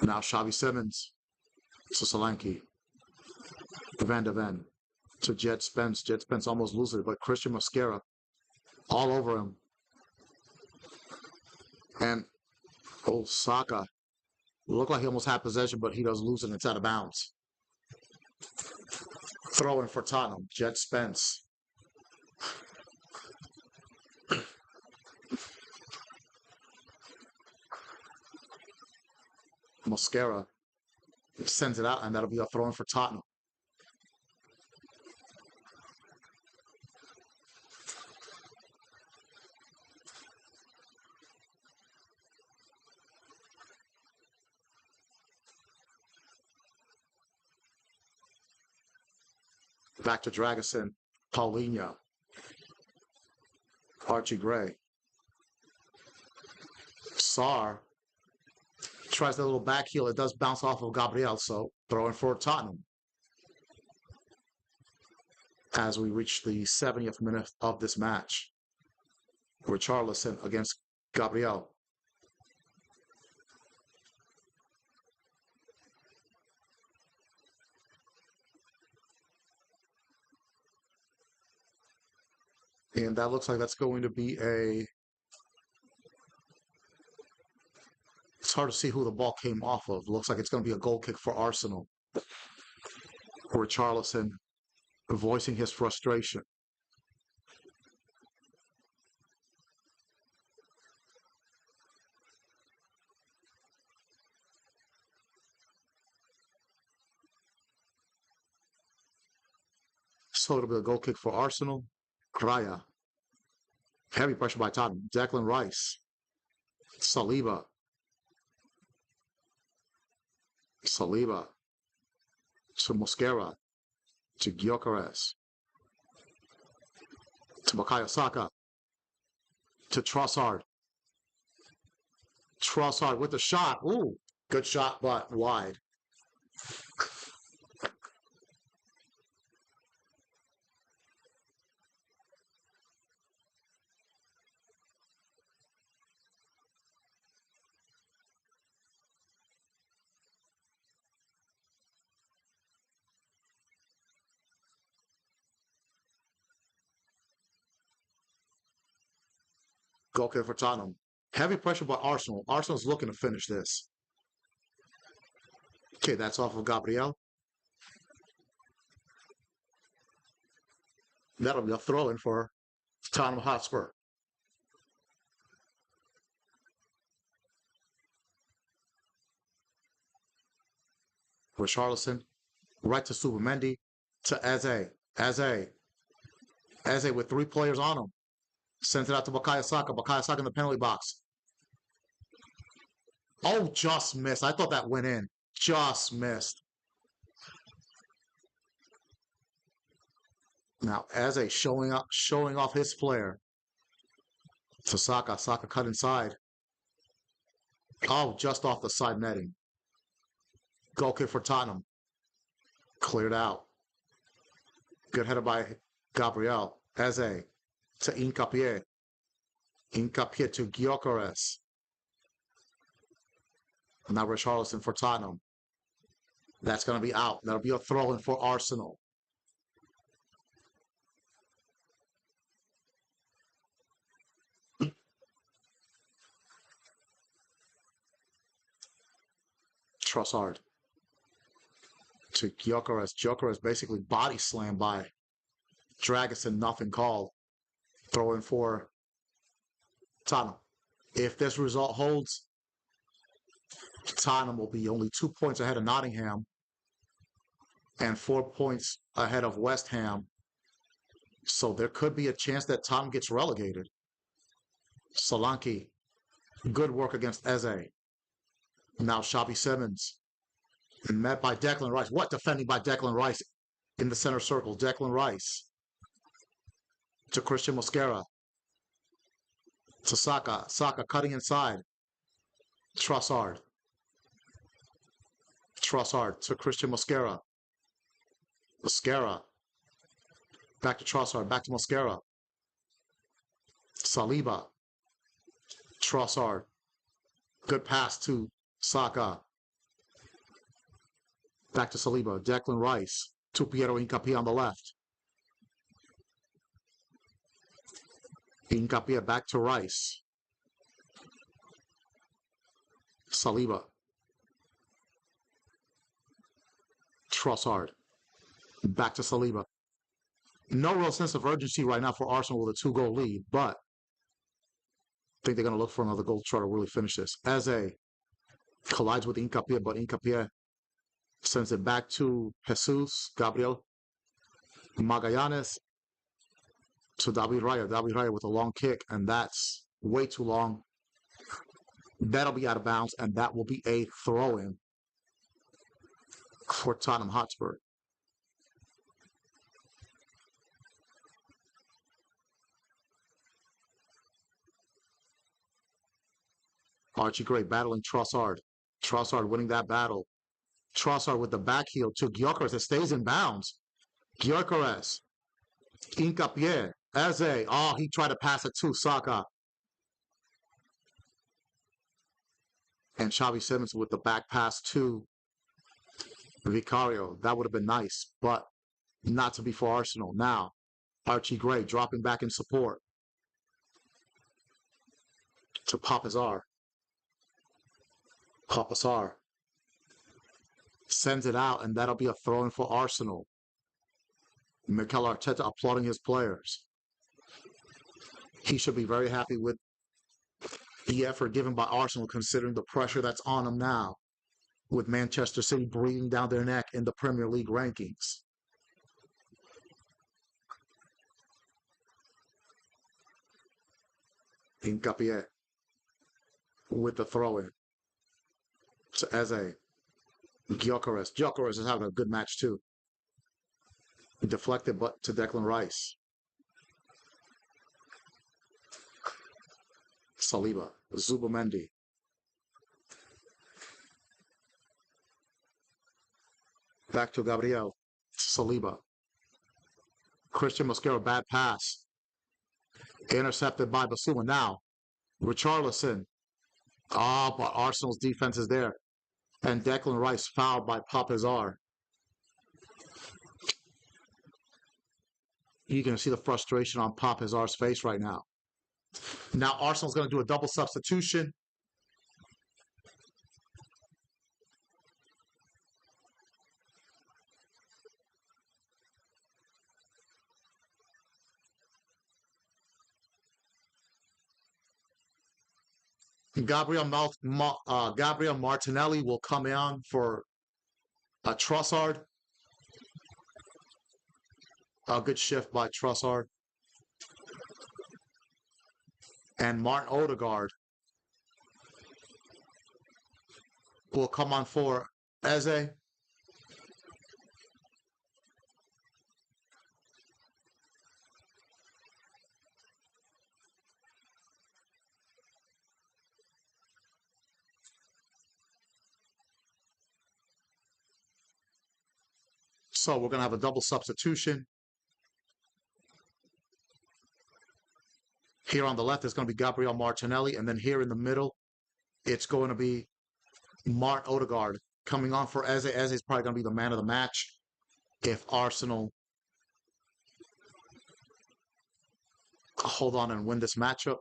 Speaker 1: Now Xavi Simmons to Solanke, Van de Ven to Jed Spence. Jed Spence almost loses it, but Christian Mosquera all over him. And Osaka looked like he almost had possession, but he does lose it. It's out of bounds. Throwing for Tottenham, Jed Spence. Mosquera sends it out, and that'll be a throw-in for Tottenham. Back to Dragosin, Paulinho, Archie Gray. Sarr tries that little back heel. It does bounce off of Gabriel, so throwing for Tottenham. As we reach the 70th minute of this match, Richarlison against Gabriel. And that looks like that's going to be a... It's hard to see who the ball came off of. Looks like it's going to be a goal kick for Arsenal. Richarlison voicing his frustration. So it'll be a goal kick for Arsenal. Kraya. Heavy pressure by Tottenham. Declan Rice. Saliba. Saliba. To Mosquera. To Gyökeres. To Bukayo Saka. To Trossard. Trossard with the shot. Ooh, good shot, but wide. Goal kick for Tottenham. Heavy pressure by Arsenal. Arsenal's looking to finish this. Okay, that's off of Gabriel. That'll be a throw-in for Tottenham Hotspur. Richarlison, right to Subamendi, to Eze. Eze with 3 players on him. Sends it out to Bukayo Saka. Bukayo Saka in the penalty box. Oh, just missed. I thought that went in. Just missed. Now, Eze showing off his flair. To Saka. Saka cut inside. Oh, just off the side netting. Goal kick for Tottenham. Cleared out. Good header by Gabriel. Eze to Hincapié. Hincapié to Gyökeres. Now Richarlison for Tottenham. That's going to be out. That'll be a throw-in for Arsenal. Trossard to Gyökeres. Gyökeres basically body slammed by Dragosin, nothing called. Throw in for Tottenham. If this result holds, Tottenham will be only 2 points ahead of Nottingham and 4 points ahead of West Ham So there could be a chance that Tottenham gets relegated. Solanke, good work against Eze. Now Xavi Simons, met by Declan Rice. What defending by Declan Rice in the center circle? Declan Rice to Christian Mosquera. To Saka. Saka cutting inside. Trossard. Trossard to Christian Mosquera. Mosquera. Back to Trossard. Back to Mosquera. Saliba. Trossard. Good pass to Saka. Back to Saliba. Declan Rice. To Piero Hincapié on the left. Hincapié back to Rice. Saliba. Trossard. Back to Saliba. No real sense of urgency right now for Arsenal with a 2-goal lead, but I think they're going to look for another goal to try to really finish this. Eze collides with Hincapié, but Hincapié sends it back to Jesus, Gabriel Magallanes, to David Raya. David Raya with a long kick, and that's way too long. That'll be out of bounds, and that will be a throw-in for Tottenham Hotspur. Archie Gray battling Trossard. Trossard winning that battle. Trossard with the back heel to Gyökeres. It stays in bounds. Gyökeres. Hincapié. Eze. Oh, he tried to pass it to Saka. And Xavi Simons with the back pass to Vicario. That would have been nice, but not to be for Arsenal. Now, Archie Gray dropping back in support to Papazar. Papazar sends it out, and that'll be a throw-in for Arsenal. Mikel Arteta applauding his players. He should be very happy with the effort given by Arsenal, considering the pressure that's on them now, with Manchester City breathing down their neck in the Premier League rankings. Hincapié with the throw-in to Eze. Gyökeres. Gyökeres is having a good match too. Deflected but to Declan Rice. Saliba. Zubamendi. Back to Gabriel. Saliba. Christian Mosquera, bad pass. Intercepted by Basuma. Now, Richarlison. Ah, but Arsenal's defense is there. And Declan Rice fouled by Papazar. You can see the frustration on Papazar's face right now. Now Arsenal's going to do a double substitution. Gabriel Martinelli will come in for a Trossard. A good shift by Trossard. And Martin Odegaard will come on for Eze. So we're going to have a double substitution. Here on the left is going to be Gabriel Martinelli, and then here in the middle, it's going to be Martin Odegaard coming on for Eze. Eze is probably going to be the man of the match if Arsenal hold on and win this matchup.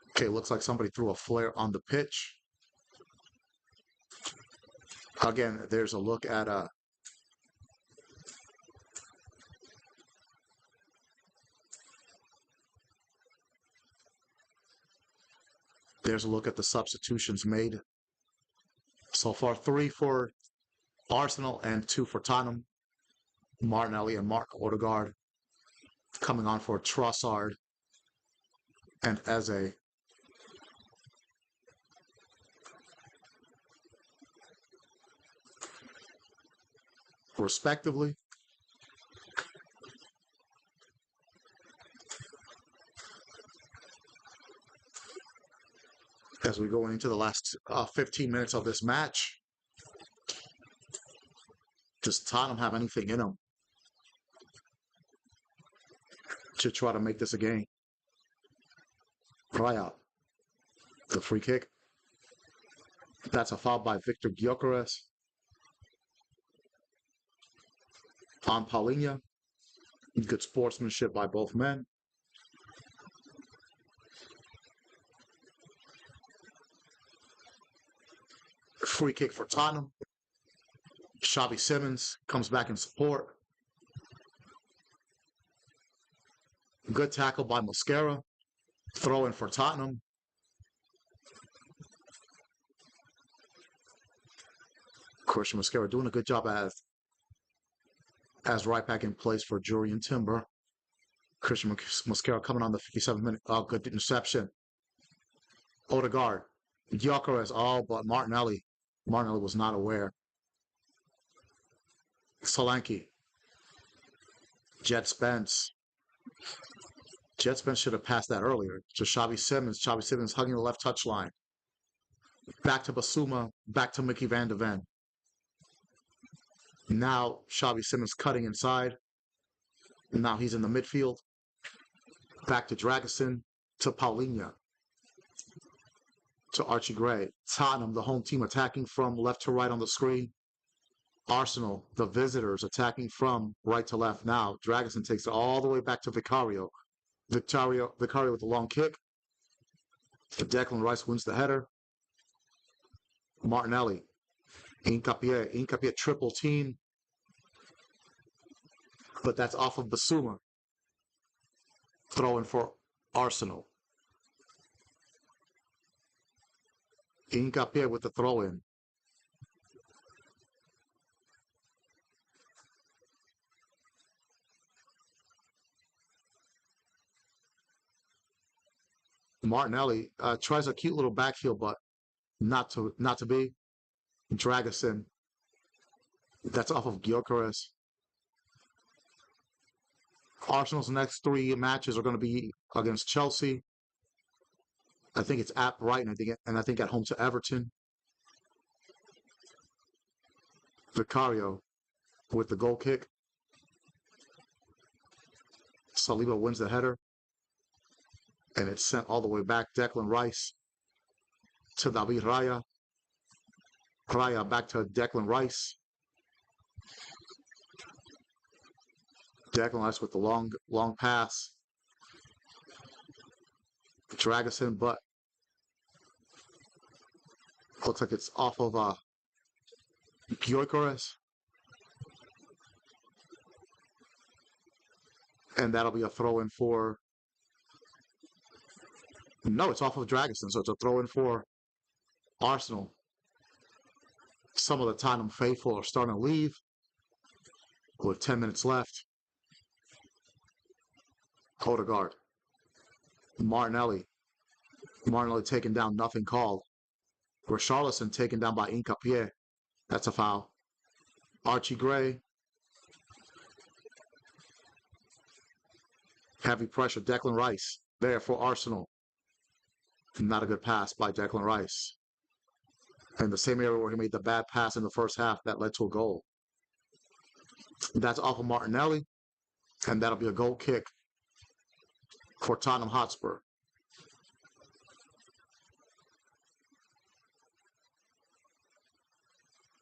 Speaker 1: Okay, looks like somebody threw a flare on the pitch. Again, there's a look at there's a look at the substitutions made. So far, 3 for Arsenal and 2 for Tottenham. Martinelli and Mark Odegaard coming on for Trossard and Eze. Respectively. As we go into the last 15 minutes of this match, does Tottenham have anything in them to try to make this a game? Raya, the free kick. That's a foul by Victor Gyökeres on Paulinho. Good sportsmanship by both men. Free kick for Tottenham. Xavi Simons comes back in support. Good tackle by Mosquera. Throw in for Tottenham. Christian Mosquera doing a good job as right back in place for Jurriën Timber. Christian Mosquera coming on the 57th minute. Oh, good interception. Odegaard. Gyökeres, but Martinelli. Martinelli was not aware. Solanke. Jet Spence. Jet Spence should have passed that earlier to Xavi Simons. Xavi Simons hugging the left touchline. Back to Basuma. Back to Mickey van de Ven. Now Xavi Simons cutting inside. Now he's in the midfield. Back to Dragusin. To Paulinho. To Archie Gray. Tottenham, the home team, attacking from left to right on the screen. Arsenal, the visitors, attacking from right to left. Now Dragusin takes it all the way back to Vicario. Vicario with a long kick. Declan Rice wins the header. Martinelli. Hincapié triple team. But that's off of Basuma. Throw in for Arsenal. Hincapié with the throw in. Martinelli tries a cute little backfield, but not to be. Dragusin. That's off of Gyökeres. Arsenal's next 3 matches are going to be against Chelsea. I think it's at Brighton, and I think at home to Everton. Vicario with the goal kick. Saliba wins the header. And it's sent all the way back. Declan Rice to David Raya. Raya back to Declan Rice. Declan Rice with the long pass. Dragusin, but looks like it's off of Gyökeres. And that'll be a throw-in for... No, it's off of Dragusin, so it's a throw-in for Arsenal. Some of the Tottenham faithful are starting to leave with 10 minutes left. Odegaard. Martinelli. Martinelli taken down, nothing called. Richarlison taken down by Hincapié. That's a foul. Archie Gray. Heavy pressure. Declan Rice there for Arsenal. Not a good pass by Declan Rice. In the same area where he made the bad pass in the first half that led to a goal. That's off of Martinelli. And that'll be a goal kick for Tottenham Hotspur.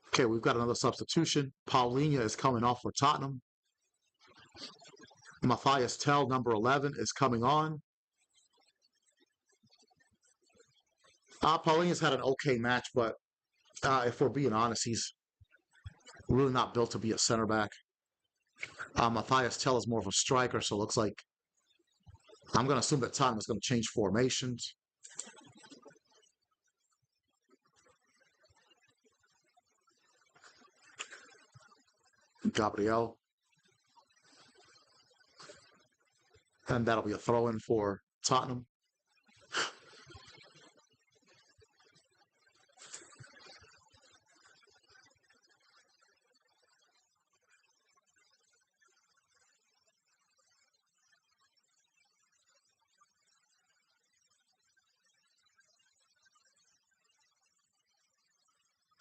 Speaker 1: Okay, we've got another substitution. Paulinho is coming off for Tottenham. Matthias Tell, number 11, is coming on. Paulinho's had an okay match, but if we're being honest, he's really not built to be a center back. Matthias Tell is more of a striker, so it looks like I'm going to assume that Tottenham is going to change formations. Gabriel And that'll be a throw-in for Tottenham.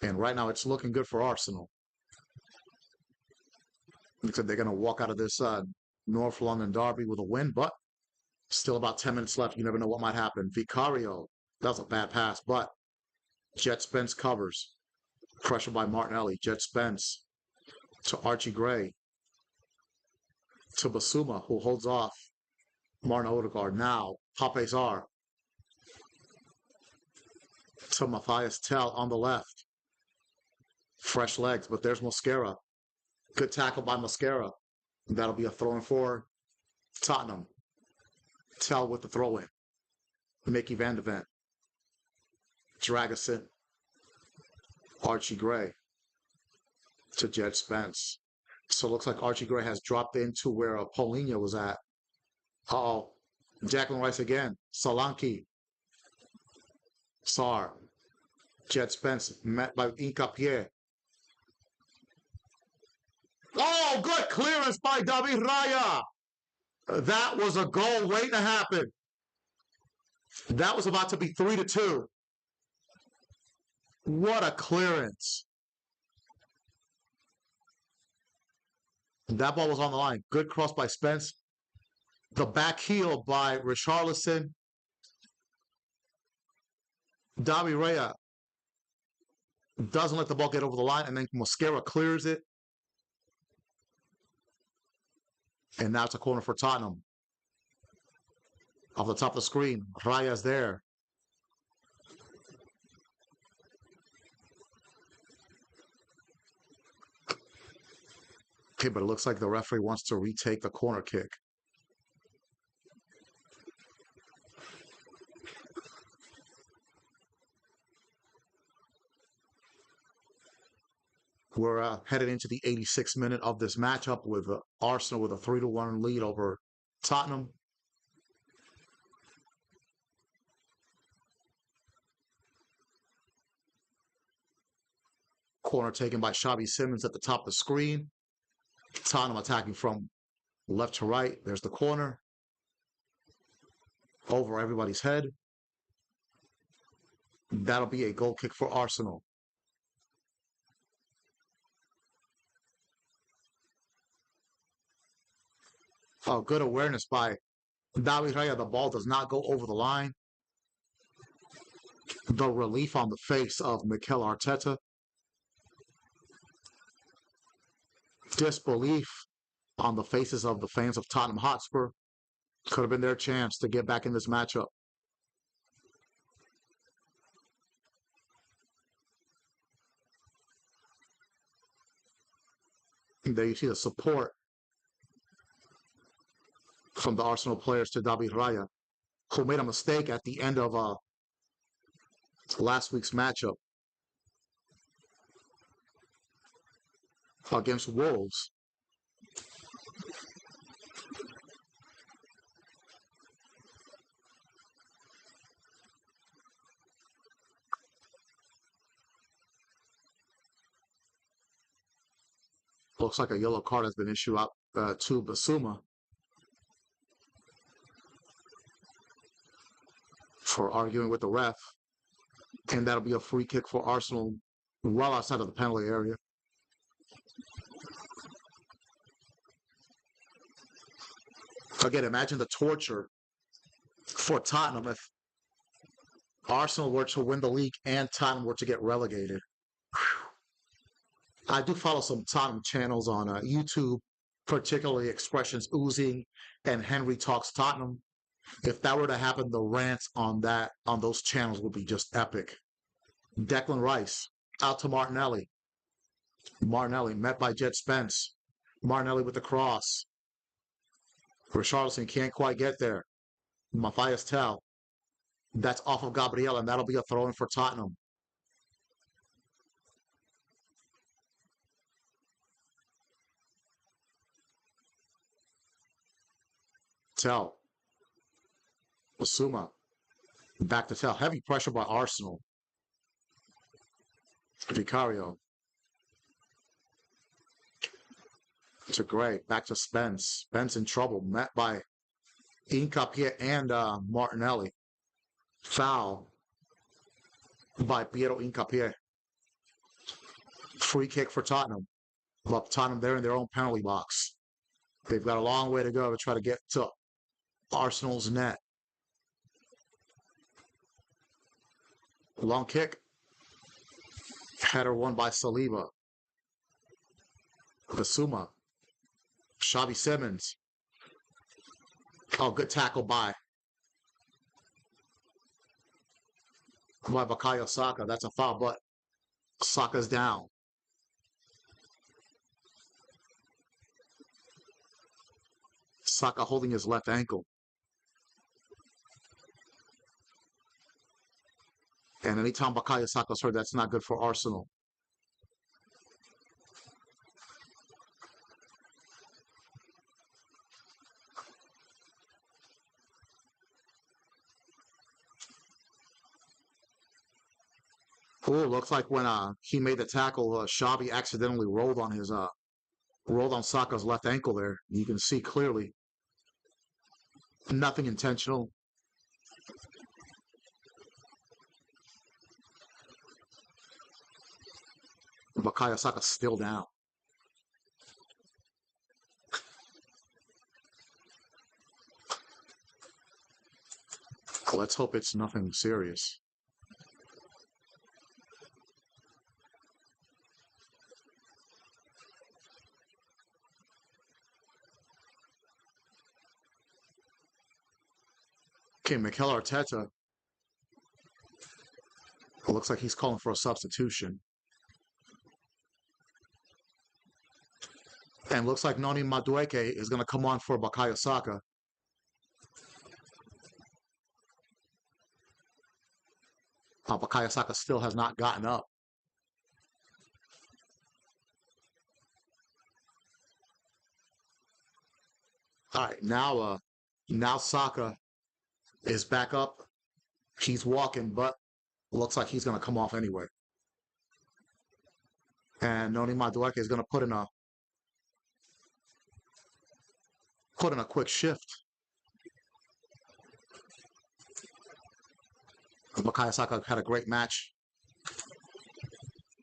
Speaker 1: And right now, it's looking good for Arsenal. Looks like they're going to walk out of this North London derby with a win, but still about 10 minutes left. You never know what might happen. Vicario, that was a bad pass, but Jet Spence covers. Pressure by Martinelli. Jet Spence to Archie Gray. To Basuma, who holds off Martin Odegaard. Now, Pape Sarr to Matthias Tell on the left. Fresh legs, but there's Mosquera. Good tackle by Mosquera. That'll be a throw-in for Tottenham. Tell with the throw-in. Mickey Van de Ven. Dragusin. Archie Gray to Jet Spence. So it looks like Archie Gray has dropped into where Paulinho was at. Uh-oh. Declan Rice again. Solanke. Sarr. Jet Spence met by Incapié. Oh, good clearance by David Raya. That was a goal waiting to happen. That was about to be 3-2. What a clearance. That ball was on the line. Good cross by Spence. The back heel by Richarlison. David Raya doesn't let the ball get over the line, and then Mosquera clears it. And now it's a corner for Tottenham. Off the top of the screen, Raya's there. Okay, but it looks like the referee wants to retake the corner kick. We're headed into the 86th minute of this matchup with Arsenal with a 3-1 lead over Tottenham. Corner taken by Xavi Simons at the top of the screen. Tottenham attacking from left to right. There's the corner. Over everybody's head. That'll be a goal kick for Arsenal. Oh, good awareness by David Raya. The ball does not go over the line. The relief on the face of Mikel Arteta. Disbelief on the faces of the fans of Tottenham Hotspur. Could have been their chance to get back in this matchup. There you see the support from the Arsenal players to David Raya, who made a mistake at the end of last week's matchup against Wolves. Looks like a yellow card has been issued out to Basuma for arguing with the ref. And that'll be a free kick for Arsenal well outside of the penalty area. Again, imagine the torture for Tottenham if Arsenal were to win the league and Tottenham were to get relegated. I do follow some Tottenham channels on YouTube, particularly Expressions Oozing and Henry Talks Tottenham. If that were to happen, the rants on those channels would be just epic. Declan Rice out to Martinelli. Martinelli met by Jet Spence. Martinelli with the cross. Richarlison can't quite get there. Matthias Tell. That's off of Gabriel, and that'll be a throw-in for Tottenham. Tell Basuma back to tell. Heavy pressure by Arsenal. Vicario to Gray. Back to Spence. Spence in trouble. Met by Incapie and Martinelli. Foul by Piero Incapie. Free kick for Tottenham. But Tottenham, they're in their own penalty box. They've got a long way to go to try to get to Arsenal's net. Long kick. Header won by Saliba. Basuma. Xavi Simons. Oh, good tackle by Bukayo Saka. That's a foul, but Saka's down. Saka holding his left ankle. And anytime Bukayo Saka's hurt, that's not good for Arsenal. Oh, looks like when he made the tackle, Xavi accidentally rolled on Saka's left ankle there. You can see clearly. Nothing intentional. Bukayo Saka's still down. Let's hope it's nothing serious. Okay, Mikel Arteta. It looks like he's calling for a substitution. And looks like Noni Madueke is going to come on for Bukayo Saka. Bukayo Saka still has not gotten up. All right, now Saka is back up. He's walking, but looks like he's going to come off anyway. And Noni Madueke is going to put in a quick shift. Bukayo Saka had a great match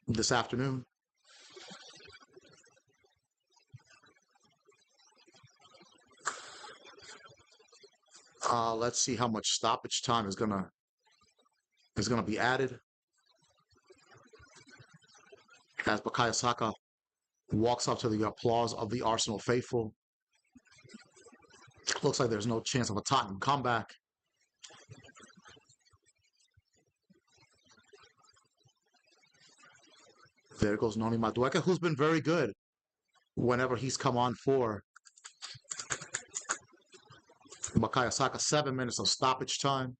Speaker 1: this afternoon. Let's see how much stoppage time is gonna be added as Bukayo Saka walks up to the applause of the Arsenal faithful. Looks like there's no chance of a Tottenham comeback. There goes Noni Madueke, who's been very good whenever he's come on for Bukayo Saka. 7 minutes of stoppage time.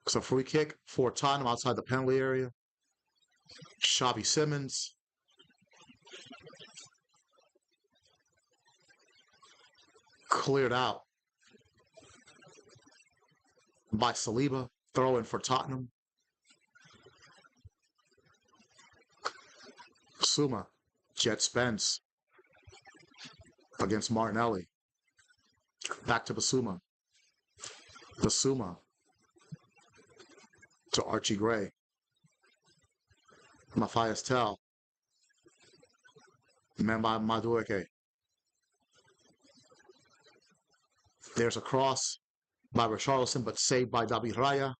Speaker 1: It's a free kick for Tottenham outside the penalty area. Xavi Simons. Cleared out by Saliba. Throw in for Tottenham. Suma. Jet Spence against Martinelli. Back to Basuma. Basuma to Archie Gray. Matthias Tell. Memba Madueke. There's a cross by Richarlison, but saved by David Raya.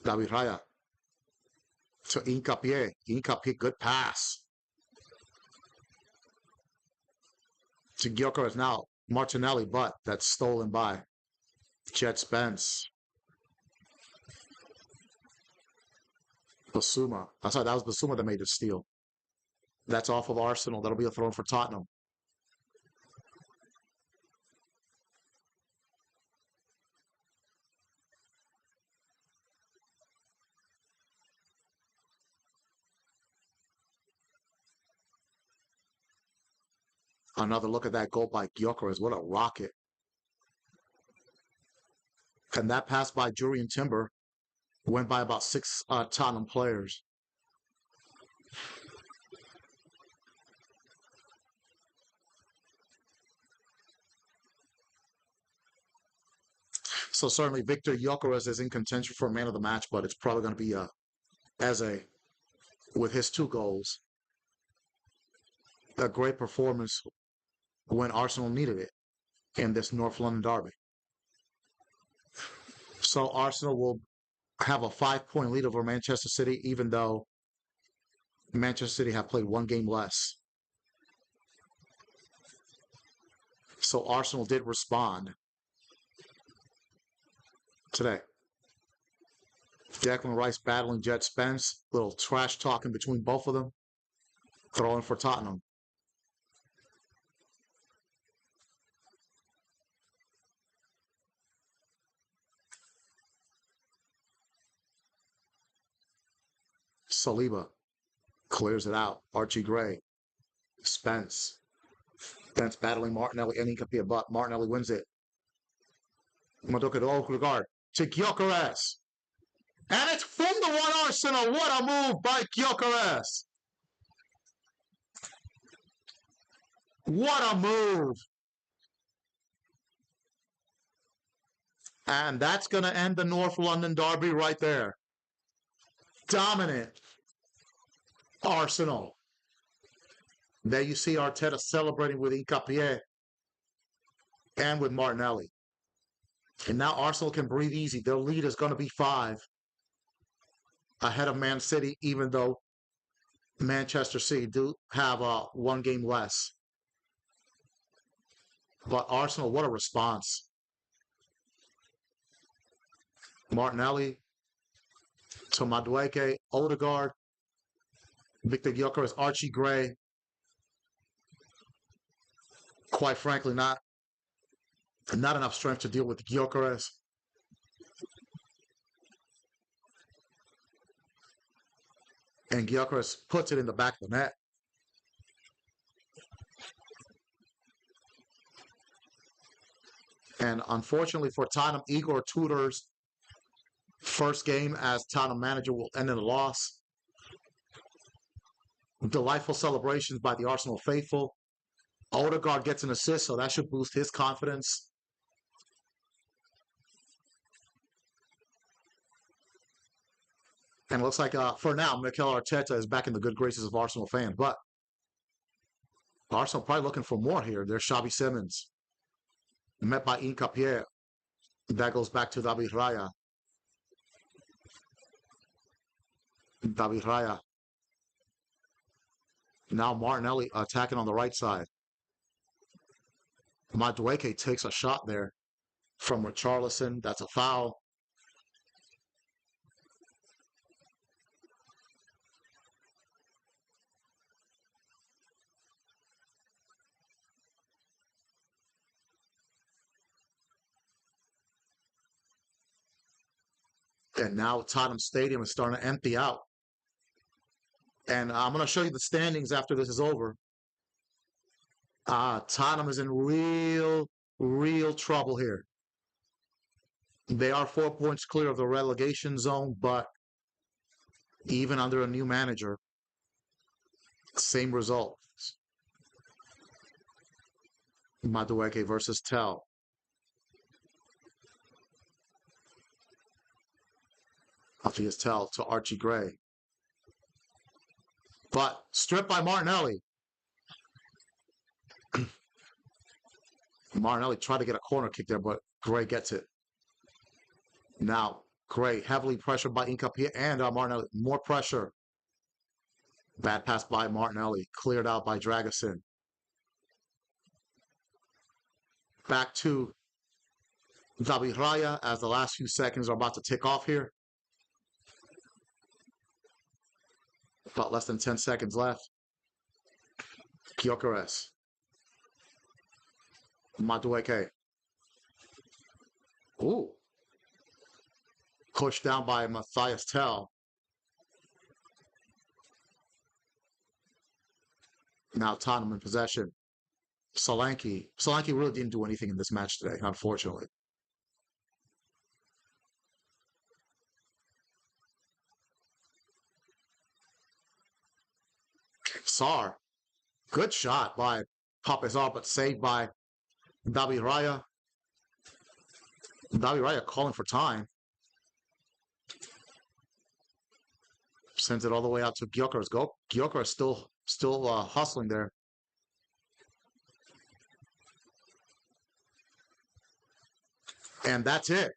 Speaker 1: David Raya to Incapie. Incapie, good pass. To Gyökeres now. Martinelli, but that's stolen by Jet Spence. Basuma. I'm sorry, that was Basuma that made the steal. That's off of Arsenal. That'll be a throw for Tottenham. Another look at that goal by Gyökeres. What a rocket. And that pass by Jurriën Timber went by about six Tottenham players. So certainly Victor Gyökeres is in contention for man of the match, but it's probably going to be Eze with his 2 goals. A great performance when Arsenal needed it in this North London derby. So Arsenal will have a 5-point lead over Manchester City, even though Manchester City have played 1 game less. So Arsenal did respond today. Declan Rice battling Jet Spence. Little trash talking between both of them. Throwing for Tottenham. Saliba clears it out. Archie Gray. Spence. Spence battling Martinelli and Nkapia, but Martinelli wins it. Maduka to Odegaard to Gyökeres. And it's from the one Arsenal. What a move by Gyökeres. What a move. And that's going to end the North London derby right there. Dominant Arsenal. There you see Arteta celebrating with Nkapia and with Martinelli. And now Arsenal can breathe easy. Their lead is going to be 5 ahead of Man City, even though Manchester City do have 1 game less. But Arsenal, what a response. Martinelli to Madueke, Odegaard, Victor Gyökeres, Archie Gray. Quite frankly, not enough strength to deal with Gyökeres. And Gyökeres puts it in the back of the net. And unfortunately for Tottenham, Igor Tudor's first game as Tottenham manager will end in a loss. Delightful celebrations by the Arsenal faithful. Odegaard gets an assist, so that should boost his confidence. And it looks like, for now, Mikel Arteta is back in the good graces of Arsenal fans. But Arsenal probably looking for more here. There's Xavi Simons, met by Nkapia. That goes back to David Raya. David Raya. Now Martinelli attacking on the right side. Madueke takes a shot there from Richarlison. That's a foul. And now Tottenham Stadium is starting to empty out. And I'm going to show you the standings after this is over. Tottenham is in real trouble here. They are 4 points clear of the relegation zone, but even under a new manager, same result. Madueke versus Tell. Matthias Tell to Archie Gray. But stripped by Martinelli. Martinelli tried to get a corner kick there, but Gray gets it. Now, Gray heavily pressured by Nkapia and Martinelli. More pressure. Bad pass by Martinelli. Cleared out by Dragusin. Back to David Raya as the last few seconds are about to tick off here. About less than 10 seconds left. Gyökeres. Madueke. Ooh. Pushed down by Matthias Tell. Now Tottenham in possession. Solanke really didn't do anything in this match today, unfortunately. Sar, good shot by Papazar, but saved by Davi Raya. Davi Raya calling for time. Sends it all the way out to Gyökeres. Gyökeres still hustling there. And that's it.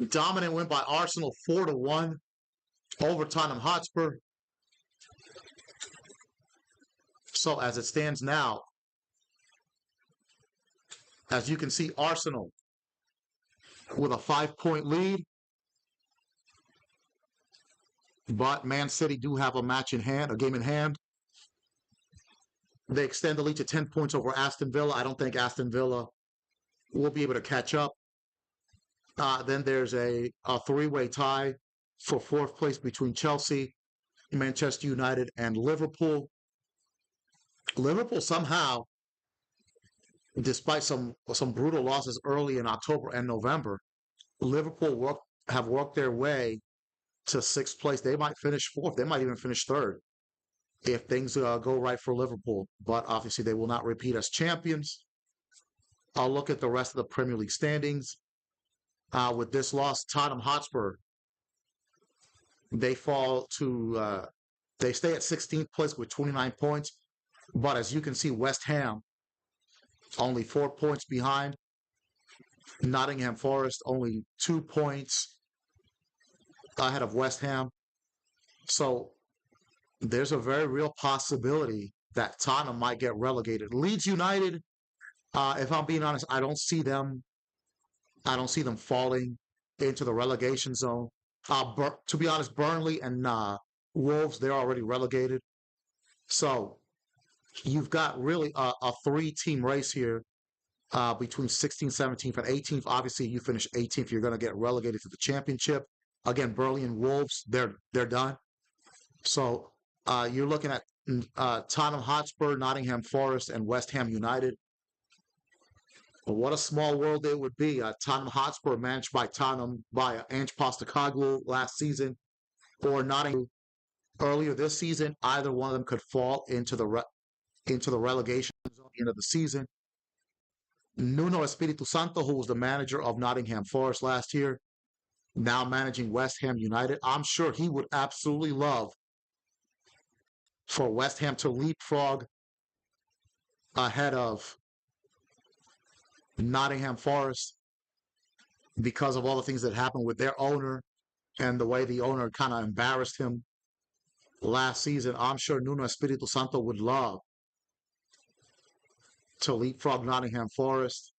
Speaker 1: Dominant win by Arsenal 4-1 over Tottenham Hotspur. So as it stands now, as you can see, Arsenal with a 5-point lead. But Man City do have a match in hand, a game in hand. They extend the lead to 10 points over Aston Villa. I don't think Aston Villa will be able to catch up. Then there's a three-way tie for fourth place between Chelsea, Manchester United, and Liverpool. Liverpool somehow, despite some brutal losses early in October and November, Liverpool have worked their way to sixth place. They might finish fourth. They might even finish third if things go right for Liverpool. But obviously, they will not repeat as champions. I'll look at the rest of the Premier League standings. With this loss, Tottenham Hotspur, they fall to, they stay at 16th place with 29 points. But as you can see, West Ham only 4 points behind. Nottingham Forest only 2 points ahead of West Ham. So there's a very real possibility that Tottenham might get relegated. Leeds United, if I'm being honest, I don't see them falling into the relegation zone. To be honest, Burnley and Wolves, they're already relegated. So you've got really a three-team race here between 16th, 17th, and 18th. Obviously, you finish 18th, you're going to get relegated to the championship. Again, Burnley and Wolves, they're done. So you're looking at Tottenham Hotspur, Nottingham Forest, and West Ham United. But what a small world it would be. Tottenham Hotspur managed by Ange Postecoglou last season, or Nottingham earlier this season. Either one of them could fall into the relegation zone at the end of the season. Nuno Espirito Santo, who was the manager of Nottingham Forest last year, now managing West Ham United. I'm sure he would absolutely love for West Ham to leapfrog ahead of Nottingham Forest because of all the things that happened with their owner and the way the owner kind of embarrassed him last season. I'm sure Nuno Espirito Santo would love to leapfrog Nottingham Forest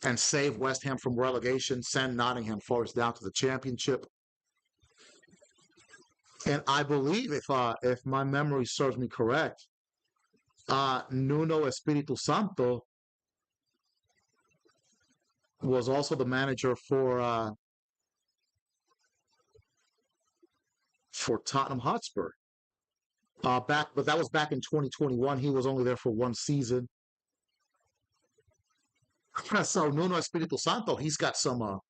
Speaker 1: and save West Ham from relegation, send Nottingham Forest down to the championship. And I believe, if my memory serves me correct, Nuno Espirito Santo was also the manager for Tottenham Hotspur. But that was back in 2021. He was only there for one season. So Nuno Espirito Santo, he's got some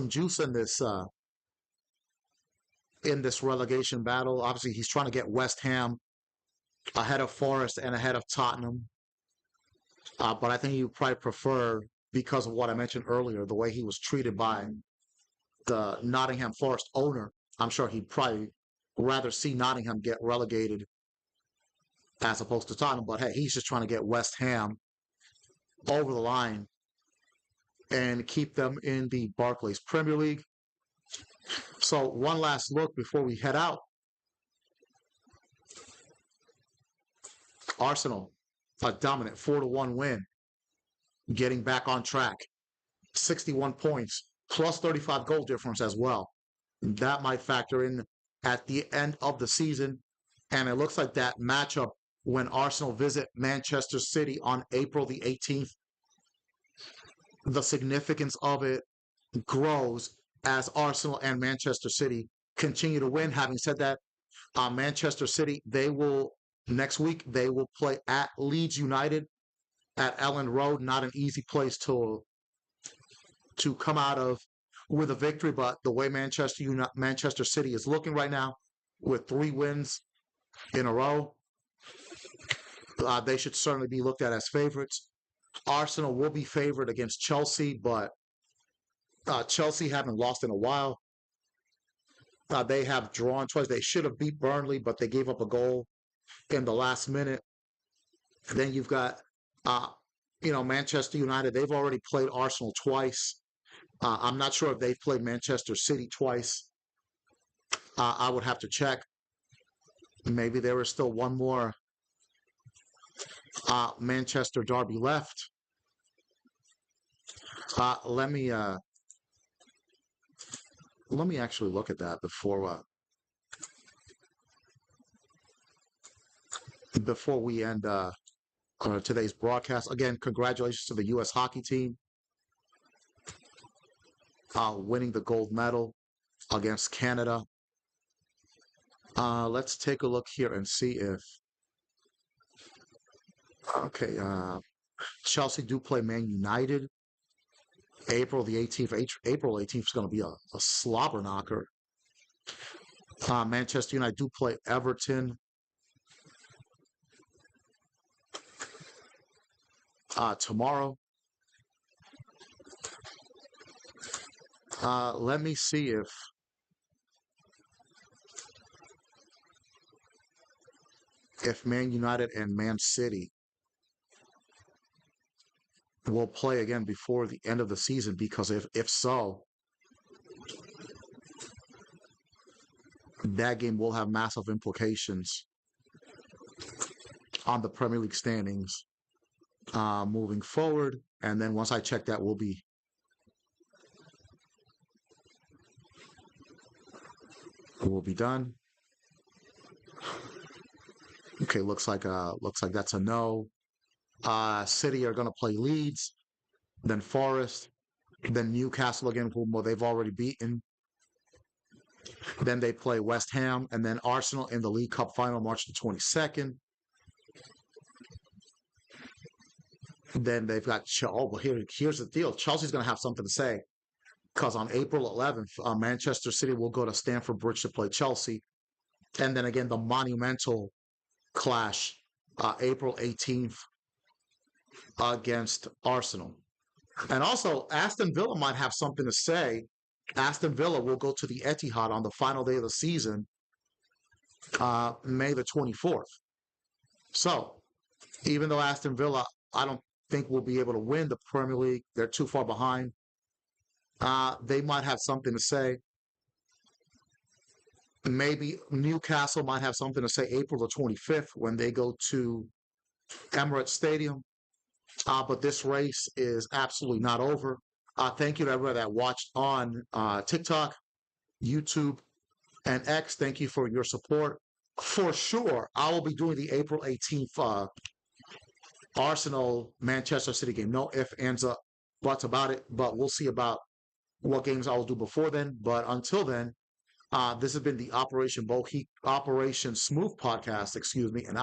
Speaker 1: juice in this relegation battle. Obviously, he's trying to get West Ham ahead of Forest and ahead of Tottenham. But I think he would probably prefer, because of what I mentioned earlier, the way he was treated by the Nottingham Forest owner. I'm sure he'd probably rather see Nottingham get relegated as opposed to Tottenham. But hey, he's just trying to get West Ham over the line and keep them in the Barclays Premier League. So one last look before we head out. Arsenal, a dominant 4-1 win, getting back on track. 61 points, plus 35 goal difference as well. That might factor in at the end of the season. And it looks like that matchup when Arsenal visit Manchester City on April the 18th, the significance of it grows as Arsenal and Manchester City continue to win. Having said that, Manchester City, they will next week they will play at Leeds United at Ellen Road. Not an easy place to come out of with a victory, but the way Manchester City is looking right now, with 3 wins in a row, they should certainly be looked at as favorites. Arsenal will be favored against Chelsea, but Chelsea haven't lost in a while. They have drawn twice. They should have beat Burnley, but they gave up a goal in the last minute. Then you've got, uh, Manchester United. They've already played Arsenal twice. I'm not sure if they've played Manchester City twice. I would have to check. Maybe there is still one more Manchester derby left. Let me actually look at that before we end today's broadcast. Again, congratulations to the U.S. hockey team winning the gold medal against Canada. Let's take a look here and see if okay. Chelsea do play Man United April the 18th. April 18th is going to be a slobber knocker. Manchester United do play Everton tomorrow. Let me see if Man United and Man City will play again before the end of the season, because if so, that game will have massive implications on the Premier League standings moving forward. And then once I check that, we'll be done. Okay, looks like that's a no. City are going to play Leeds, then Forest, then Newcastle again, whom they've already beaten. Then they play West Ham, and then Arsenal in the League Cup final, March the 22nd. Then they've got well, here's the deal. Chelsea's going to have something to say, because on April 11th, Manchester City will go to Stamford Bridge to play Chelsea, and then again the monumental clash, April 18th against Arsenal. And also, Aston Villa might have something to say. Aston Villa will go to the Etihad on the final day of the season, May the 24th. So, even though Aston Villa, I don't think will be able to win the Premier League, they're too far behind. They might have something to say. Maybe Newcastle might have something to say April the 25th when they go to Emirates Stadium. But this race is absolutely not over. Thank you to everybody that watched on TikTok, YouTube, and X. Thank you for your support. For sure, I will be doing the April 18th Arsenal Manchester City game. No ifs, ands, buts about it, but we'll see about what games I will do before then. But until then, this has been the Operation Smooth podcast, and